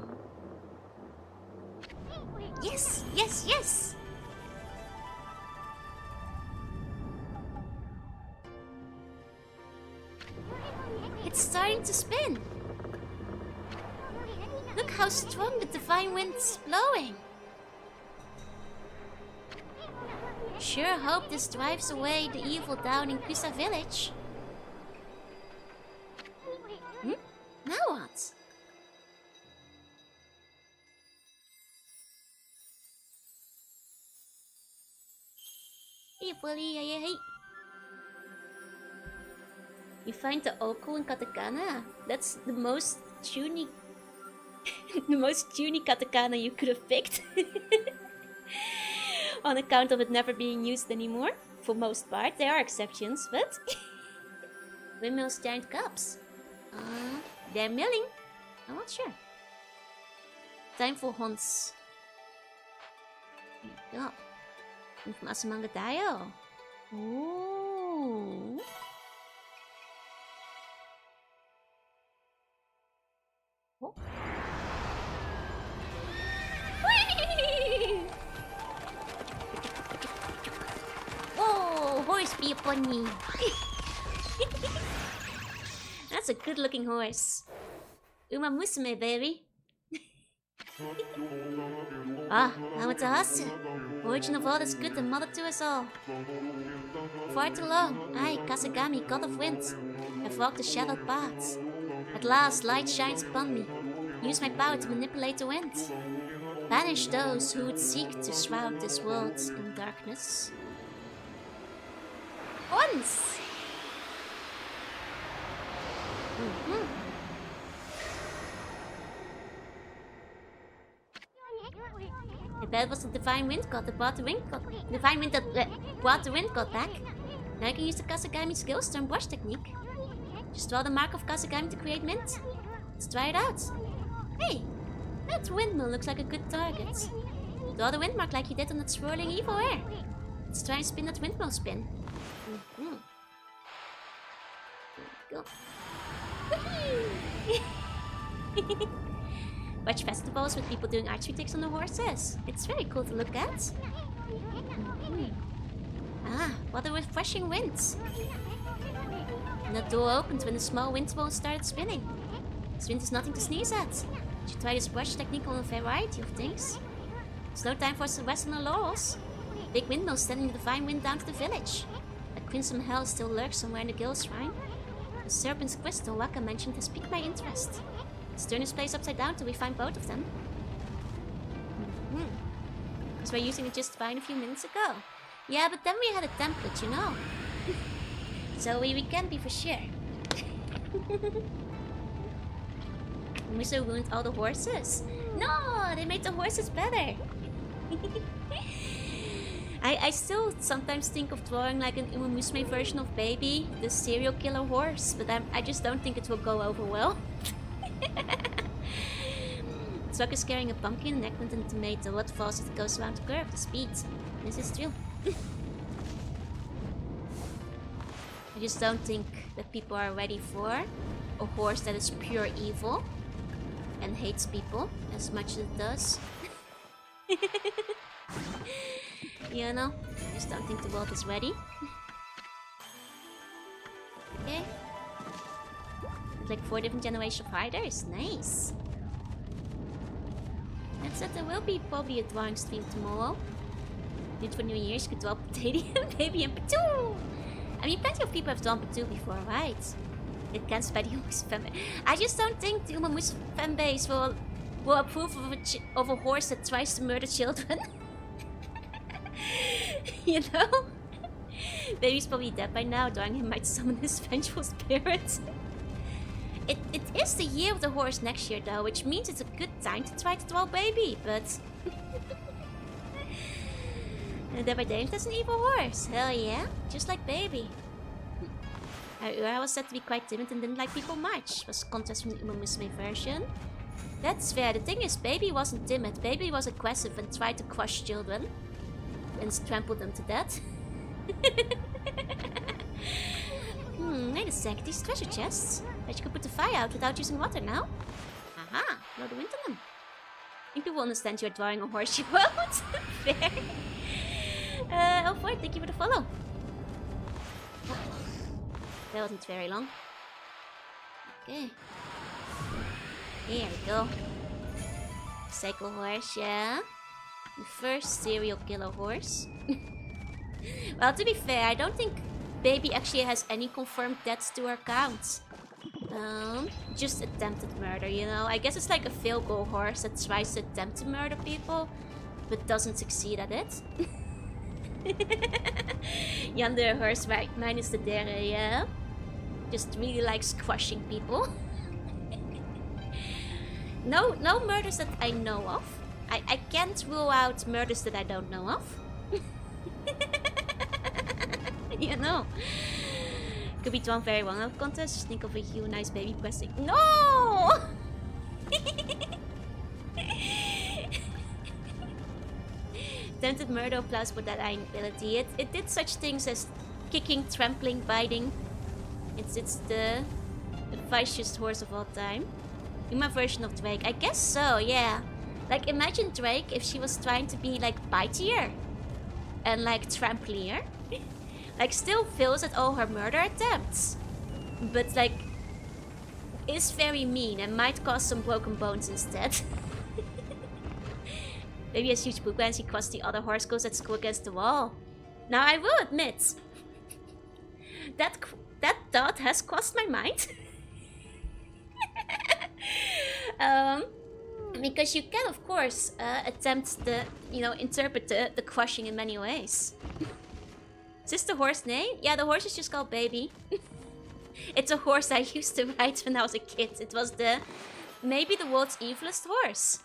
Yes, yes, yes! It's starting to spin. Look how strong the divine wind's blowing. Sure hope this drives away the evil down in Kusa village. Now what? Hey, buddy, hey. You find the Oko in katakana? That's the most tuny... the most tuny katakana you could have picked. On account of it never being used anymore. For most part, there are exceptions, but... Windmills, giant cups. They're milling. I'm not sure. Time for hunts. Here we go. Informasi manga tayo. Ooh. Oh. Oh, horse be upon me. That's a good looking horse. Uma musume, baby. Amaterasu. Origin of all that's good and mother to us all. Far too long, I, Kasagami, god of wind, have walked the shadowed paths. At last, light shines upon me. Use my power to manipulate the wind. Banish those who would seek to shroud this world in darkness. Once! I bet it was the divine wind god that brought the wind god. Divine wind that brought the wind god back. Now I can use the Kasagami skills turn brush technique. Just draw the mark of Kasagami to create mint. Let's try it out. Hey, that windmill looks like a good target. Draw the wind mark like you did on that swirling evil air. Let's try and spin that windmill spin. There we go. Watch festivals with people doing archery tricks on the horses. It's very cool to look at. What a refreshing wind. And the door opened when the small wind ball started spinning. This wind is nothing to sneeze at. You should try this brush technique on a variety of things. It's no time for us to rest on our laurels. Big windmill sending the divine wind down to the village. That crimson hell still lurks somewhere in the guild shrine. The serpent's crystal Waka mentioned has piqued my interest. Let's turn this place upside down till we find both of them. Because we're using it just fine a few minutes ago. Yeah, but then we had a template, you know. So we can be for sure. We so ruined all the horses. No, they made the horses better. I still sometimes think of drawing like an Uma Musume version of Baby, the serial killer horse, but I just don't think it will go over well. Truck is carrying a pumpkin, an eggplant, and a tomato. What falls as it goes around the curve? The speed. This is true. I just don't think that people are ready for a horse that is pure evil and hates people as much as it does. You know? I just don't think the world is ready. Okay. Like 4 different generations of riders. Nice. That said, there will be probably a drawing stream tomorrow. Did for New Year's, could draw Potato, Baby, and Patu! I mean, plenty of people have drawn Patu before, right? It can't by the Umamusu fanbase. I just don't think the Umamusu fanbase will approve of a horse that tries to murder children. You know? Baby's probably dead by now. Drawing him might summon his vengeful spirit. It is the year of the horse next year though, which means it's a good time to try to draw Baby, but... Dead by Dave, that's an evil horse. Hell yeah, just like Baby. I was said to be quite timid and didn't like people much. Was a contest from the Umamusume version. That's fair. The thing is, Baby wasn't timid. Baby was aggressive and tried to crush children. And trample them to death. Wait a sec. These treasure chests. Bet you could put the fire out without using water now. Aha, blow the wind on them. I think people understand you're drawing a horse you won't. Fair. Oh boy, thank you for the follow. That wasn't very long. Okay. Here we go. Cycle horse, yeah. The first serial killer horse. Well, to be fair, I don't think Baby actually has any confirmed deaths to her count. Just attempted murder, you know? I guess it's like a fail goal horse that tries to attempt to murder people, but doesn't succeed at it. Yonder horse, right? Minus the dere, yeah? Just really likes crushing people. No murders that I know of. I can't rule out murders that I don't know of. You know. Could be drawn very well out of contest. Just think of a huge nice baby pressing. No! Attempted murder plus for that ability. It did such things as kicking, trampling, biting. It's the vicious horse of all time. In my version of Drake. I guess so, yeah. Like, imagine Drake if she was trying to be, like, bitier. And, like, tramplier. Like, still fails at all her murder attempts. But, like, is very mean and might cause some broken bones instead. Maybe has huge poop and she crushed the other horse goes at school against the wall. Now, I will admit, that thought has crossed my mind. Because you can, of course, attempt the, interpret the crushing in many ways. Is this the horse name? Yeah, the horse is just called Baby. It's a horse I used to ride when I was a kid. It was maybe the world's evilest horse.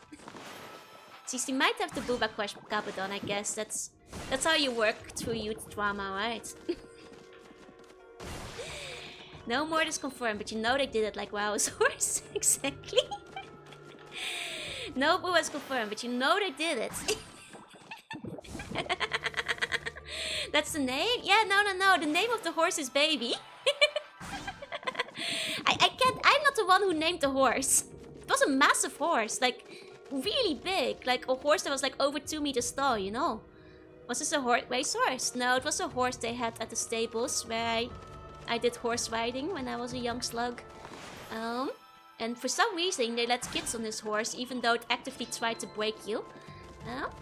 Since you might have the Booba Crush Cabadon, I guess. That's how you work through youth drama, right? No more is confirmed, but you know they did it like WoW's horse. Exactly. No Boo is confirmed, but you know they did it. That's the name? Yeah, no. The name of the horse is Baby. I can't. I'm not the one who named the horse. It was a massive horse, like really big, like a horse that was like over 2 meters tall. You know? Was this a racehorse? No, it was a horse they had at the stables where I did horse riding when I was a young slug. And for some reason they let kids on this horse, even though it actively tried to break you.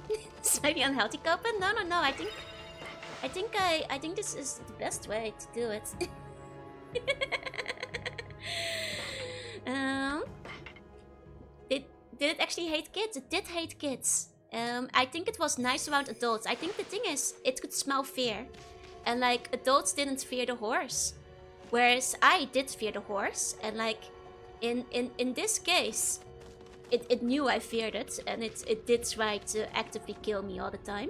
It's maybe unhealthy, Copen? No. I think this is the best way to do it. Did it actually hate kids? It did hate kids. I think it was nice around adults. I think the thing is, it could smell fear. And like, adults didn't fear the horse. Whereas I did fear the horse. And like, in this case, it knew I feared it. And it did try to actively kill me all the time.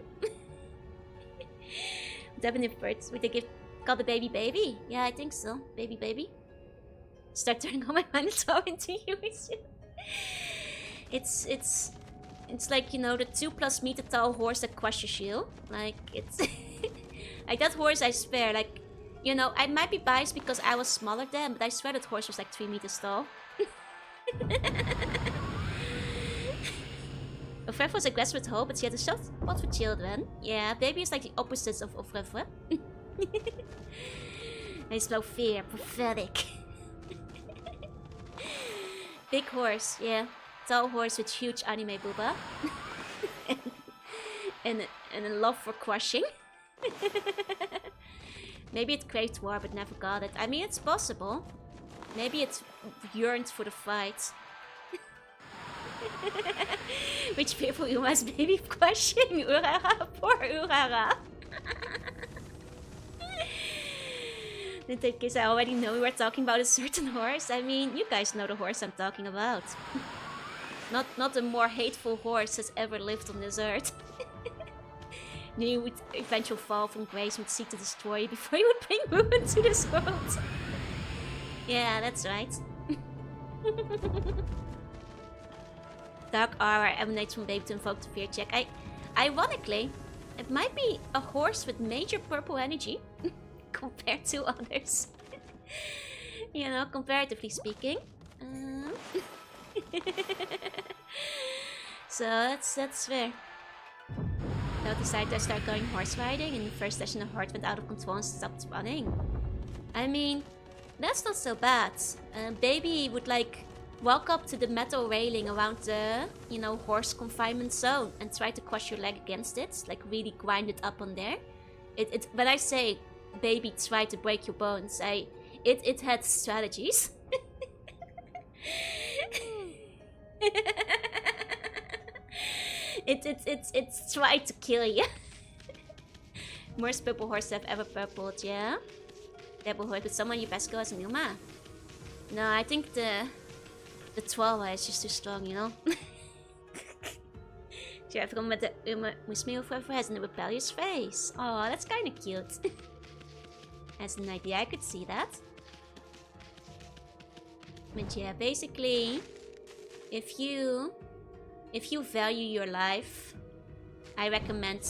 What happened if birds would they give call the baby baby? Yeah, I think so. Baby baby. Start turning all my Minotaur into you. It's like, you know, the 2+ meter tall horse that crushes you. Like, it's like that horse, I swear, like, you know, I might be biased because I was smaller then, but I swear that horse was like 3 meters tall. Fref was aggressive with hope, but she had a soft spot for children. Yeah, baby is like the opposites of Fref. They smell fear, pathetic. Big horse, yeah. Tall horse with huge anime booba. and a love for crushing. Maybe it craved war but never got it. I mean, it's possible. Maybe it yearned for the fight. Which people you must baby crushing? Urara, poor Urara. In case I already know we were talking about a certain horse. I mean, you guys know the horse I'm talking about. Not a more hateful horse has ever lived on this earth. Knew would eventual fall from grace would seek to destroy you before you would bring ruin to this world. Yeah, that's right. Dark aura emanates from baby to invoke the fear check. Ironically, it might be a horse with major purple energy compared to others. You know, comparatively speaking. So that's fair. Now decided to start going horse riding. In the first session, the horde went out of control and stopped running. I mean, that's not so bad. Baby would like walk up to the metal railing around the, you know, horse confinement zone and try to crush your leg against it, like really grind it up on there. When I say baby tried to break your bones, it had strategies. It's tried to kill you. Worst purple horse I've ever purpled, yeah. Double horse with someone you best go as a Numa. No, I think the 12 is just too strong, you know. Everyone met the Musmeo forever has a rebellious face. Oh, that's kind of cute. As an idea, I could see that. But yeah, basically, if you value your life, I recommend.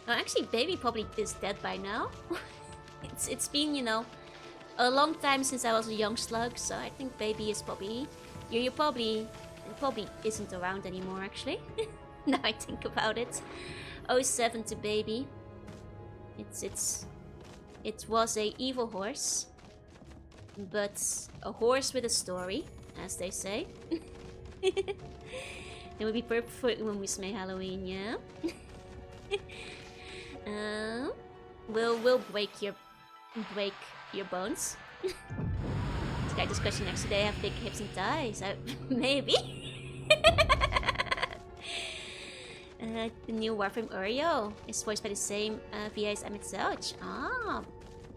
Well, actually, baby probably is dead by now. It's been, you know, a long time since I was a young slug, so I think baby is probably it probably isn't around anymore. Actually, now I think about it, 07 to baby. It was a evil horse, but a horse with a story, as they say. It would be perfect when we smell Halloween, yeah. We'll break your bones. This guy just question next to they have big hips and thighs. Maybe. The new Warframe Oreo is voiced by the same VA as Emmett Zelch. Ah,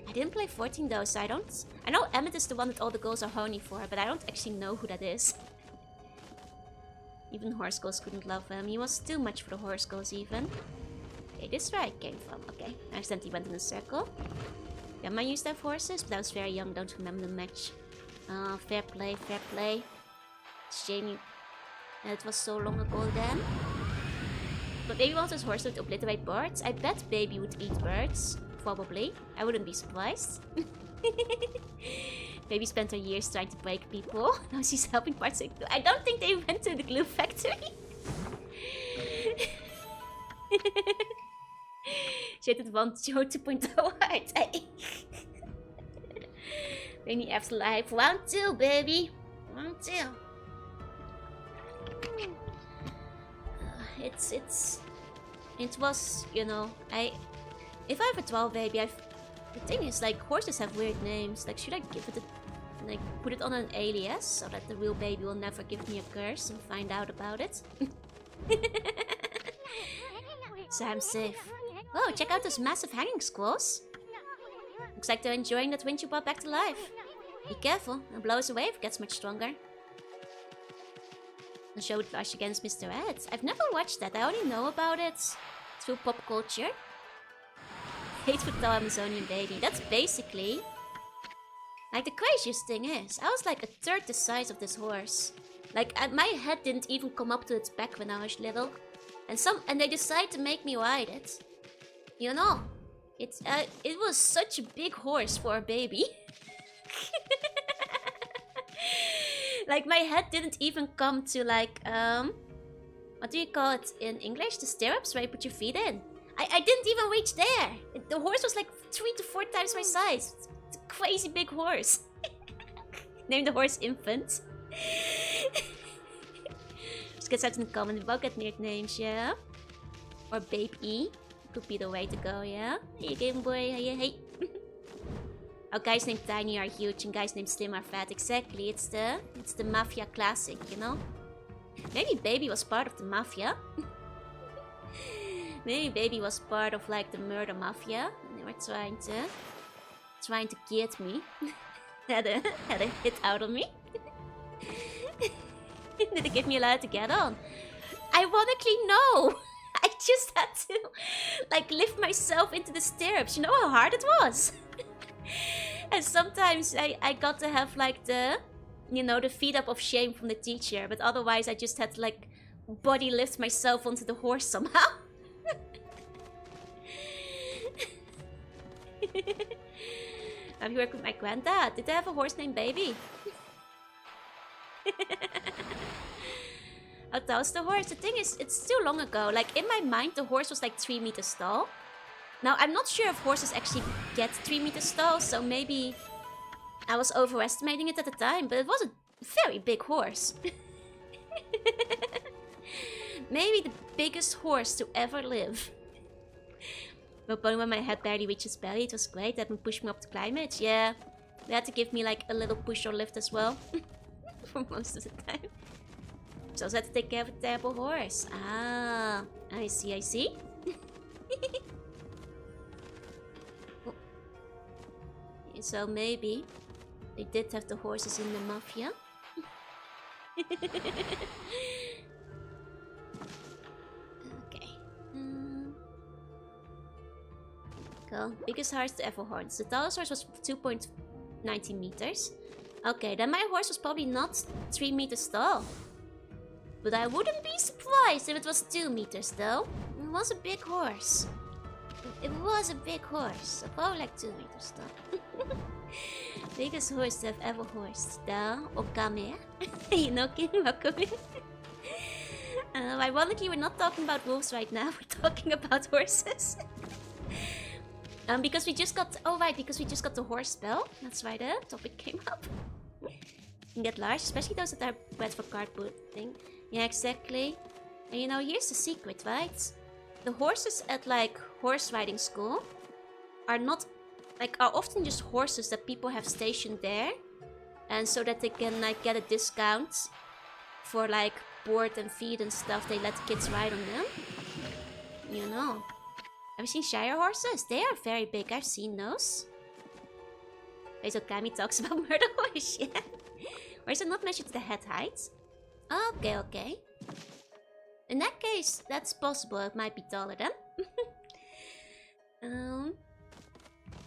I didn't play 14 though, so I don't. I know Emmett is the one that all the girls are horny for, but I don't actually know who that is. Even horse girls couldn't love him. He was too much for the horse girls even. Okay, this is where I came from. Okay, I accidentally went in a circle. Grandma used to have horses, but I was very young, don't remember the match. Fair play, fair play. Shame it was so long ago then. But baby wants his horse to obliterate birds. I bet baby would eat birds. Probably. I wouldn't be surprised. Baby spent her years trying to break people. Now she's helping parts of glue. I don't think they went to the glue factory. She had one Joe 2.0 heart. Rainy afterlife. Round 2, baby. Round 2. It was, you know, if I have a 12 baby, the thing is, like, horses have weird names. Like, should I give it like, put it on an alias so that the real baby will never give me a curse and find out about it? So I'm safe. Oh, check out those massive hanging squirrels. Looks like they're enjoying that wind you brought back to life. Be careful, it'll blow us away if it gets much stronger. The show would flash against Mr. Ed. I've never watched that, I only know about it through pop culture. 8-foot tall Amazonian baby. That's basically... Like, the craziest thing is, I was like a third the size of this horse. Like, my head didn't even come up to its back when I was little. And they decided to make me ride it. You know, it was such a big horse for a baby. Like, my head didn't even come to, like, what do you call it in English? The stirrups where you put your feet in. I didn't even reach there. The horse was like 3 to 4 times my size. It's a crazy big horse. Name the horse Infant. Just get started in the comment. We'll get weird names, yeah? Or Babe E. Could be the way to go, yeah? Hey, Game Boy, hey. Oh, guys named Tiny are huge and guys named Slim are fat. Exactly, it's the Mafia classic, you know? Maybe Baby was part of the Mafia. Maybe Baby was part of like the murder mafia. And they were trying to get me. had a hit out on me. Did it give me a lot to get on? Ironically, no. I just had to like lift myself into the stirrups. You know how hard it was? And sometimes I got to have like the, you know, the feet up of shame from the teacher. But otherwise I just had to like body lift myself onto the horse somehow. I've worked with my granddad. Did they have a horse named Baby? How tall is the horse? The thing is, it's still long ago. Like, in my mind, the horse was like 3 meters tall. Now, I'm not sure if horses actually get 3 meters tall, so maybe I was overestimating it at the time, but it was a very big horse. Maybe the biggest horse to ever live. But when my head barely reached his belly, it was great. That would push me up to climb it. Yeah, they had to give me like a little push or lift as well. For most of the time. So I also had to take care of a terrible horse. Ah, I see. Oh. So maybe they did have the horses in the mafia. Okay. Cool. Biggest horse to ever horns. The tallest horse was 2.19 meters. Okay, then my horse was probably not 3 meters tall. But I wouldn't be surprised if it was 2 meters though. It was a big horse. It was a big horse. So probably like 2 meters tall. Biggest horse to have ever horsed. The Okami. You know King Okami? Ironically, we're not talking about wolves right now. We're talking about horses. Because we just got... Oh, right, because we just got the horse spell. That's why the topic came up. You can get large, especially those that are bred for cardboard thing. Yeah, exactly. And you know, here's the secret, right? The horses at, like, horse riding school are not... Like, are often just horses that people have stationed there. And so that they can, like, get a discount for, like, board and feed and stuff. They let the kids ride on them. You know. Have you seen Shire horses? They are very big. I've seen those. Wait, so Okami talks about murder horse, yeah. Or is it not measured to the head height? Okay. In that case, that's possible. It might be taller then.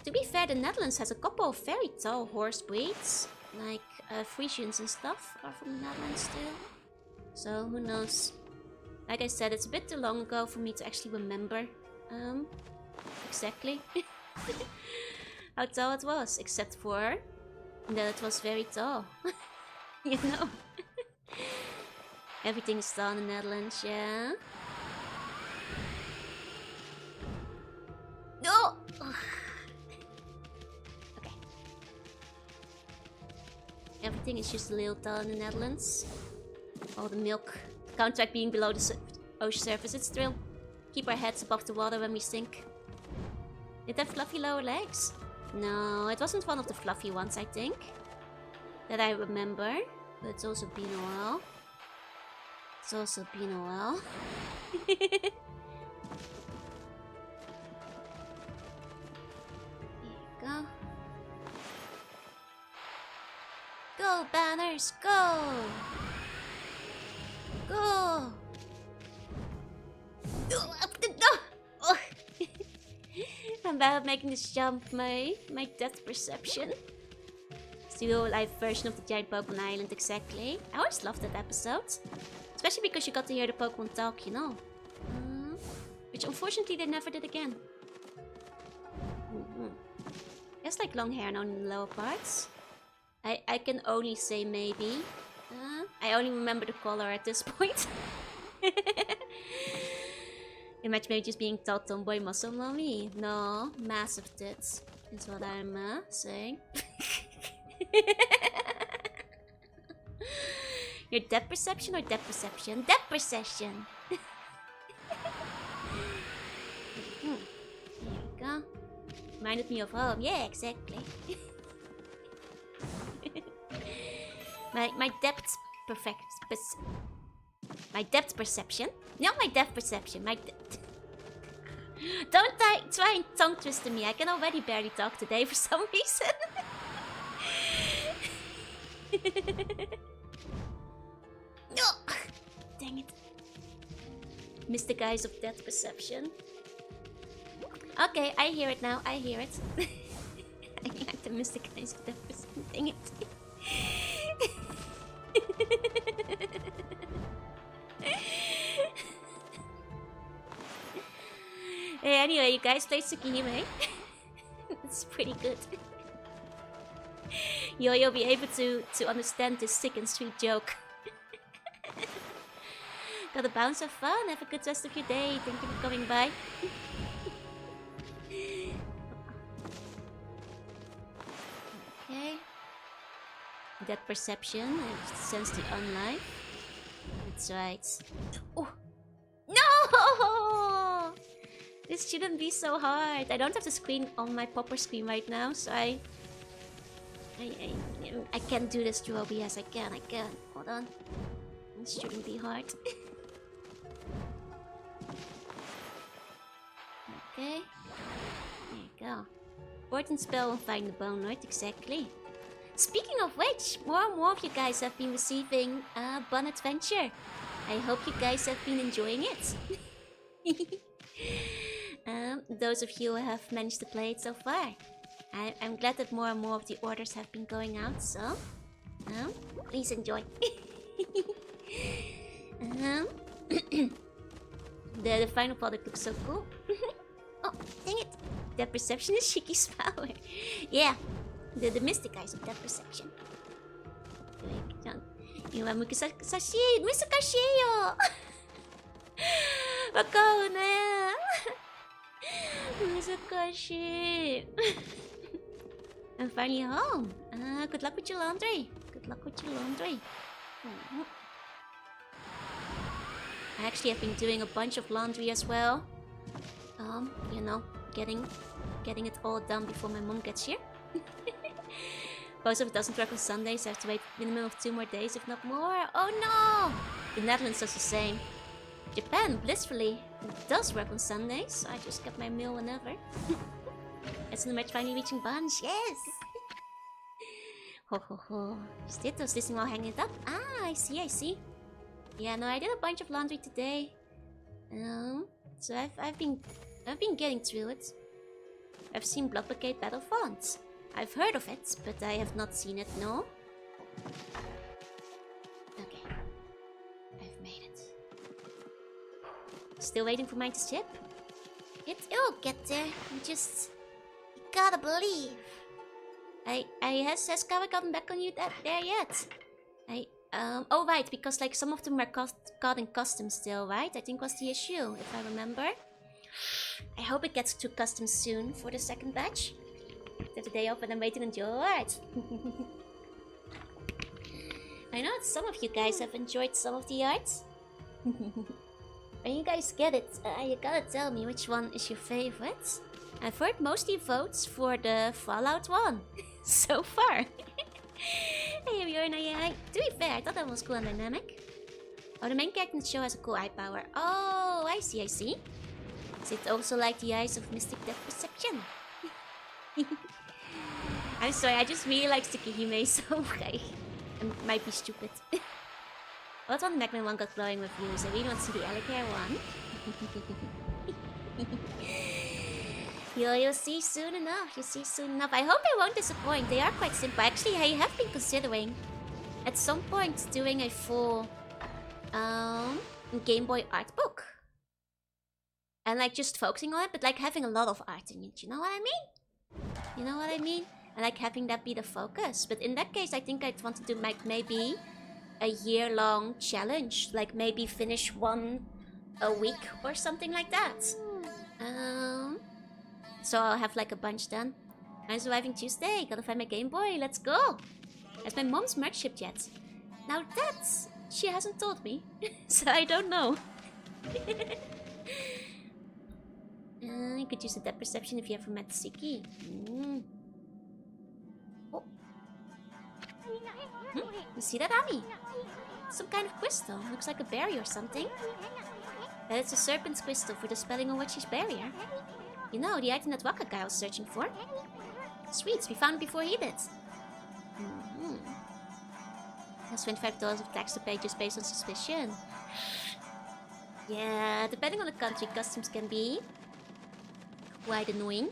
To be fair, the Netherlands has a couple of very tall horse breeds. Like Frisians and stuff are from the Netherlands too. So who knows. Like I said, it's a bit too long ago for me to actually remember exactly how tall it was, except for that it was very tall. You know. Everything is tall in the Netherlands, yeah. No. Okay. Everything is just a little tall in the Netherlands. All the milk counteract being below the ocean surface. It's true. Keep our heads above the water when we sink. Did it have fluffy lower legs? No, it wasn't one of the fluffy ones, I think. That I remember. But it's also been a while. It's also been a while. Here you go. Go, banners, go! Go! about making this jump, my depth perception. It's the real life version of the giant Pokemon Island, exactly. I always loved that episode. Especially because you got to hear the Pokemon talk, you know. Which unfortunately they never did again. He has like long hair and only in the lower parts. I can only say maybe. I only remember the color at this point. Imagine maybe just being tall tomboy muscle mommy. No, massive tits is what I'm saying. Your depth perception or depth perception? Depth perception! There you go. Reminded me of home. Yeah, exactly. my depth my depth perception? Not my depth perception. Don't try and tongue twist me. I can already barely talk today for some reason. No! Dang it. Missed the guise of depth perception. Okay, I hear it now. I hear it. I had to miss the guise of depth perception. Dang it. Hey, anyway, you guys play Tsukihime. It's pretty good. You'll be able to understand this sick and sweet joke. Gotta bounce, have fun, have a good rest of your day. Thank you for coming by. Okay. That perception, I sense the unlife. That's right. Oh! No! This shouldn't be so hard. I don't have the screen on my popper screen right now, so I can't do this through OBS. I can. Hold on. This shouldn't be hard. Okay. There you go. Important spell and find the bone, right? Exactly. Speaking of which, more and more of you guys have been receiving Bun Adventure. I hope you guys have been enjoying it. Those of you who have managed to play it so far. I'm glad that more and more of the orders have been going out, so please enjoy. The final product looks so cool. Oh, dang it! That perception is Shiki's power. Yeah, the mystic eyes of that perception. Musashi, yo. Wakauna. Musashi. I'm finally home. Good luck with your laundry. I actually have been doing a bunch of laundry as well. You know, getting it all done before my mom gets here. Most of it doesn't work on Sundays, so I have to wait a minimum of 2 more days, if not more. Oh no! The Netherlands does the same. Japan, blissfully, does work on Sundays, so I just get my meal whenever. It's the match finally reaching bunch, yes! Ho ho ho. Is this thing all hanging up? Ah, I see. Yeah, no, I did a bunch of laundry today. So I've been getting through it. I've seen Blood Blockade Battle Font. I've heard of it, but I have not seen it, no. Okay. I've made it. Still waiting for mine to ship? It'll get there. You gotta believe. Has Kawa gotten back on you there yet? Oh right, because like some of them are caught in customs still, right? I think was the issue, if I remember. I hope it gets to customs soon for the second batch. Take the day off and I'm waiting on your art. I know some of you guys have enjoyed some of the arts. When you guys get it, you gotta tell me which one is your favorite. I've heard mostly votes for the Fallout one so far. Hey Jorunna, yeah. To be fair, I thought that was cool and dynamic. Oh, the main character in the show has a cool eye power. Oh, I see. Is it also like the eyes of Mystic Depth Perception? I'm sorry, I just really like Tsukihime, so I might be stupid. What one the Magma one got glowing reviews? I really want to see the Alligator one. You'll see soon enough. You'll see soon enough. I hope they won't disappoint. They are quite simple. Actually, I have been considering at some point doing a full Game Boy art book. And like just focusing on it, but like having a lot of art in it. You know what I mean? You know what I mean? And like having that be the focus. But in that case, I think I'd want to do like maybe a year-long challenge. Like maybe finish one a week or something like that. So I'll have like a bunch done. I'm surviving Tuesday. Gotta find my Game Boy. Let's go. Has my mom's merch shipped yet? Now that's... she hasn't told me. So I don't know. You could use a depth perception if you ever met Siki. Oh. You see that, Ami? Some kind of crystal. Looks like a berry or something. It's a serpent's crystal for dispelling a witch's barrier. You know, the item that Waka guy was searching for. Sweet, we found it before he did. That's $25 of tax to pay just based on suspicion. Yeah, depending on the country, customs can be quite annoying.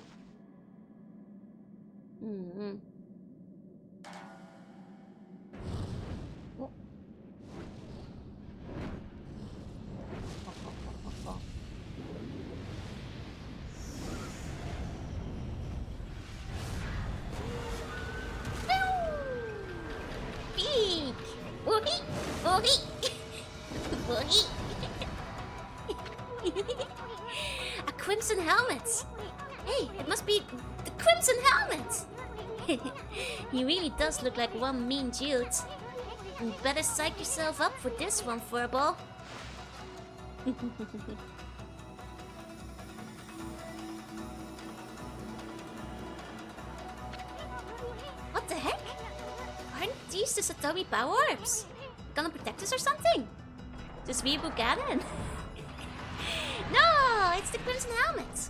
A crimson helmet! Hey, it must be the crimson helmet! He really does look like one mean dude. You better psych yourself up for this one, furball. What the heck? Aren't these the Satomi power orbs? Gonna protect us or something? Just Weeaboo Ganon? No, it's the Crimson Helmet.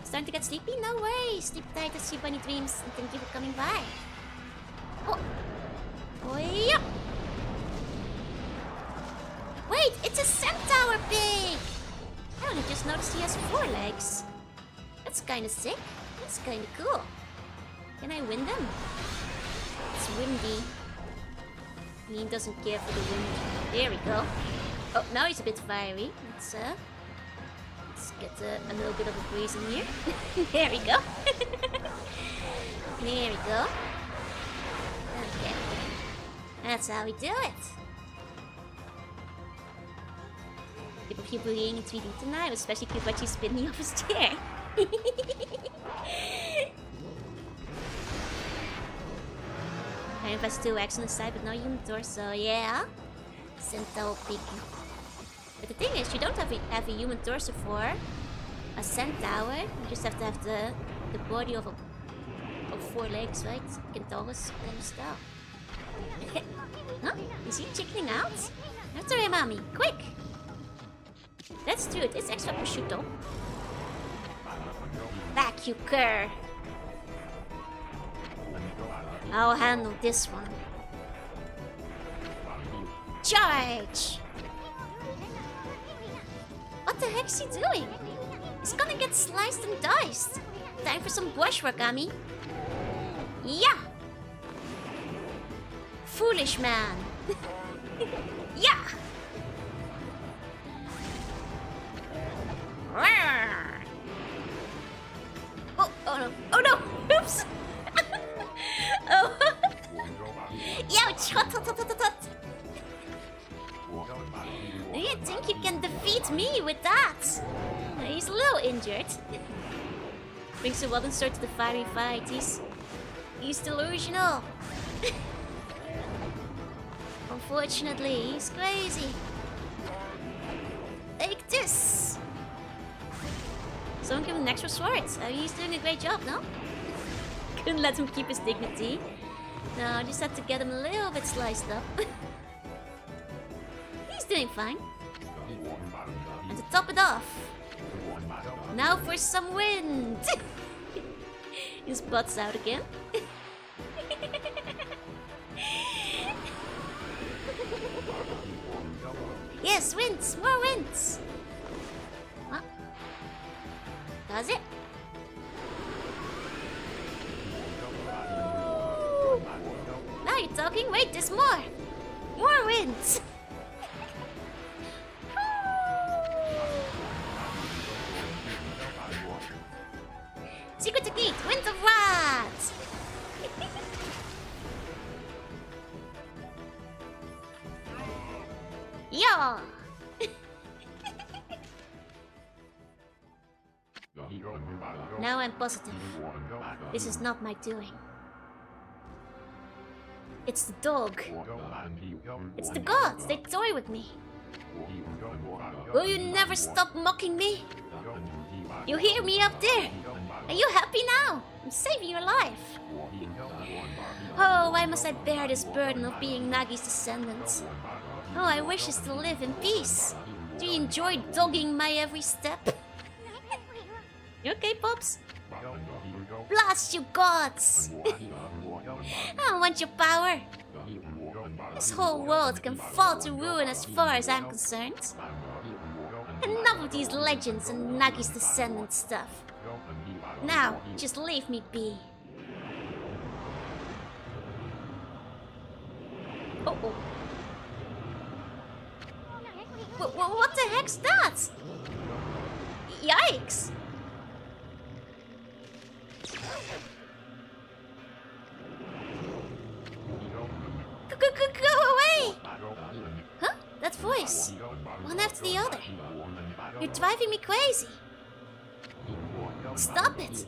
Starting to get sleepy? No worries. Sleep tight and sleep bunny dreams. And thank you for coming by. Oh. Oh, yeah. Wait, it's a centaur pig! I only just noticed he has 4 legs. That's kinda sick. That's kinda cool. Can I win them? It's windy. He doesn't care for the wind. There we go. Oh, now he's a bit fiery. Let's get a little bit of a breeze in here. There we go. There we go. Okay. That's how we do it. People keep bullying in 3D tonight, especially cute when she's spinning off his chair. I invest 2x on the side, but no human torso. Yeah. Centaur pig. But the thing is, you don't have a human torso for a centaur. You just have to have the body of 4 legs, right? Centaurus kind of stuff. Huh? Is he chickening out? After him, Mami. Quick! Let's do it. It's extra prosciutto. Back, you cur! I'll handle this one. Charge! What the heck is he doing? He's gonna get sliced and diced. Time for some bushwork, Ami. Yeah! Foolish man. Yeah! Oh, oh no. Oh no! Oops! Oh! Ouch! Hot, hot, hot, hot, hot. Do you think you can defeat me with that? He's a little injured. Brings the Walden Sword to the fiery fight. He's delusional. Unfortunately, he's crazy. Take this. Someone give him an extra sword. He's doing a great job, no? Couldn't let him keep his dignity. No, just had to get him a little bit sliced up. He's doing fine. And to top it off, now for some wind! His butt's out again. Yes, winds! More winds! Huh? Does it? talking. Wait, there's more. More winds. Secret technique, wind of rats. Yeah. Now I'm positive. This is not my doing. It's the dog. It's the gods. They toy with me. Will you never stop mocking me? You hear me up there? Are you happy now? I'm saving your life. Oh, why must I bear this burden of being Nagi's descendant? Oh, I wish I still live in peace. Do you enjoy dogging my every step? You okay, Pops? Blast you gods! I want your power. This whole world can fall to ruin as far as I'm concerned. Enough of these legends and Nagi's descendant stuff. Now, just leave me be. Uh-oh. What the heck's that? Yikes! Go away! Huh? That voice. One after the other. You're driving me crazy. Stop it.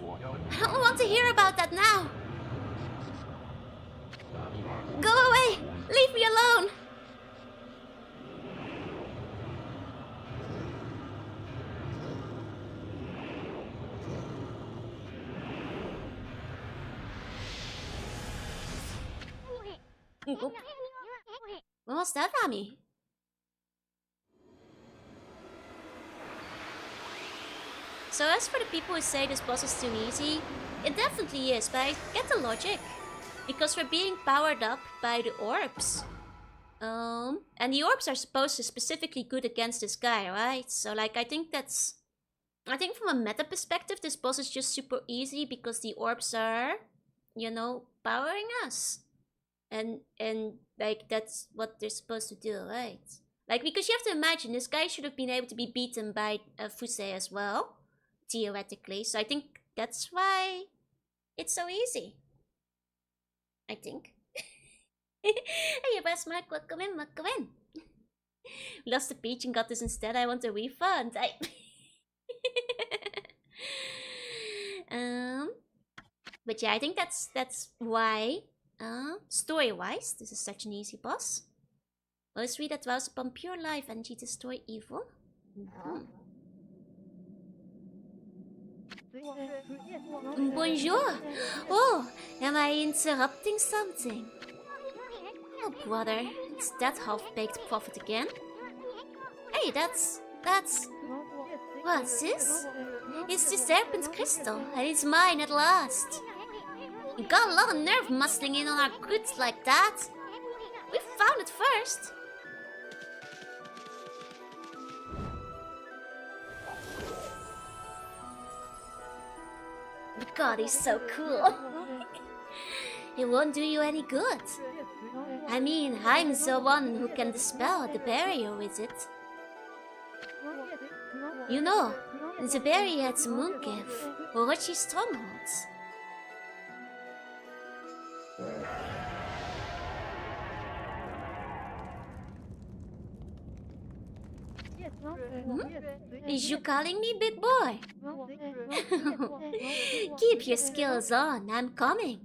I don't want to hear about that now. Go away! Leave me alone! What was that, Rami? So as for the people who say this boss is too easy, it definitely is, but I get the logic. Because we're being powered up by the orbs. And the orbs are supposed to specifically good against this guy, right? So like I think from a meta perspective, this boss is just super easy because the orbs are, you know, powering us. And like that's what they're supposed to do, right? Like because you have to imagine this guy should have been able to be beaten by Fusei as well, theoretically. So I think that's why it's so easy. I think. Hey, best Mark, welcome in. Lost the peach and got this instead. I want a refund. But yeah, I think that's why. Story-wise, this is such an easy boss. Most read that dwells upon pure life and she destroy evil. Bonjour! Oh, am I interrupting something? Oh, brother, it's that half-baked prophet again. Hey, that's... What's this? It's the serpent crystal, and it's mine at last. You got a lot of nerve muscling in on our goods like that. We found it first. God, he's so cool. It won't do you any good. I mean, I'm the one who can dispel the barrier with it. You know, the barrier at the moon cave, Orochi's strongholds. Is you calling me, big boy? Keep your skills on, I'm coming.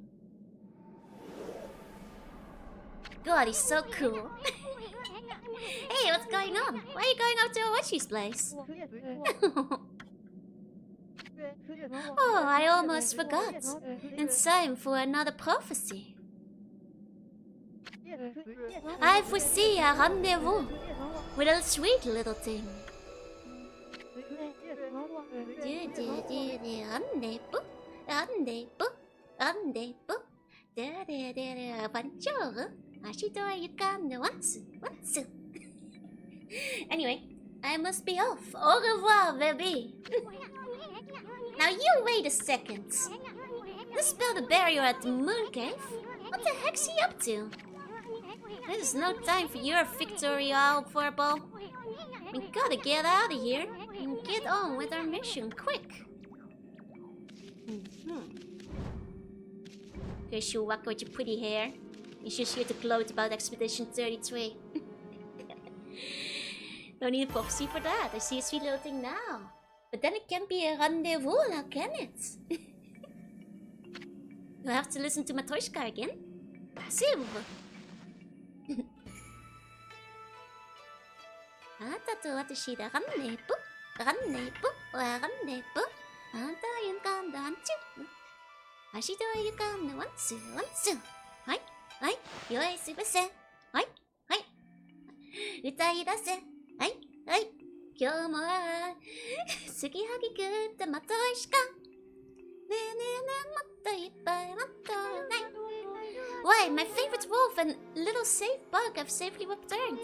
God, he's so cool. Hey, what's going on? Why are you going out to Orochi's place? Oh, I almost forgot. It's time for another prophecy. I foresee a rendezvous with a sweet little thing. Anyway, I must be off. Au revoir, baby. Now you wait a second. Dispel the barrier at the moon cave? What the heck's he up to? This is no time for your victory, Furball. We gotta get out of here and get on with our mission, quick. Here's you, Waka, with your pretty hair. You're just here to gloat about Expedition 33. No need a prophecy for that. I see a sweet little thing now. But then it can't be a rendezvous now, can it? You'll have to listen to Matryoshka again. Silver. Why, my favorite wolf and little safe bug have safely returned.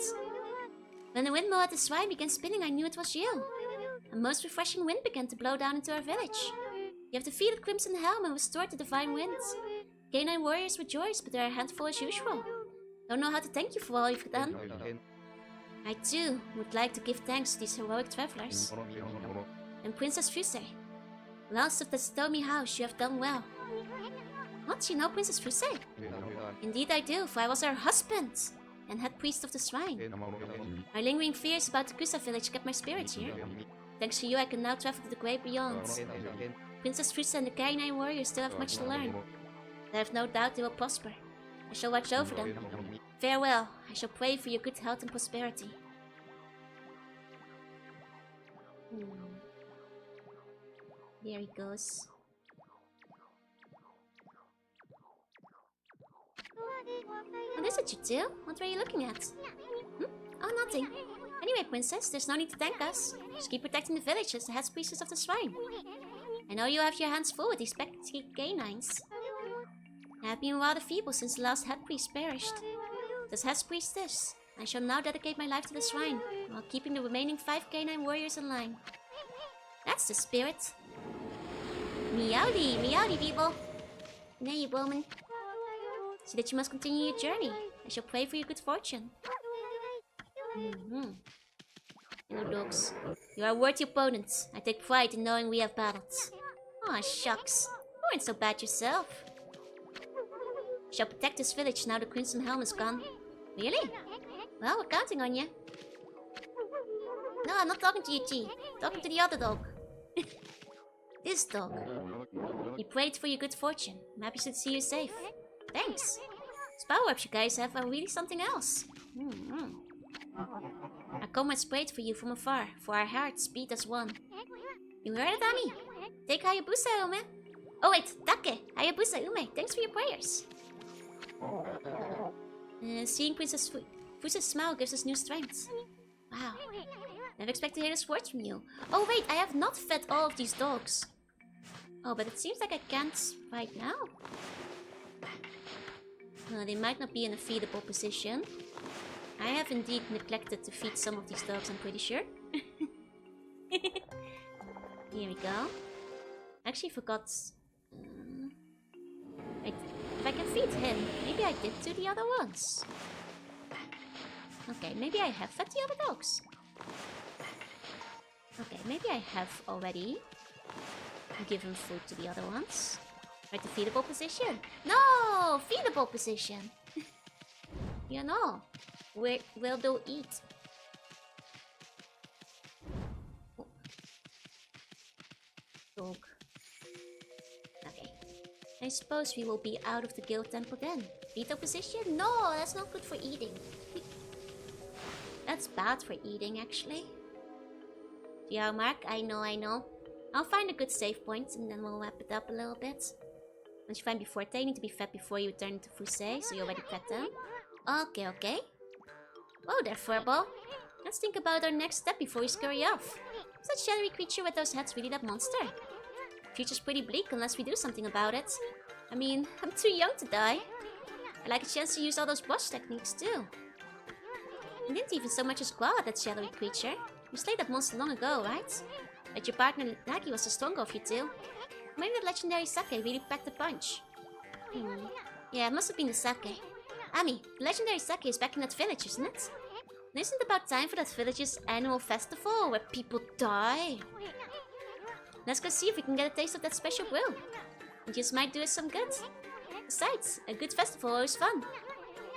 When the windmill at the shrine began spinning, I knew it was you. A most refreshing wind began to blow down into our village. You have defeated Crimson Helm and restored the divine wind. Canine warriors rejoice, but they're a handful as usual. Don't know how to thank you for all you've done. I too would like to give thanks to these heroic travelers. And Princess Fuse. Last of the Stomy house, you have done well. What, you know Princess Fuse? Indeed I do, for I was her husband and head priest of the shrine. My lingering fears about the Kusa village kept my spirits here. Thanks to you, I can now travel to the great beyond. Princess Fuse and the Canine warriors still have much to learn. I have no doubt they will prosper. I shall watch over them. Farewell. I shall pray for your good health and prosperity. There he goes. Oh, this is you two. What were you looking at? Oh, nothing. Anyway, Princess, there's no need to thank us. Just keep protecting the village as the head priestess of the shrine. I know you have your hands full with these pesky canines. I have been rather feeble since the last head priest perished. As head priestess, I shall now dedicate my life to the shrine, while keeping the remaining 5 canine warriors in line. That's the spirit. Meowdy, meowdy, people. There you, woman. See that you must continue your journey. I shall pray for your good fortune. Hello, dogs. You are a worthy opponent. I take pride in knowing we have battled. Aw, shucks. You weren't so bad yourself. I shall protect this village now the Crimson Helm is gone. Really? Well, we're counting on you. No, I'm not talking to you, G. I'm talking to the other dog. This dog. He prayed for your good fortune. I'm happy to see you safe. Thanks. These power-ups you guys have are really something else. Our comrades prayed for you from afar, for our hearts beat as one. You heard it, Ami? Take Hayabusa, Ume. Oh wait, Take! Hayabusa, Ume. Thanks for your prayers. Seeing Princess Fuse's smile gives us new strength. Wow. Never expect to hear this words from you. Oh wait, I have not fed all of these dogs. Oh, but it seems like I can't right now. They might not be in a feedable position. I have indeed neglected to feed some of these dogs, I'm pretty sure. Here we go. I actually forgot. Wait, if I can feed him, maybe I did to the other ones. Okay, maybe I have fed the other dogs. Okay, maybe I have already given food to the other ones. Right, the feedable position. No! Feedable position! You know, where will they eat? Oh. Dog. Okay. I suppose we will be out of the guild temple then. Fetal position? No, that's not good for eating. That's bad for eating, actually. Yeah, Mark, I know. I'll find a good save point and then we'll wrap it up a little bit. Once you find before they need to be fed before you return to Fuse, so you already fed them. Okay. Whoa there, Furball. Let's think about our next step before we scurry off. Is that shadowy creature with those heads really that monster? The future's pretty bleak unless we do something about it. I mean, I'm too young to die. I like a chance to use all those brush techniques too. I didn't even so much as growl at that shadowy creature. You slayed that monster long ago, right? But your partner Nagi was the stronger of you two. Maybe the legendary sake really packed a punch. Yeah, it must have been the sake. Ami, the legendary sake is back in that village, isn't it? And isn't it about time for that village's annual festival where people die? Let's go see if we can get a taste of that special brew. It just might do us some good. Besides, a good festival is fun.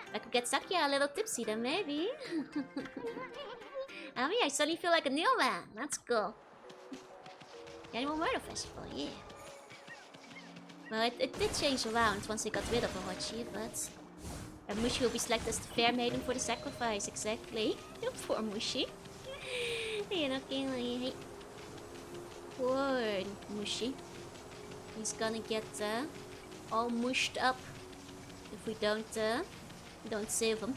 If I could get Sakia a little tipsy, then maybe. Ami, I suddenly feel like a new man. That's cool. The Annual Murder Festival, yeah. Well, it did change around once they got rid of Orochi, but... Mushi will be selected as the fair maiden for the sacrifice, exactly. Poor Mushi. You know, poor Mushi. He's gonna get all mushed up if we don't save him.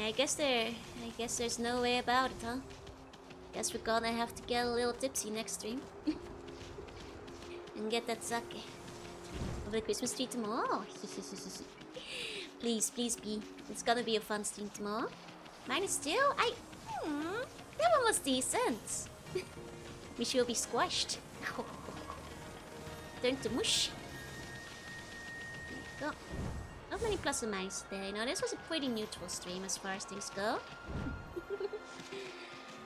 I guess there's no way about it, huh? Guess we're gonna have to get a little tipsy next stream. And get that sake. Over the Christmas tree tomorrow. Please, please be. It's gonna be a fun stream tomorrow. Mine is still... that one was decent. Mishi will be squashed. Turn to mush. There you go. Not many plus and minus today. No, this was a pretty neutral stream as far as things go.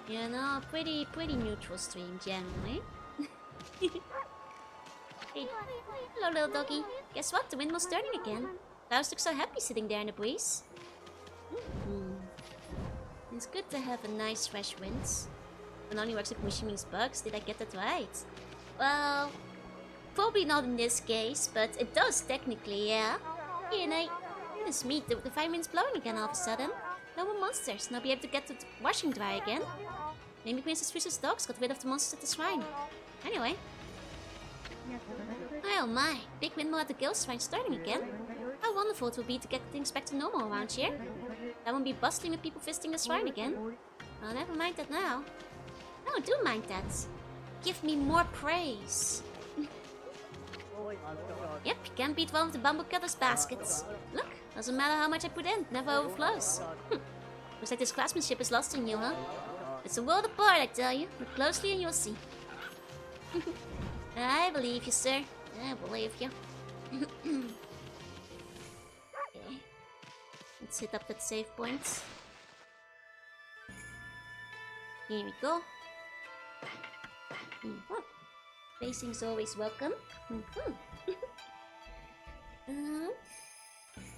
You know, pretty neutral stream generally. Hey. Hello, little doggy. Guess what? The windmill's turning again. Klaus looks so happy sitting there in the breeze. It's good to have a nice fresh wind. It only works if Mushi means bugs. Did I get that right? Well, probably not in this case, but it does technically, yeah. Yeah, and goodness me, the fire wind's blowing again all of a sudden. No more monsters, and I'll be able to get the washing dry again. Maybe Princess Fuse's dogs got rid of the monsters at the shrine. Anyway. Oh my, big windmill at the guild shrine starting again. How wonderful it will be to get things back to normal around here. I won't be bustling with people visiting the shrine again. Oh, never mind that now. No, do mind that. Give me more praise. Yep, you can't beat one of the bamboo cutter's baskets. Look, doesn't matter how much I put in, it never overflows. Looks like this craftsmanship is lost in you, huh? It's a world apart, I tell you. Look closely and you'll see. I believe you, sir. I believe you. Okay. Let's hit up that save point. Here we go. Facing's always welcome.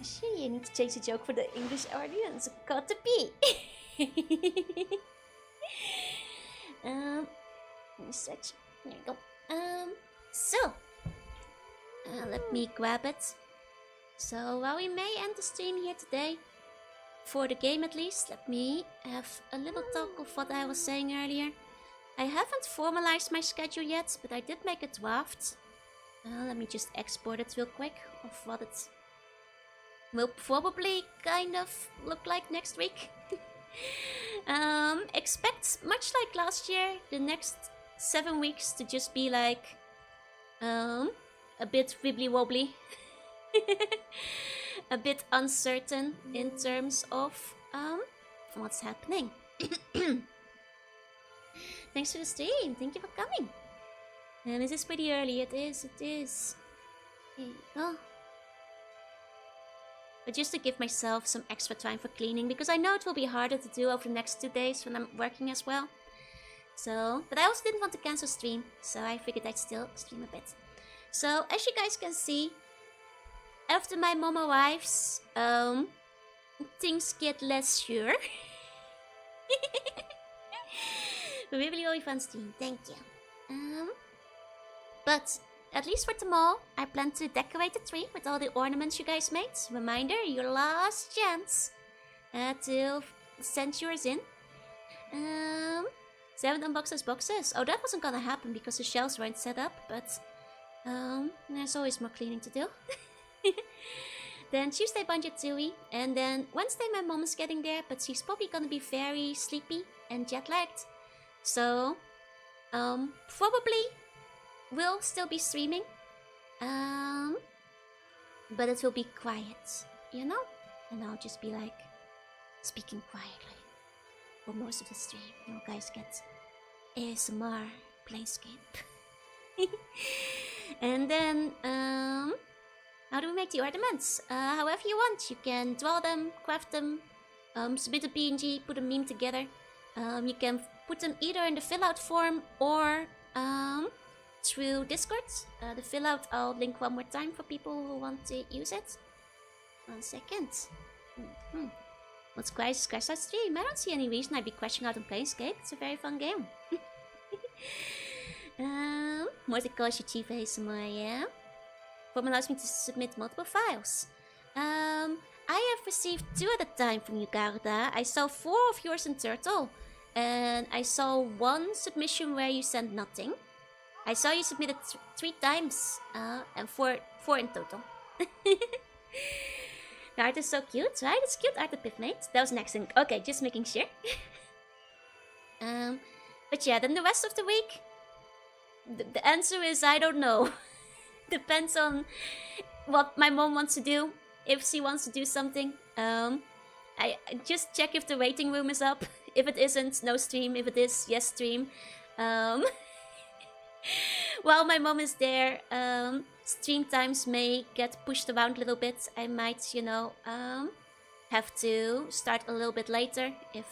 Actually, I need to change the joke for the English audience. Got to be. Search. There you go. Let me grab it. So, while we may end the stream here today, for the game at least, let me have a little talk of what I was saying earlier. I haven't formalized my schedule yet, but I did make a draft. Let me just export it real quick of what it will probably kind of look like next week. Expect, much like last year, the next 7 weeks to just be like a bit wibbly wobbly. A bit uncertain in terms of what's happening. Thanks for the stream. Thank you for coming. And this is pretty early. It is. Here you go. But just to give myself some extra time for cleaning, because I know it will be harder to do over the next 2 days when I'm working as well. So, but I also didn't want to cancel stream, so I figured I'd still stream a bit. So, as you guys can see, after my mom arrives, things get less sure. But really, really fun stream. Thank you. But at least for tomorrow, I plan to decorate the tree with all the ornaments you guys made. Reminder, your last chance to send yours in. 7 unboxes boxes. Oh, that wasn't gonna happen because the shelves weren't set up, but there's always more cleaning to do. Then Tuesday, Banjo-Tooie, and then Wednesday my mom is getting there, but she's probably gonna be very sleepy and jet-lagged. So, probably will still be streaming, but it will be quiet, you know? And I'll just be like, speaking quietly for most of the stream. You guys get ASMR Planescape. And then, how do we make the ornaments? However you want. You can draw them, craft them, submit a PNG, put a meme together. You can put them either in the fill out form or through Discord. The fill out I'll link one more time for people who want to use it. 1 second. What's Crash Out stream? I don't see any reason I'd be crashing out on Planescape. It's a very fun game. Morticoshi Chief ASMR, yeah. Form allows me to submit multiple files. I have received 2 at a time from you, Garuda. I saw 4 of yours in Turtle. And I saw 1 submission where you sent nothing. I saw you submitted 3 times. And 4 in total. The art is so cute, right? It's cute art of Pivmate. That was an accident. Okay, just making sure. But yeah, then the rest of the week, the answer is I don't know. Depends on what my mom wants to do. If she wants to do something. I just check if the waiting room is up. If it isn't, no stream. If it is, yes stream. While my mom is there, stream times may get pushed around a little bit. I might, you know, have to start a little bit later if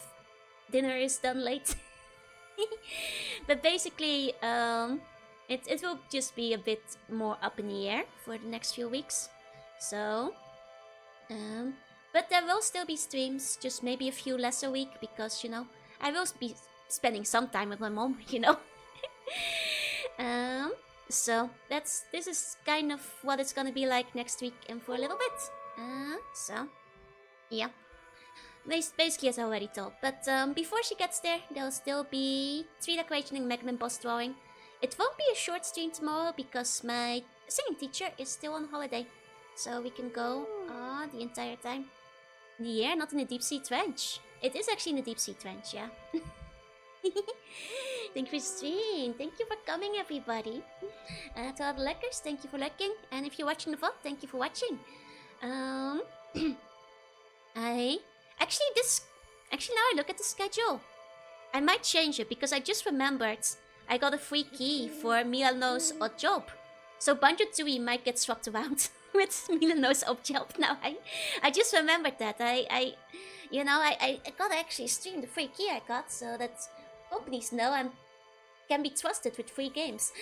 dinner is done late. But basically, it will just be a bit more up in the air for the next few weeks. So, but there will still be streams, just maybe a few less a week because, you know, I will be spending some time with my mom, you know. So this is kind of what it's gonna be like next week and for a little bit. So yeah, basically as I already told. But before she gets there, there'll still be tree decoration and Megaman boss drawing. It won't be a short stream tomorrow because my singing teacher is still on holiday, so we can go the entire time. In the air, not in the deep sea trench. It is actually in the deep sea trench, yeah. Thank you for stream. Thank you for coming, everybody. To all the leckers, thank you for lurking. And if you're watching the VOD, thank you for watching. Actually now I look at the schedule. I might change it because I just remembered I got a free key for Milano's odd job. So Banjo Tooie might get swapped around with Milano's odd job now. I just remembered that. I gotta actually stream the free key I got so that companies know I can be trusted with free games.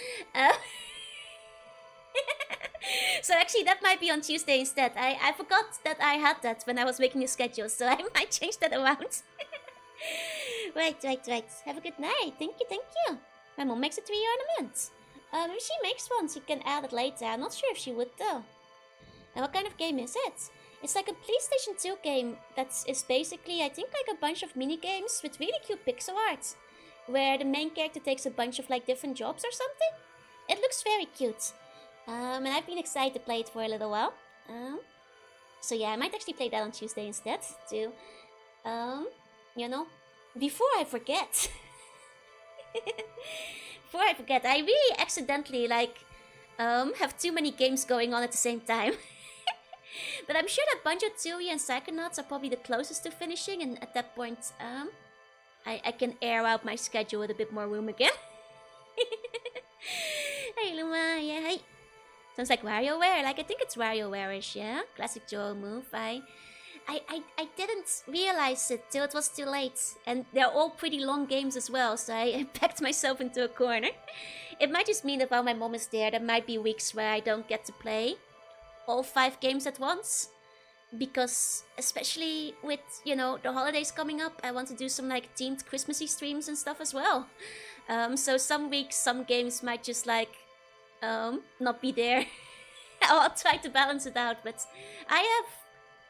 So actually that might be on Tuesday instead. I forgot that I had that when I was making the schedule, so I might change that around. Right. Have a good night. Thank you. My mom makes a tree ornament. If she makes one, she can add it later. I'm not sure if she would though. And what kind of game is it? It's like a PlayStation 2 game that is basically, I think, like a bunch of mini games with really cute pixel art, where the main character takes a bunch of like different jobs or something. It looks very cute. And I've been excited to play it for a little while. So yeah, I might actually play that on Tuesday instead to, you know, before I forget. I really accidentally like have too many games going on at the same time. But I'm sure that Banjo Tooie and Psychonauts are probably the closest to finishing, and at that point, I can air out my schedule with a bit more room again. Hey Luma, yeah, hey. Sounds like WarioWare, like I think it's WarioWare-ish, yeah? Classic Joe move. I didn't realize it till it was too late. And they're all pretty long games as well, so I backed myself into a corner. It might just mean that while my mom is there might be weeks where I don't get to play all 5 games at once. Because, especially with, you know, the holidays coming up, I want to do some like themed Christmassy streams and stuff as well. So some weeks, some games might just like not be there. I'll try to balance it out, but I have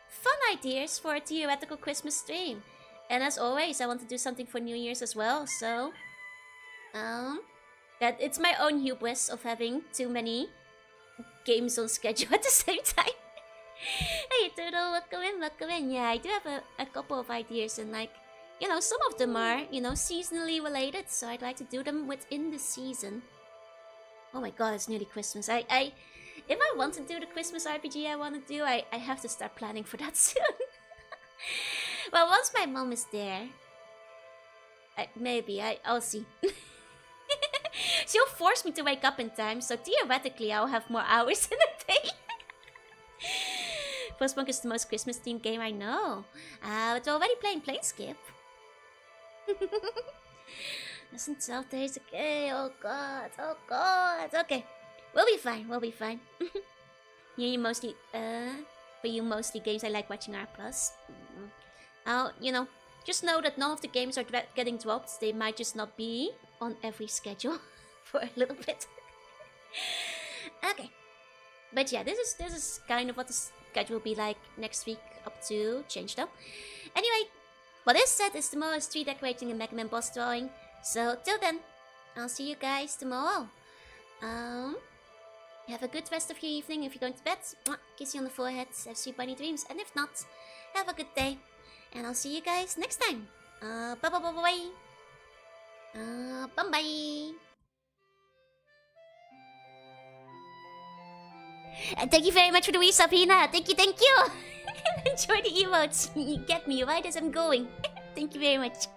fun ideas for a theoretical Christmas stream. And as always, I want to do something for New Year's as well, so that it's my own hubris of having too many games on schedule at the same time. Hey Turtle, welcome in. Yeah, I do have a couple of ideas, and like, you know, some of them are, you know, seasonally related, so I'd like to do them within the season. Oh my god, it's nearly Christmas. If I want to do the Christmas RPG I want to do, I have to start planning for that soon. Well, once my mom is there, I'll see. She'll force me to wake up in time, so theoretically I'll have more hours in a day. Frostpunk is the most Christmas themed game I know. But we're already playing Planescape. Less than 12 days. Okay, oh god, oh god. Okay, we'll be fine, we'll be fine. You mostly, for you mostly games I like watching R+. You know, just know that none of the games are getting dropped. They might just not be on every schedule for a little bit. Okay, but yeah, this is kind of what the schedule will be like next week, up to change though. Anyway, what is said is tomorrow is tree decorating and Mega Man boss drawing. So till then, I'll see you guys tomorrow. Have a good rest of your evening. If you're going to bed, kiss you on the forehead, have sweet bunny dreams, and if not, have a good day. And I'll see you guys next time. Bye bye bye bye. Bye bye. And thank you very much for the wee Sabina. Thank you, thank you. Enjoy the emotes. You get me right as I'm going. Thank you very much.